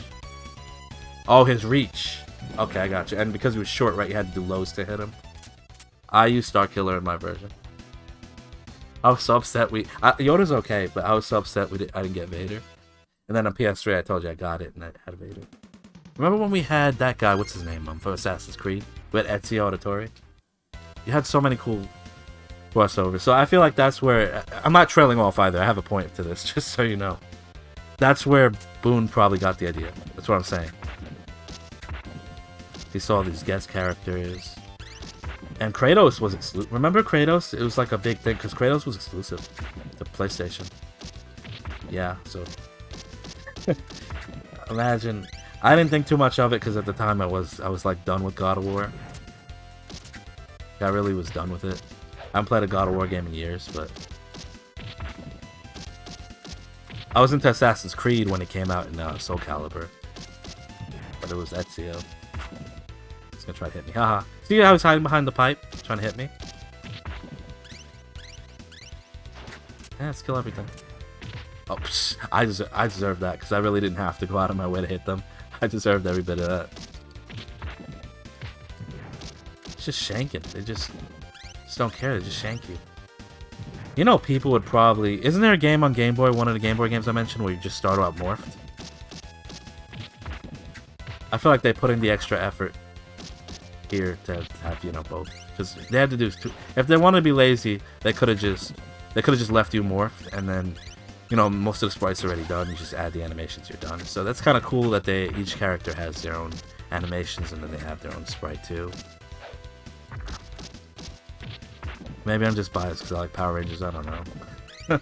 Oh, his reach. Okay, I got you. And because he was short, right? You had to do lows to hit him. I used Starkiller in my version. I was so upset Yoda's okay, but I was so upset I didn't get Vader. And then on PS3, I told you I got it and I had Vader. Remember when we had that guy? What's his name? For Assassin's Creed. We had Ezio Auditore. You had so many cool crossovers. So I feel like that's where... I'm not trailing off either. I have a point to this, just so you know. That's where Boone probably got the idea. That's what I'm saying. He saw these guest characters. And Kratos was exclusive. Remember Kratos? It was like a big thing because Kratos was exclusive to PlayStation. Yeah, so imagine. I didn't think too much of it because at the time I was like done with God of War. I really was done with it. I haven't played a God of War game in years, but I was into Assassin's Creed when it came out in Soul Calibur. But it was Ezio. He's gonna try to hit me. Haha. See how he's hiding behind the pipe? Trying to hit me? Yeah, let's kill everything. Oh, psh, I deserve that because I really didn't have to go out of my way to hit them. I deserved every bit of that. It's just shanking. They just don't care. They just shank you. You know, people would probably... Isn't there a game on Game Boy, one of the Game Boy games I mentioned, where you just start out morphed? I feel like they put in the extra effort here to have, you know, both. Because they had to do... If they wanted to be lazy, they could have just left you morphed, and then, you know, most of the sprites are already done. You just add the animations, you're done. So that's kind of cool that each character has their own animations, and then they have their own sprite too. Maybe I'm just biased because I like Power Rangers, I don't know.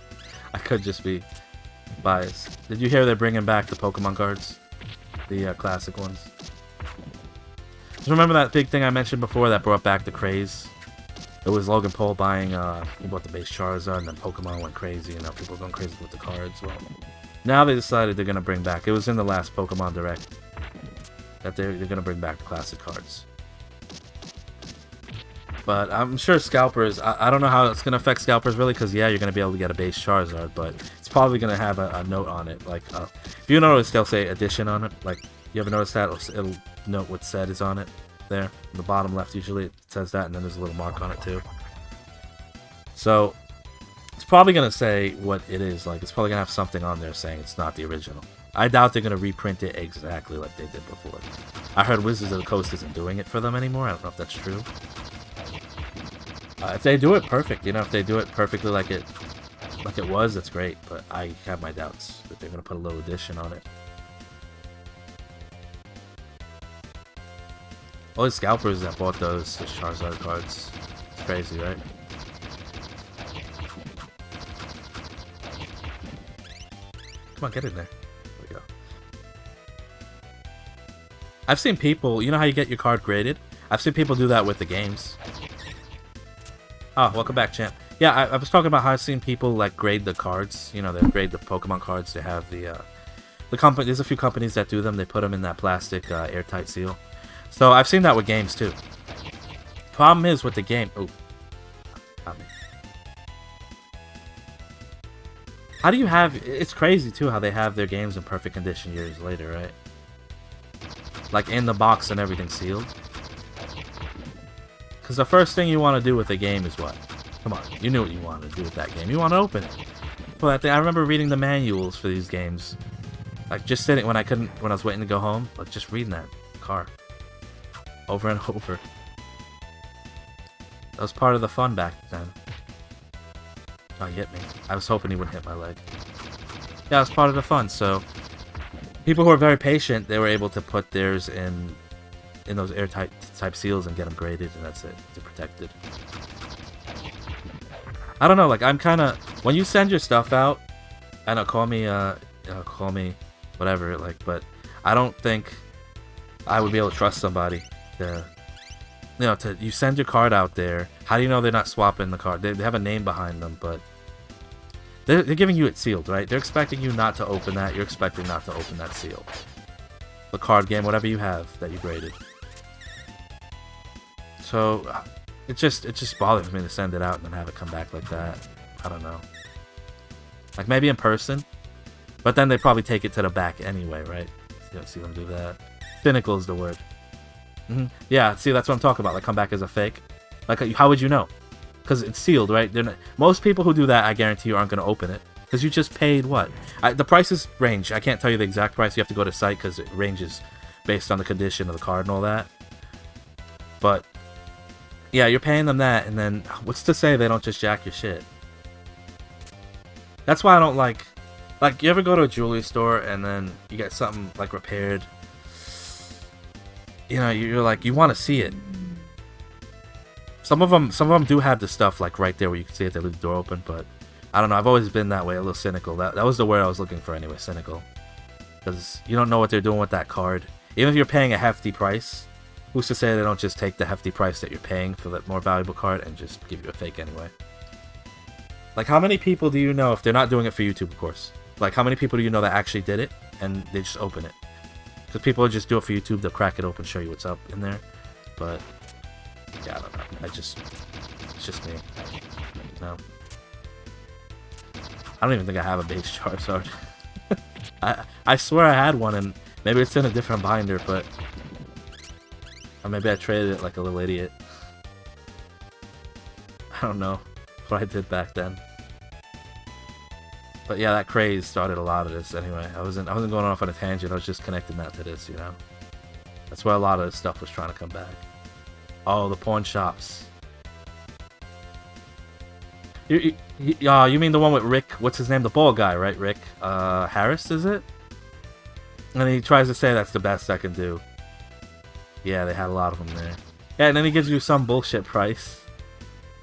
I could just be biased. Did you hear they're bringing back the Pokemon cards? The classic ones? Just remember that big thing I mentioned before that brought back the craze? It was Logan Paul buying, he bought the base Charizard, and then Pokemon went crazy, and now people are going crazy with the cards. Well, now they decided they're going to bring back, it was in the last Pokemon Direct, that they're going to bring back the classic cards. But I'm sure scalpers, I don't know how it's going to affect scalpers really, because yeah, you're going to be able to get a base Charizard, but it's probably going to have a note on it. Like, if you notice, they'll say edition on it. Like, you ever notice that? It'll note what set is on it there. On the bottom left, usually it says that, and then there's a little mark on it too. So, it's probably going to say what it is. Like, it's probably going to have something on there saying it's not the original. I doubt they're going to reprint it exactly like they did before. I heard Wizards of the Coast isn't doing it for them anymore. I don't know if that's true. If they do it perfect, you know, if they do it perfectly like it was, that's great. But I have my doubts that they're gonna put a little addition on it. All these scalpers that bought those Charizard cards, it's crazy, right? Come on, get in there. There we go. I've seen people, you know how you get your card graded? I've seen people do that with the games. Oh, welcome back, champ. Yeah, I was talking about how I've seen people like grade the cards. You know, they grade the Pokemon cards. They have the company. There's a few companies that do them. They put them in that plastic airtight seal. So I've seen that with games too. Problem is with the game. Oh, got me. How do you have? It's crazy too how they have their games in perfect condition years later, right? Like in the box and everything sealed. Because the first thing you want to do with a game is what? Come on, you knew what you wanted to do with that game. You want to open it. Well, I remember reading the manuals for these games. Like, just sitting when I was waiting to go home. Like, just reading that in the car. Over and over. That was part of the fun back then. Oh, he hit me. I was hoping he wouldn't hit my leg. Yeah, it was part of the fun, so... People who are very patient, they were able to put theirs in those airtight type seals and get them graded, and that's it. They're protected. I don't know, like, I'm kind of... When you send your stuff out, I don't call me whatever, like, but I don't think I would be able to trust somebody to... You know, you send your card out there. How do you know they're not swapping the card? They have a name behind them, but... They're giving you it sealed, right? They're expecting you not to open that. You're expecting not to open that seal. The card game, whatever you have that you graded. So, it just bothers me to send it out and then have it come back like that. I don't know. Like, maybe in person. But then they probably take it to the back anyway, right? See them do that. Cynical is the word. Yeah, see, that's what I'm talking about. Like, come back as a fake. Like, how would you know? Because it's sealed, right? Most people who do that, I guarantee you, aren't going to open it. Because you just paid what? The prices range. I can't tell you the exact price. You have to go to the site because it ranges based on the condition of the card and all that. But, yeah, you're paying them that, and then what's to say they don't just jack your shit? That's why I don't like... Like, you ever go to a jewelry store and then you get something, like, repaired? you know, you're like, you want to see it. Some of them do have the stuff like right there where you can see it. They leave the door open, but I don't know. I've always been that way, a little cynical. That was the word I was looking for anyway, cynical. Because you don't know what they're doing with that card. Even if you're paying a hefty price, who's to say they don't just take the hefty price that you're paying for that more valuable card and just give you a fake anyway? Like, how many people do you know, if they're not doing it for YouTube, of course, like, how many people do you know that actually did it and they just open it? Because people just do it for YouTube, they'll crack it open, show you what's up in there. But yeah, I don't know. It's just me. No. I don't even think I have a base Charizard. I swear I had one, and maybe it's in a different binder, but... Or maybe I traded it like a little idiot. I don't know what I did back then. But yeah, that craze started a lot of this anyway. I wasn't going off on a tangent, I was just connecting that to this, you know? That's where a lot of this stuff was trying to come back. Oh, the pawn shops. You mean the one with Rick, what's his name? The bald guy, right? Rick Harris, is it? And he tries to say that's the best I can do. Yeah, they had a lot of them there. Yeah, and then he gives you some bullshit price.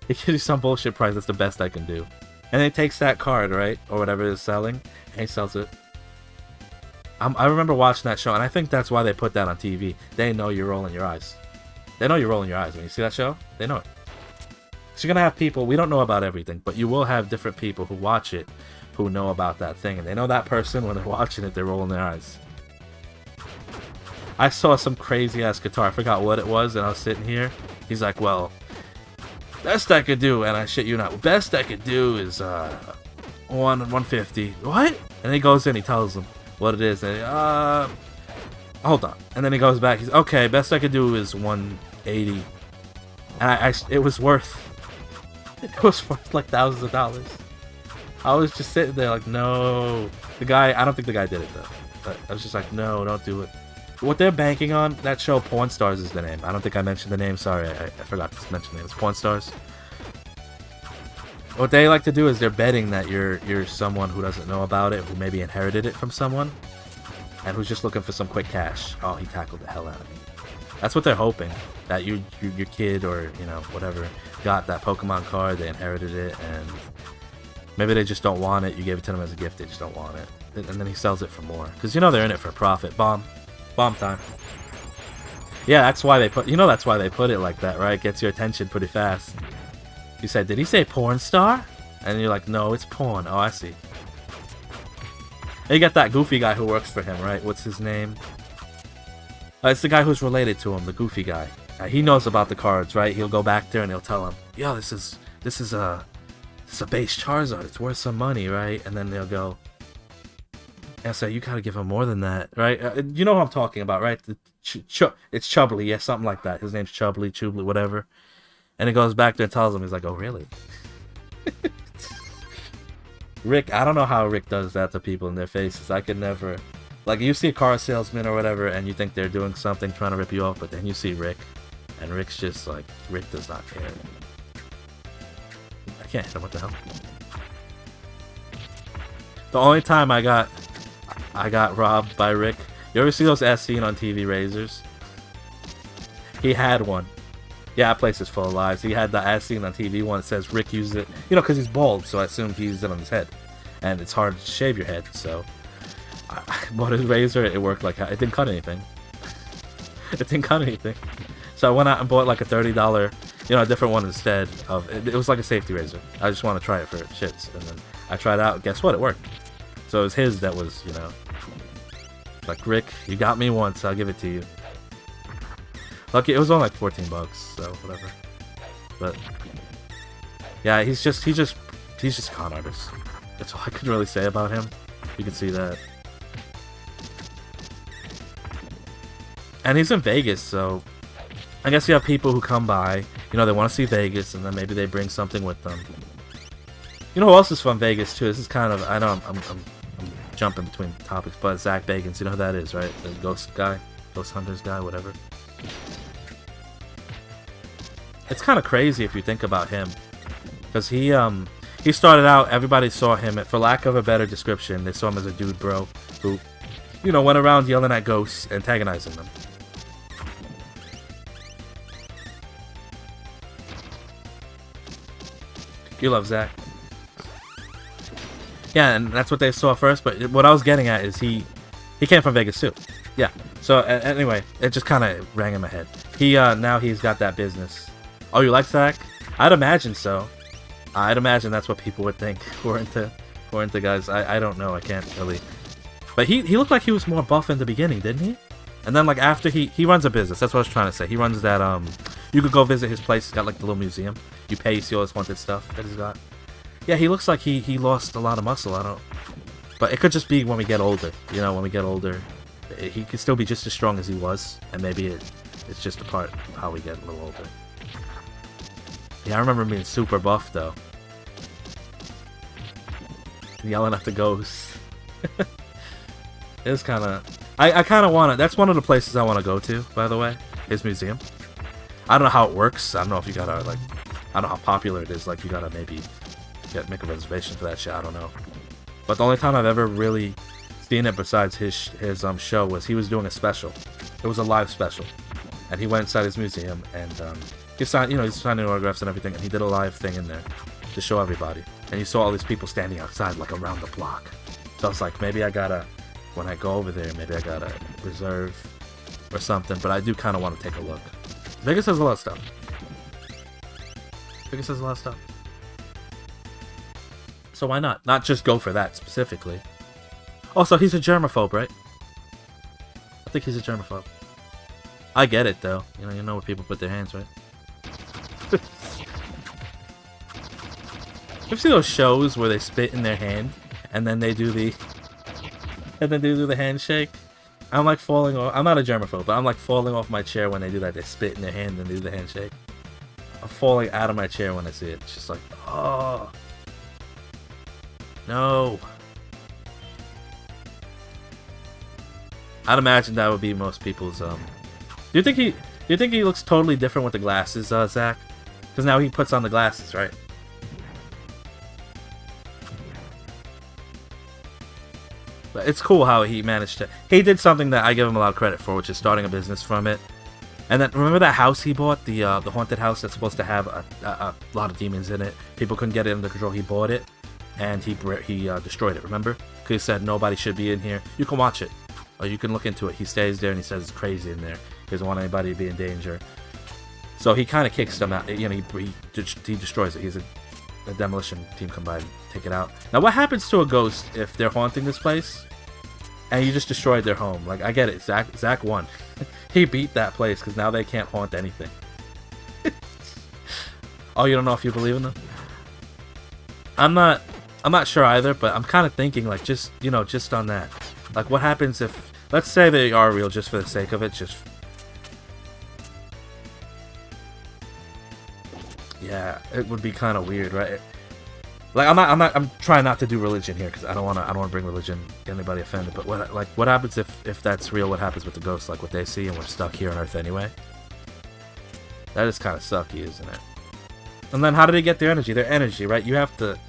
He gives you some bullshit price, that's the best I can do. And then he takes that card, right? Or whatever it's selling, and he sells it. I remember watching that show, and I think that's why they put that on TV. They know you're rolling your eyes. They know you're rolling your eyes. When you see that show, they know it. So you're going to have people, we don't know about everything, but you will have different people who watch it who know about that thing. And they know that person, when they're watching it, they're rolling their eyes. I saw some crazy-ass guitar. I forgot what it was, and I was sitting here. He's like, well, best I could do, and I shit you not, best I could do is 150. What? And then he goes in, he tells them what it is. And hold on. And then he goes back. He's okay, best I could do is 180. And it was worth like thousands of dollars. I was just sitting there like, no. The guy, I don't think the guy did it though. But I was just like, no, don't do it. What they're banking on, that show Pawn Stars is the name. I don't think I mentioned the name. Sorry, I forgot to mention the name. It's Pawn Stars. What they like to do is they're betting that you're someone who doesn't know about it, who maybe inherited it from someone, and who's just looking for some quick cash. Oh, he tackled the hell out of me. That's what they're hoping, that your kid or, you know, whatever, got that Pokemon card, they inherited it, and maybe they just don't want it. You gave it to them as a gift, they just don't want it. And then he sells it for more. Because, you know, they're in it for profit. Bomb time. Yeah, that's why they put, you know, that's why they put it like that, right? Gets your attention pretty fast. You said, did he say porn star? And you're like, no, it's porn. Oh, I see. And you got that goofy guy who works for him, right? What's his name? It's the guy who's related to him, the goofy guy. He knows about the cards, right? He'll go back there and he'll tell him, yo, this is a base Charizard. It's worth some money, right? And then they'll go, yeah, so you gotta give him more than that, right? You know what I'm talking about, right? It's Chubbly, yeah, something like that. His name's Chubbly, whatever. And he goes back there and tells him, he's like, oh, really? Rick, I don't know how Rick does that to people in their faces. I could never. Like, you see a car salesman or whatever, and you think they're doing something, trying to rip you off, but then you see Rick, and Rick's just like, Rick does not care. I can't hit him, what the hell? The only time I got robbed by Rick, you ever see those as seen on TV razors? He had one. Yeah, that place is full of lies. He had the as seen on TV one that says Rick used it, you know, because he's bald, so I assumed he used it on his head. And it's hard to shave your head, so I bought his razor, it worked like, it didn't cut anything. It didn't cut anything. So I went out and bought like a $30, you know, a different one instead of, it was like a safety razor. I just want to try it for shits. And then I tried it out, guess what, it worked. So it was his that was, you know, like, Rick, you got me once, I'll give it to you. Lucky, it was only like 14 bucks, so whatever. But yeah, he's just a con artist. That's all I could really say about him. You can see that. And he's in Vegas, so I guess you have people who come by, you know, they want to see Vegas, and then maybe they bring something with them. You know who else is from Vegas too? This is kind of, I know I'm jumping between topics, but Zach Bagans, you know who that is, right? The ghost guy, ghost hunters guy, whatever. It's kind of crazy if you think about him, because he started out, everybody saw him, for lack of a better description, they saw him as a dude bro who, you know, went around yelling at ghosts, antagonizing them. You love Zach. Yeah, and that's what they saw first. But what I was getting at is he came from Vegas too. Yeah. So anyway, it just kind of rang in my head. He now he's got that business. Oh, you like Zach? I'd imagine so. I'd imagine that's what people would think who are into guys. I don't know. I can't really. But he looked like he was more buff in the beginning, didn't he? And then like after he runs a business. That's what I was trying to say. He runs that you could go visit his place. He's got like the little museum. You pay, you see all this wanted stuff that he's got. Yeah, he looks like he lost a lot of muscle. I don't. But it could just be when we get older. You know, when we get older, he could still be just as strong as he was, and maybe it's just a part of how we get a little older. Yeah, I remember him being super buff though. Yelling at the ghosts. It's kind of... I kind of want to... That's one of the places I want to go to, by the way. His museum. I don't know how it works. I don't know if you gotta, like... I don't know how popular it is. Like, you gotta maybe make a reservation for that shit. I don't know. But the only time I've ever really seen it besides his show was he was doing a special. It was a live special. And he went inside his museum and he signed, he's signing autographs and everything, and he did a live thing in there to show everybody. And you saw all these people standing outside, like, around the block. So I was like, maybe I gotta... When I go over there, maybe I gotta reserve or something, but I do kind of want to take a look. Vegas has a lot of stuff. Vegas has a lot of stuff. So why not? Not just go for that specifically. Also, he's a germaphobe, right? I think he's a germaphobe. I get it, though. You know where people put their hands, right? You ever see those shows where they spit in their hand and then they do the... And then they do the handshake. I'm like falling off. I'm not a germaphobe, but I'm like falling off my chair when they do that. They spit in their hand and do the handshake. I'm falling out of my chair when I see it. It's just like, oh. No. I'd imagine that would be most people's, Do you think he looks totally different with the glasses, Zach? Because now he puts on the glasses, right? It's cool how he managed to... He did something that I give him a lot of credit for, which is starting a business from it. And then, remember that house he bought? The haunted house that's supposed to have a lot of demons in it. People couldn't get it under control. He bought it, and he destroyed it, remember? Because he said, nobody should be in here. You can watch it, or you can look into it. He stays there, and he says it's crazy in there. He doesn't want anybody to be in danger. So he kind of kicks them out. He destroys it. He's a demolition team come by and take it out. Now, what happens to a ghost if they're haunting this place and you just destroyed their home? Like, I get it. Zach won. He beat that place because now they can't haunt anything. Oh, you don't know if you believe in them? I'm not sure either, but I'm kind of thinking, like, just on that. Like, what happens if, let's say they are real just for the sake of it, yeah, it would be kind of weird, right? Like, I'm trying not to do religion here because I don't want to bring religion, get anybody offended. But what happens if that's real? What happens with the ghosts? Like what they see, and we're stuck here on Earth anyway. That is kind of sucky, isn't it? And then how do they get their energy? Their energy, right? You have to.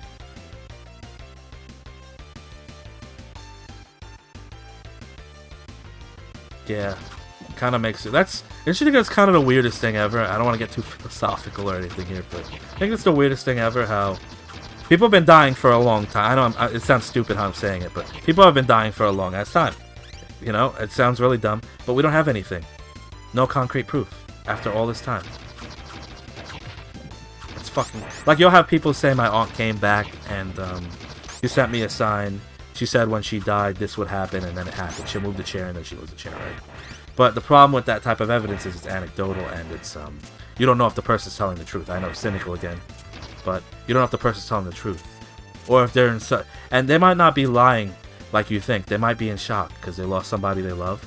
Yeah, kind of makes it. Don't you think that's kind of the weirdest thing ever? I don't want to get too philosophical or anything here, but I think it's the weirdest thing ever how people have been dying for a long time. I know it sounds stupid how I'm saying it, but people have been dying for a long ass time. You know, it sounds really dumb, but we don't have anything. No concrete proof after all this time. It's fucking... Like, you'll have people say my aunt came back and she sent me a sign. She said when she died this would happen, and then it happened. She moved the chair, and then she moved the chair, right? But the problem with that type of evidence is it's anecdotal, and it's you don't know if the person's telling the truth. I know, cynical again, but you don't know if the person's telling the truth, or if they're in and they might not be lying like you think. They might be in shock because they lost somebody they love,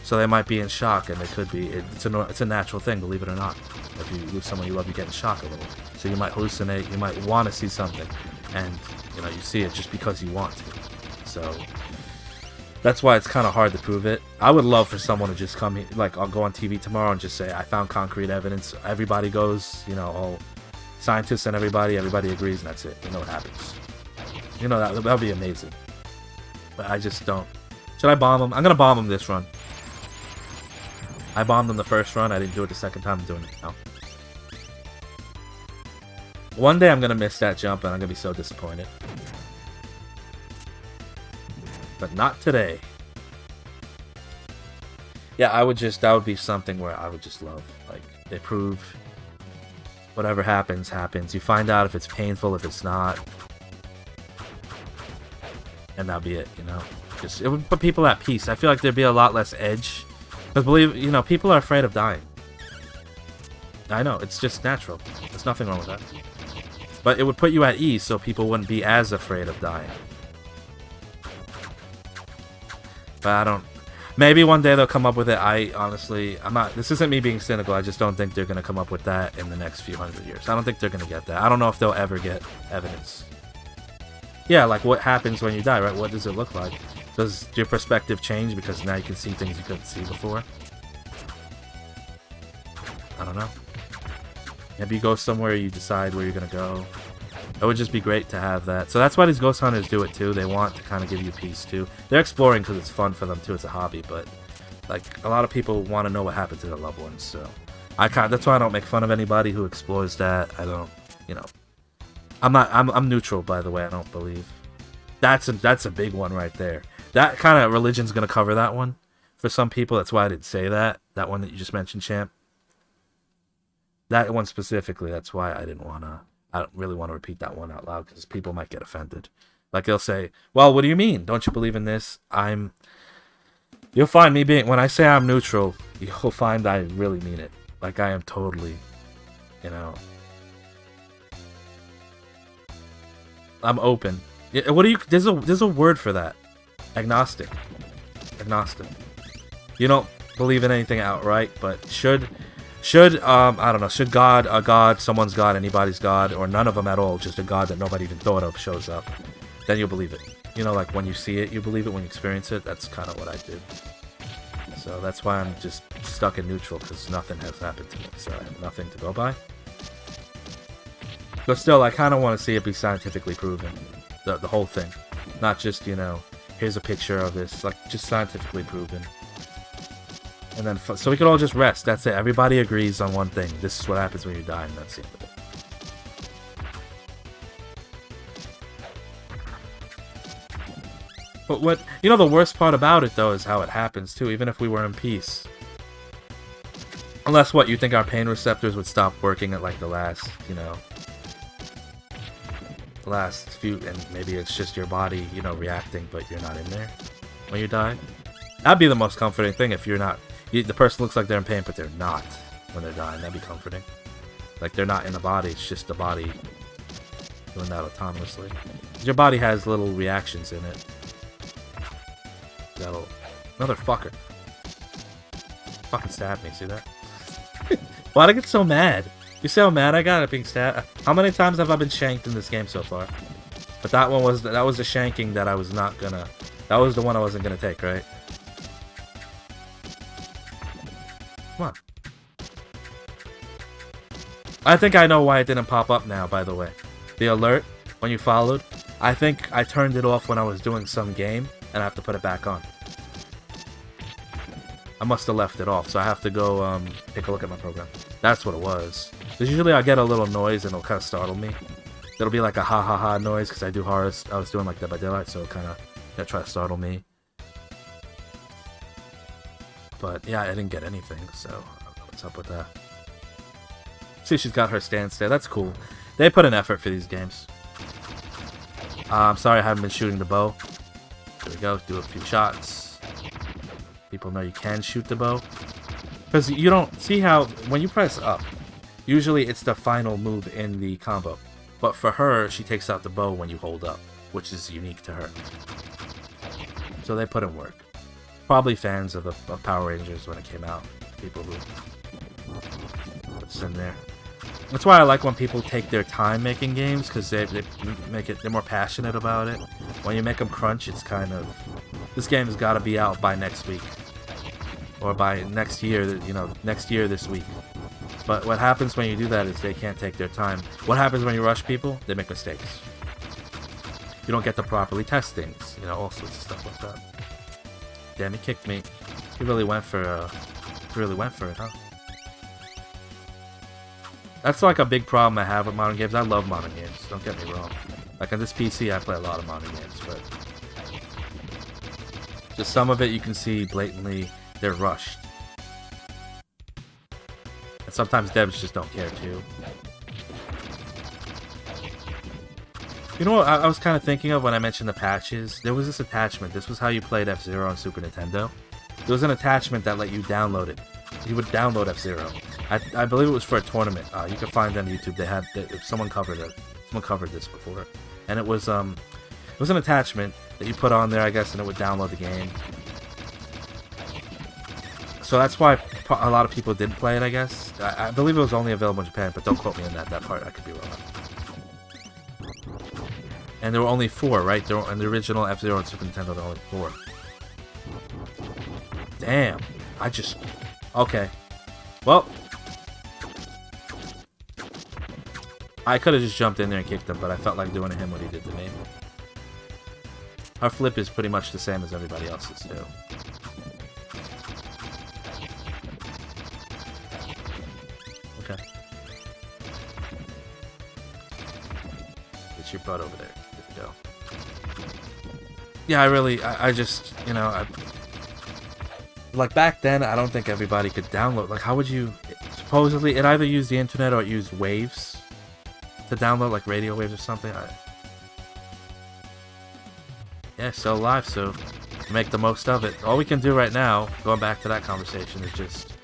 so they might be in shock, and they could be. It's a natural thing, believe it or not. If you lose someone you love, you get in shock a little, so you might hallucinate. You might want to see something, and you see it just because you want to. So that's why it's kind of hard to prove it. I would love for someone to just come here, like I'll go on TV tomorrow and just say I found concrete evidence. Everybody goes, all scientists and everybody agrees, and that's it. You know what happens. That'll be amazing. But I just don't. Should I bomb him? I'm gonna bomb him this run. I bombed him the first run. I didn't do it the second time. I'm doing it now. One day I'm gonna miss that jump and I'm gonna be so disappointed. But not today. Yeah, that would be something where I would just love. Like, they prove whatever happens, happens. You find out if it's painful, if it's not. And that'll be it, you know? It would put people at peace. I feel like there'd be a lot less edge. Because people are afraid of dying. I know, it's just natural. There's nothing wrong with that. But it would put you at ease so people wouldn't be as afraid of dying. But I don't... Maybe one day they'll come up with it. I'm not... This isn't me being cynical. I just don't think they're going to come up with that in the next few hundred years. I don't think they're going to get that. I don't know if they'll ever get evidence. Yeah, like what happens when you die, right? What does it look like? Does your perspective change because now you can see things you couldn't see before? I don't know. Maybe you go somewhere, you decide where you're going to go. It would just be great to have that. So that's why these ghost hunters do it too. They want to kind of give you peace too. They're exploring because it's fun for them too. It's a hobby, but like a lot of people want to know what happened to their loved ones. So that's why I don't make fun of anybody who explores that. I don't, you know. I'm neutral, by the way. I don't believe. That's a big one right there. That kind of religion's gonna cover that one for some people. That's why I didn't say that. That one that you just mentioned, Champ. That one specifically. That's why I don't really want to repeat that one out loud because people might get offended. Like they'll say, "Well, what do you mean? Don't you believe in this?" You'll find me being when I say I'm neutral. You'll find I really mean it. Like I am totally, you know. I'm open. What do you? There's a word for that. Agnostic. Agnostic. You don't believe in anything outright, but should I don't know, should God, someone's God, anybody's God, or none of them at all, just a God that nobody even thought of shows up, then you'll believe it. You know, like when you see it, you believe it. When you experience it, that's kind of what I do. So that's why I'm just stuck in neutral, because nothing has happened to me, so I have nothing to go by. But still, I kind of want to see it be scientifically proven, the whole thing. Not just, you know, here's a picture of this, like, just scientifically proven. And then, so we could all just rest, that's it. Everybody agrees on one thing. This is what happens when you die, and that's it. But what, you know, the worst part about it, though, is how it happens, too, even if we were in peace. Unless, what, you think our pain receptors would stop working at, like, the last, you know... last few, and maybe it's just your body, you know, reacting, but you're not in there when you die. That'd be the most comforting thing if you're not... the person looks like they're in pain, but they're not when they're dying. That'd be comforting. Like, they're not in the body, it's just the body doing that autonomously. Your body has little reactions in it. That'll... Motherfucker. Fucking stabbed me, see that? Why'd I get so mad? You see how mad I got at being stabbed? How many times have I been shanked in this game so far? But that was the shanking that I was not gonna... That was the one I wasn't gonna take, right? Come on. I think I know why it didn't pop up now, by the way. The alert, when you followed, I think I turned it off when I was doing some game, and I have to put it back on. I must have left it off, so I have to go take a look at my program. That's what it was. Because usually I get a little noise and it'll kind of startle me. It'll be like a ha ha ha noise because I do horror. I was doing like Dead by Daylight, so it'll kind of try to startle me. But yeah, I didn't get anything, so I don't know what's up with that. See, she's got her stance there. That's cool. They put an effort for these games. I'm sorry I haven't been shooting the bow. There we go. Do a few shots. People know you can shoot the bow. Because you don't see how, when you press up, usually it's the final move in the combo. But for her, she takes out the bow when you hold up, which is unique to her. So they put in work. Probably fans of Power Rangers when it came out. People who put this in there. That's why I like when people take their time making games, because they're more passionate about it. When you make them crunch, it's kind of, this game has got to be out by next week. Or by next year, you know, next year this week. But what happens when you do that is they can't take their time. What happens when you rush people? They make mistakes. You don't get to properly test things, you know, all sorts of stuff like that. Damn, he kicked me. He really went for it, huh? That's like a big problem I have with modern games. I love modern games, don't get me wrong. Like on this PC, I play a lot of modern games, but just some of it you can see blatantly they're rushed. And sometimes devs just don't care too. You know what I was kind of thinking of when I mentioned the patches? There was this attachment. This was how you played F-Zero on Super Nintendo. There was an attachment that let you download it. You would download F-Zero. I believe it was for a tournament. You can find it on YouTube. They had someone covered it. Someone covered this before, and it was an attachment that you put on there, I guess, and it would download the game. So that's why a lot of people didn't play it, I guess. I believe it was only available in Japan, but don't quote me on that part. I could be wrong. And there were only 4, right? There were, in the original F-Zero and Super Nintendo, there were only 4. Damn. Okay. Well, I could have just jumped in there and kicked him, but I felt like doing to him what he did to me. Our flip is pretty much the same as everybody else's, too. Okay. Get your butt over there. Good to go. Yeah, I just, you know, like back then, I don't think everybody could download. Like, how would you? Supposedly, it either used the internet or it used waves to download, like radio waves or something. Yeah, still alive, so make the most of it. All we can do right now, going back to that conversation, is just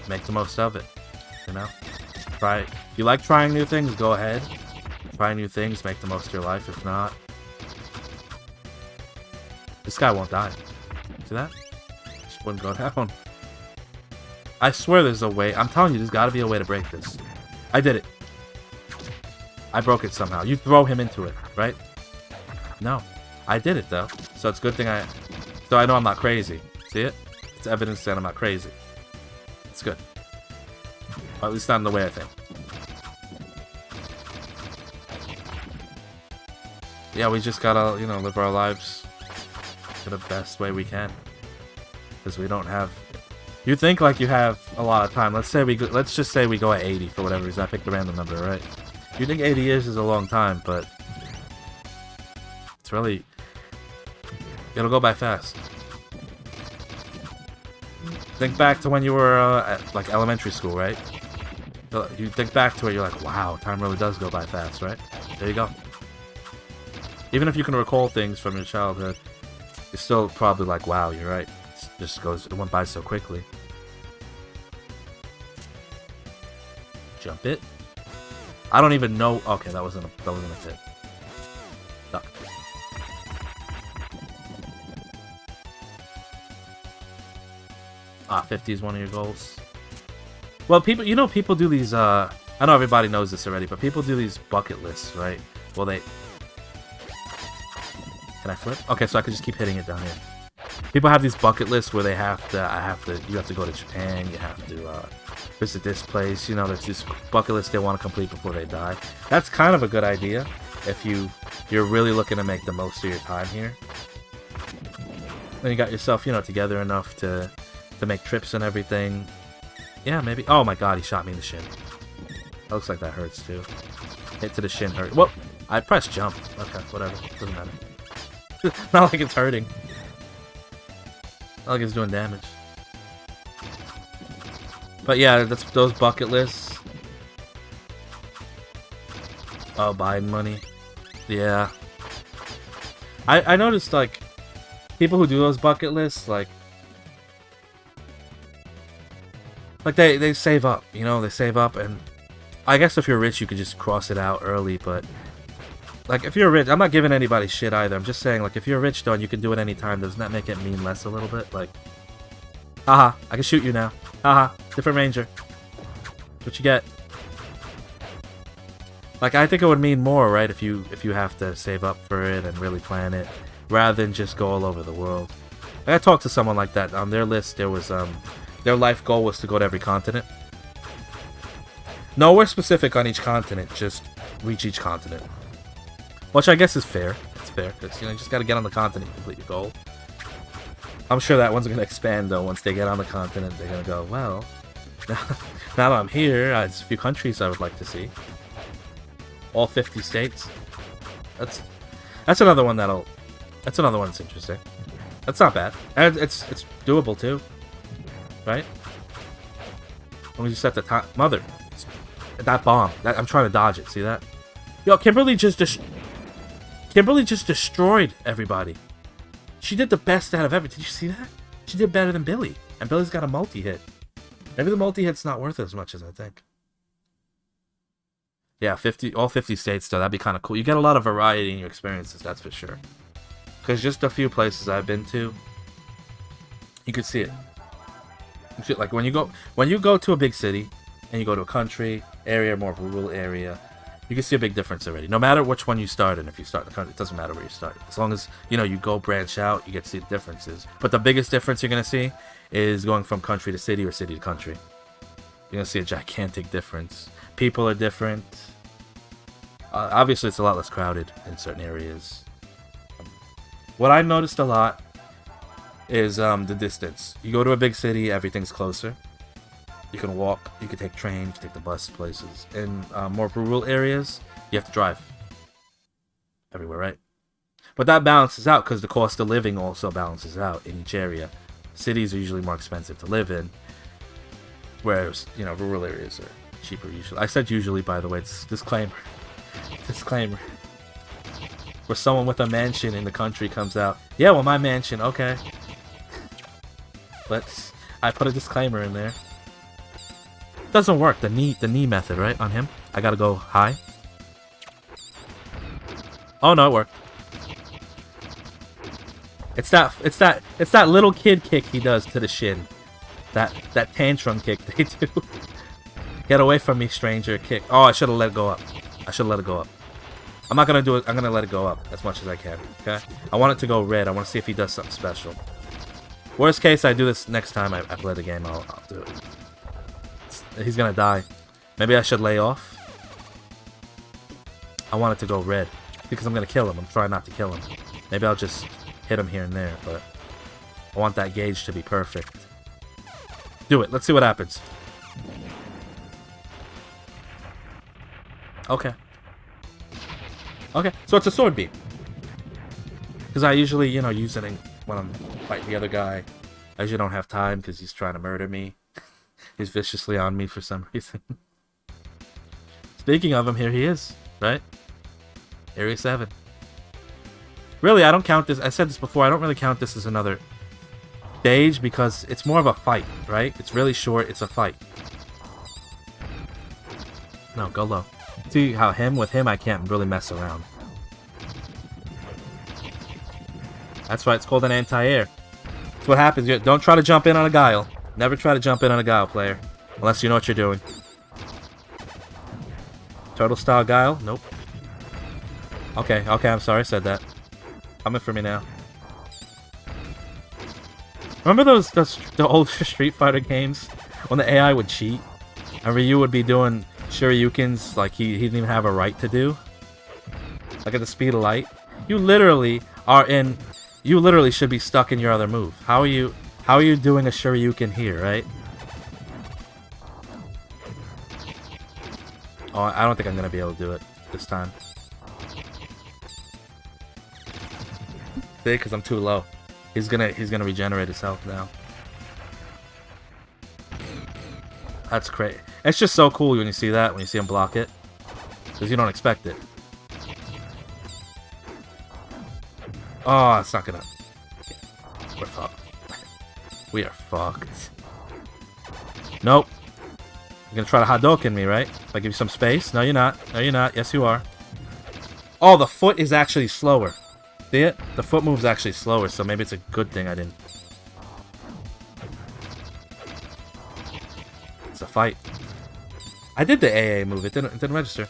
make the most of it. You know, try. If you like trying new things, go ahead. Try new things, make the most of your life. If not, this guy won't die. See that? Wouldn't go down. I swear there's a way. I'm telling you, there's got to be a way to break this. I did it. I broke it somehow. You throw him into it, right? No. I did it, though. So it's a good thing So I know I'm not crazy. See it? It's evidence that I'm not crazy. It's good. Or at least not in the way I think. Yeah, we just gotta, you know, live our lives in the best way we can. Because we don't have. You think like you have a lot of time. Let's just say we go at 80 for whatever reason. I picked a random number, right? You think 80 years is a long time, but it's really, it'll go by fast. Think back to when you were at like elementary school, right? You think back to it, you're like, wow, time really does go by fast, right? There you go. Even if you can recall things from your childhood, you're still probably like, wow, you're right. It went by so quickly. Jump it. I don't even know. Okay, that wasn't a fit. Duck. Ah, 50 is one of your goals. Well, people do these. I know everybody knows this already, but people do these bucket lists, right? Well, they. Can I flip? Okay, so I can just keep hitting it down here. People have these bucket lists where you have to go to Japan, you have to visit this place, you know, there's this bucket list they want to complete before they die. That's kind of a good idea if you're really looking to make the most of your time here. Then you got yourself, you know, together enough to make trips and everything. Yeah, maybe. Oh my god, he shot me in the shin. That looks like that hurts too. Hit to the shin hurt. Whoop! I pressed jump. Okay, whatever. Doesn't matter. Not like it's hurting. Not like it's doing damage. But yeah, that's those bucket lists. Oh, Biden money. Yeah. I noticed, like, people who do those bucket lists, like they save up, you know, they save up, and I guess if you're rich, you could just cross it out early, but like, if you're rich, I'm not giving anybody shit either. I'm just saying, like, if you're rich, though, and you can do it anytime, doesn't that make it mean less a little bit? Like, haha, I can shoot you now. Haha, different ranger. That's what you get. Like, I think it would mean more, right, if you have to save up for it and really plan it, rather than just go all over the world. Like, I talked to someone like that. On their list, there was, their life goal was to go to every continent. Nowhere specific on each continent, just reach each continent. Which I guess is fair. It's fair, because, you know, you just gotta get on the continent and complete your goal. I'm sure that one's gonna expand, though. Once they get on the continent, they're gonna go, well, Now that I'm here, there's a few countries I would like to see. All 50 states. That's another one that's another one that's interesting. That's not bad. And it's doable too. Right? Let me just set the time. Mother. That bomb. I'm trying to dodge it. See that? Yo, Kimberly just destroyed everybody. She did the best out of everything. Did you see that? She did better than Billy. And Billy's got a multi-hit. Maybe the multi-hit's not worth it as much as I think. Yeah, all 50 states, though. That'd be kind of cool. You get a lot of variety in your experiences, that's for sure. Because just a few places I've been to, you could see it. Like when you go to a big city, and you go to a country, area, more rural area, you can see a big difference already. No matter which one you start in, if you start in the country, it doesn't matter where you start. As long as, you go branch out, you get to see the differences. But the biggest difference you're going to see is going from country to city or city to country. You're going to see a gigantic difference. People are different. Obviously, it's a lot less crowded in certain areas. What I noticed a lot is the distance. You go to a big city, everything's closer. You can walk, you can take trains, you can take the bus places. In more rural areas, you have to drive. Everywhere, right? But that balances out because the cost of living also balances out in each area. Cities are usually more expensive to live in, whereas, rural areas are cheaper usually. I said usually, by the way, it's disclaimer. Disclaimer. Where someone with a mansion in the country comes out, yeah, well, my mansion, okay. I put a disclaimer in there. Doesn't work, the knee method, right, on him. I gotta go high. Oh no, it worked. It's that little kid kick he does to the shin. That tantrum kick they do. Get away from me, stranger kick. Oh, I should have let it go up. I should have let it go up. I'm not gonna do it. I'm gonna let it go up as much as I can. Okay. I want it to go red. I want to see if he does something special. Worst case, I do this next time I play the game. I'll do it. He's gonna die. Maybe I should lay off. I want it to go red because I'm gonna kill him. I'm trying not to kill him. Maybe I'll just hit him here and there, but I want that gauge to be perfect. Do it. Let's see what happens. Okay. Okay, so it's a sword beam. Because I usually, use it when I'm fighting the other guy. I usually don't have time because he's trying to murder me. He's viciously on me for some reason. Speaking of him, here he is, right? Area 7. Really, I don't count this. I said this before. I don't really count this as another stage because it's more of a fight, right? It's really short. It's a fight. No, go low. See how with him, I can't really mess around. That's why it's called an anti-air. That's what happens. Don't try to jump in on a guile. Never try to jump in on a guile, player. Unless you know what you're doing. Turtle-style guile? Nope. Okay, I'm sorry I said that. Coming for me now. Remember the old Street Fighter games? When the AI would cheat? And Ryu would be doing Shoryukens like he didn't even have a right to do. Like at the speed of light. You literally should be stuck in your other move. How are you doing a Shoryuken here, right? Oh, I don't think I'm gonna be able to do it this time. See, because I'm too low. He's gonna regenerate his health now. That's crazy. It's just so cool when you see that, when you see him block it. Because you don't expect it. Oh, it's not gonna... We're fucked. We are fucked. Nope. You're gonna try to Hadouken me, right? If I give you some space? No, you're not. No, you're not. Yes, you are. Oh, the foot is actually slower. See it? The foot move's actually slower, so maybe it's a good thing I didn't... It's a fight. I did the AA move. It didn't register.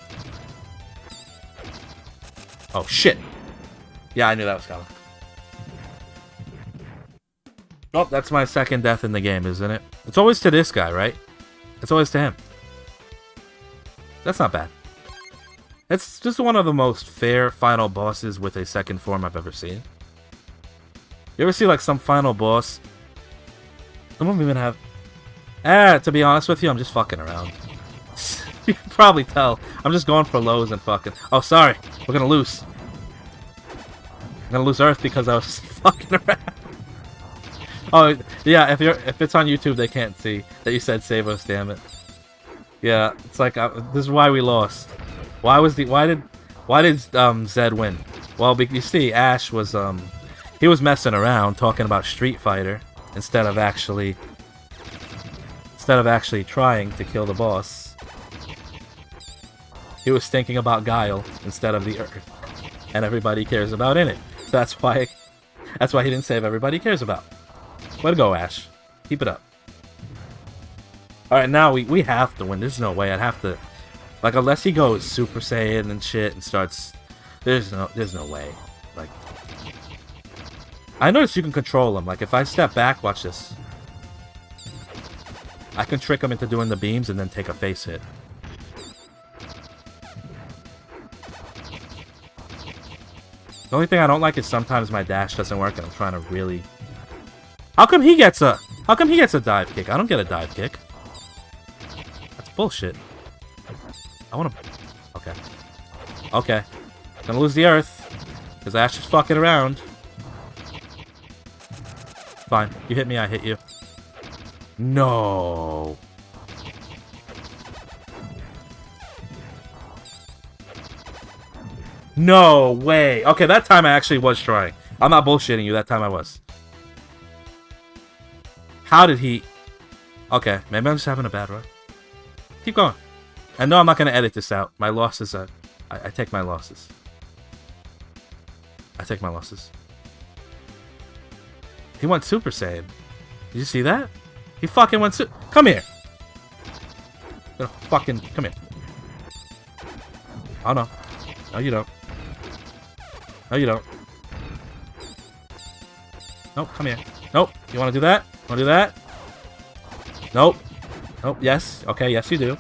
Oh, shit. Yeah, I knew that was coming. Oh, that's my second death in the game, isn't it? It's always to this guy, right? It's always to him. That's not bad. It's just one of the most fair final bosses with a second form I've ever seen. You ever see like some final boss? Some of them even have To be honest with you, I'm just fucking around. You can probably tell. I'm just going for lows and fucking... Oh, sorry. We're gonna lose. I'm gonna lose Earth because I was just fucking around. Oh, yeah, if it's on YouTube, they can't see that you said save us, damn it. Yeah, it's like, this is why we lost. Why did Zed win? Well, you see, Ash was, he was messing around talking about Street Fighter instead of actually trying to kill the boss. He was thinking about Guile instead of the Earth, and everybody cares about in it. So that's why he didn't save everybody cares about. Way to go, Ash. Keep it up. Alright, now we have to win. There's no way I'd have to... Like, unless he goes Super Saiyan and shit and starts... There's no way. Like... I noticed you can control him. Like, if I step back, watch this. I can trick him into doing the beams and then take a face hit. The only thing I don't like is sometimes my dash doesn't work and I'm trying to really... How come he gets a dive kick? I don't get a dive kick. That's bullshit. I wanna... Okay. Okay. Gonna lose the Earth. Because Ash is fucking around. Fine. You hit me, I hit you. No. No way. Okay, that time I actually was trying. I'm not bullshitting you. That time I was. How did he... Okay, maybe I'm just having a bad run. Keep going. And no, I'm not going to edit this out. My losses are... I take my losses. I take my losses. He went Super Saiyan. Did you see that? He fucking went Super... Come here. Gonna fucking... Come here. Oh, no. No, you don't. No, you don't. Nope, come here. Nope. You want to do that? Want to do that? Nope. Nope. Yes. Okay, yes you do.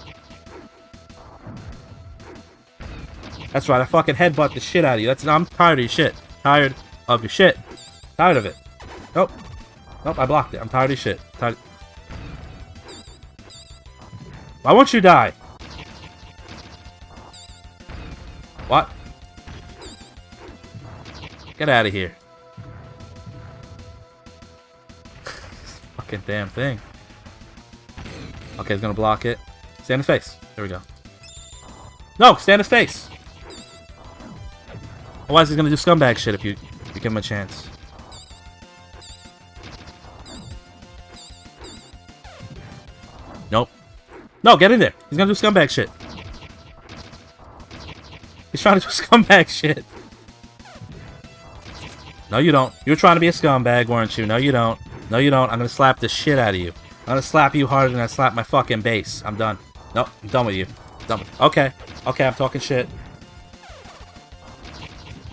That's right, I fucking headbutt the shit out of you. I'm tired of your shit. Tired of your shit. Tired of it. Nope. Nope, I blocked it. I'm tired of your shit. Tired. Why won't you die? What? Get out of here. Fucking damn thing. Okay, he's gonna block it. Stay in his face. There we go. No, stay in his face. Otherwise, he's gonna do scumbag shit if you give him a chance. Nope. No, get in there. He's gonna do scumbag shit. He's trying to do scumbag shit. No, you don't. You were trying to be a scumbag, weren't you? No, you don't. No, you don't. I'm gonna slap the shit out of you. I'm gonna slap you harder than I slap my fucking base. I'm done. No, I'm done with you. Done with you. Okay. Okay, I'm talking shit.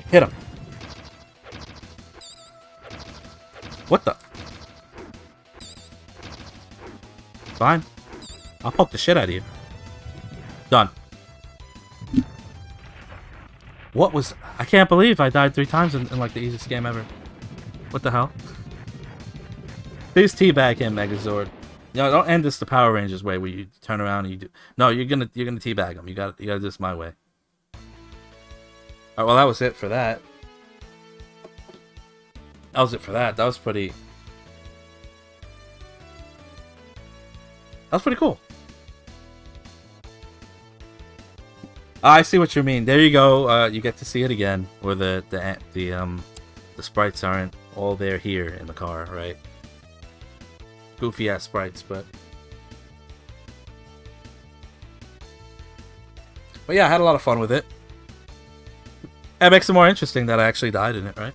Hit him. What the? Fine. I'll poke the shit out of you. Done. What was... I can't believe I died 3 times in like the easiest game ever. What the hell? Please teabag him, Megazord. No, don't end this the Power Rangers way where you turn around and you do... No, you're gonna teabag him. You gotta do this my way. Alright, well that was it for that. That was it for that. That was pretty... That was pretty cool. I see what you mean. There you go. You get to see it again, where the sprites aren't all there here in the car, right? Goofy ass sprites, but yeah, I had a lot of fun with it. It makes it more interesting that I actually died in it, right?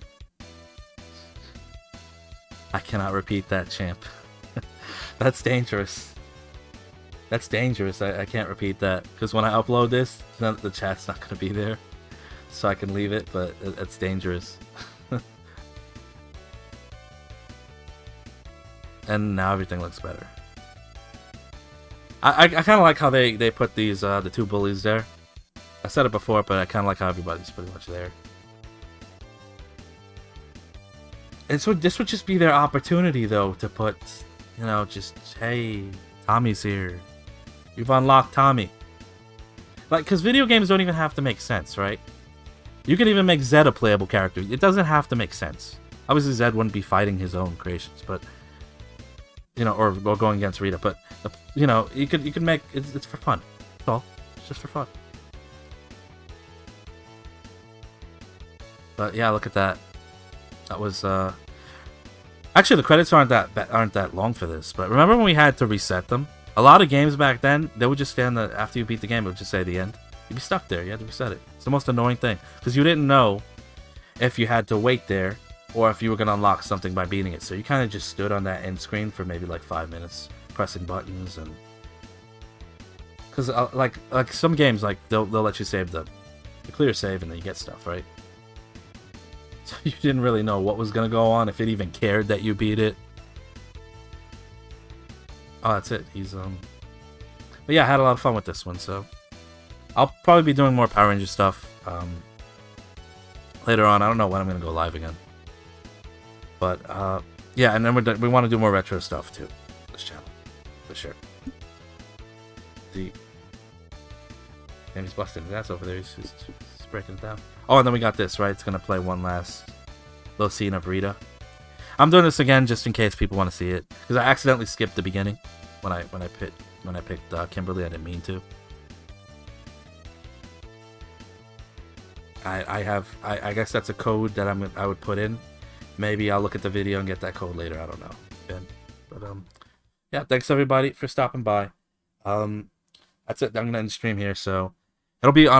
I cannot repeat that, champ. That's dangerous. That's dangerous. I can't repeat that. Because when I upload this, the chat's not going to be there. So I can leave it, but it's dangerous. And now everything looks better. I kind of like how they put these, the 2 bullies there. I said it before, but I kind of like how everybody's pretty much there. And so this would just be their opportunity, though, to put, you know, just, hey... Tommy's here. You've unlocked Tommy. Like, because video games don't even have to make sense, right? You could even make Zed a playable character. It doesn't have to make sense. Obviously, Zed wouldn't be fighting his own creations, but you know, or going against Rita. But you know, you could make it's for fun. That's all. It's just for fun. But yeah, look at that. That was actually the credits aren't that long for this. But remember when we had to reset them? A lot of games back then, they would just stand after you beat the game, it would just say the end. You'd be stuck there. You had to reset it. It's the most annoying thing because you didn't know if you had to wait there or if you were gonna unlock something by beating it. So you kind of just stood on that end screen for maybe like 5 minutes, pressing buttons and because like some games like they'll let you save the clear save and then you get stuff, right? So you didn't really know what was gonna go on, if it even cared that you beat it. Oh, that's it. He's but yeah, I had a lot of fun with this one, so I'll probably be doing more Power Ranger stuff later on. I don't know when I'm gonna go live again, but yeah, and then we want to do more retro stuff too. This channel, for sure. And he's busting his ass over there. He's breaking it down. Oh, and then we got this, right? It's gonna play one last little scene of Rita. I'm doing this again just in case people want to see it, because I accidentally skipped the beginning when I picked Kimberly. I didn't mean to. I guess that's a code that I would put in. Maybe I'll look at the video and get that code later. I don't know. But yeah, thanks everybody for stopping by. That's it. I'm gonna end the stream here, so it'll be on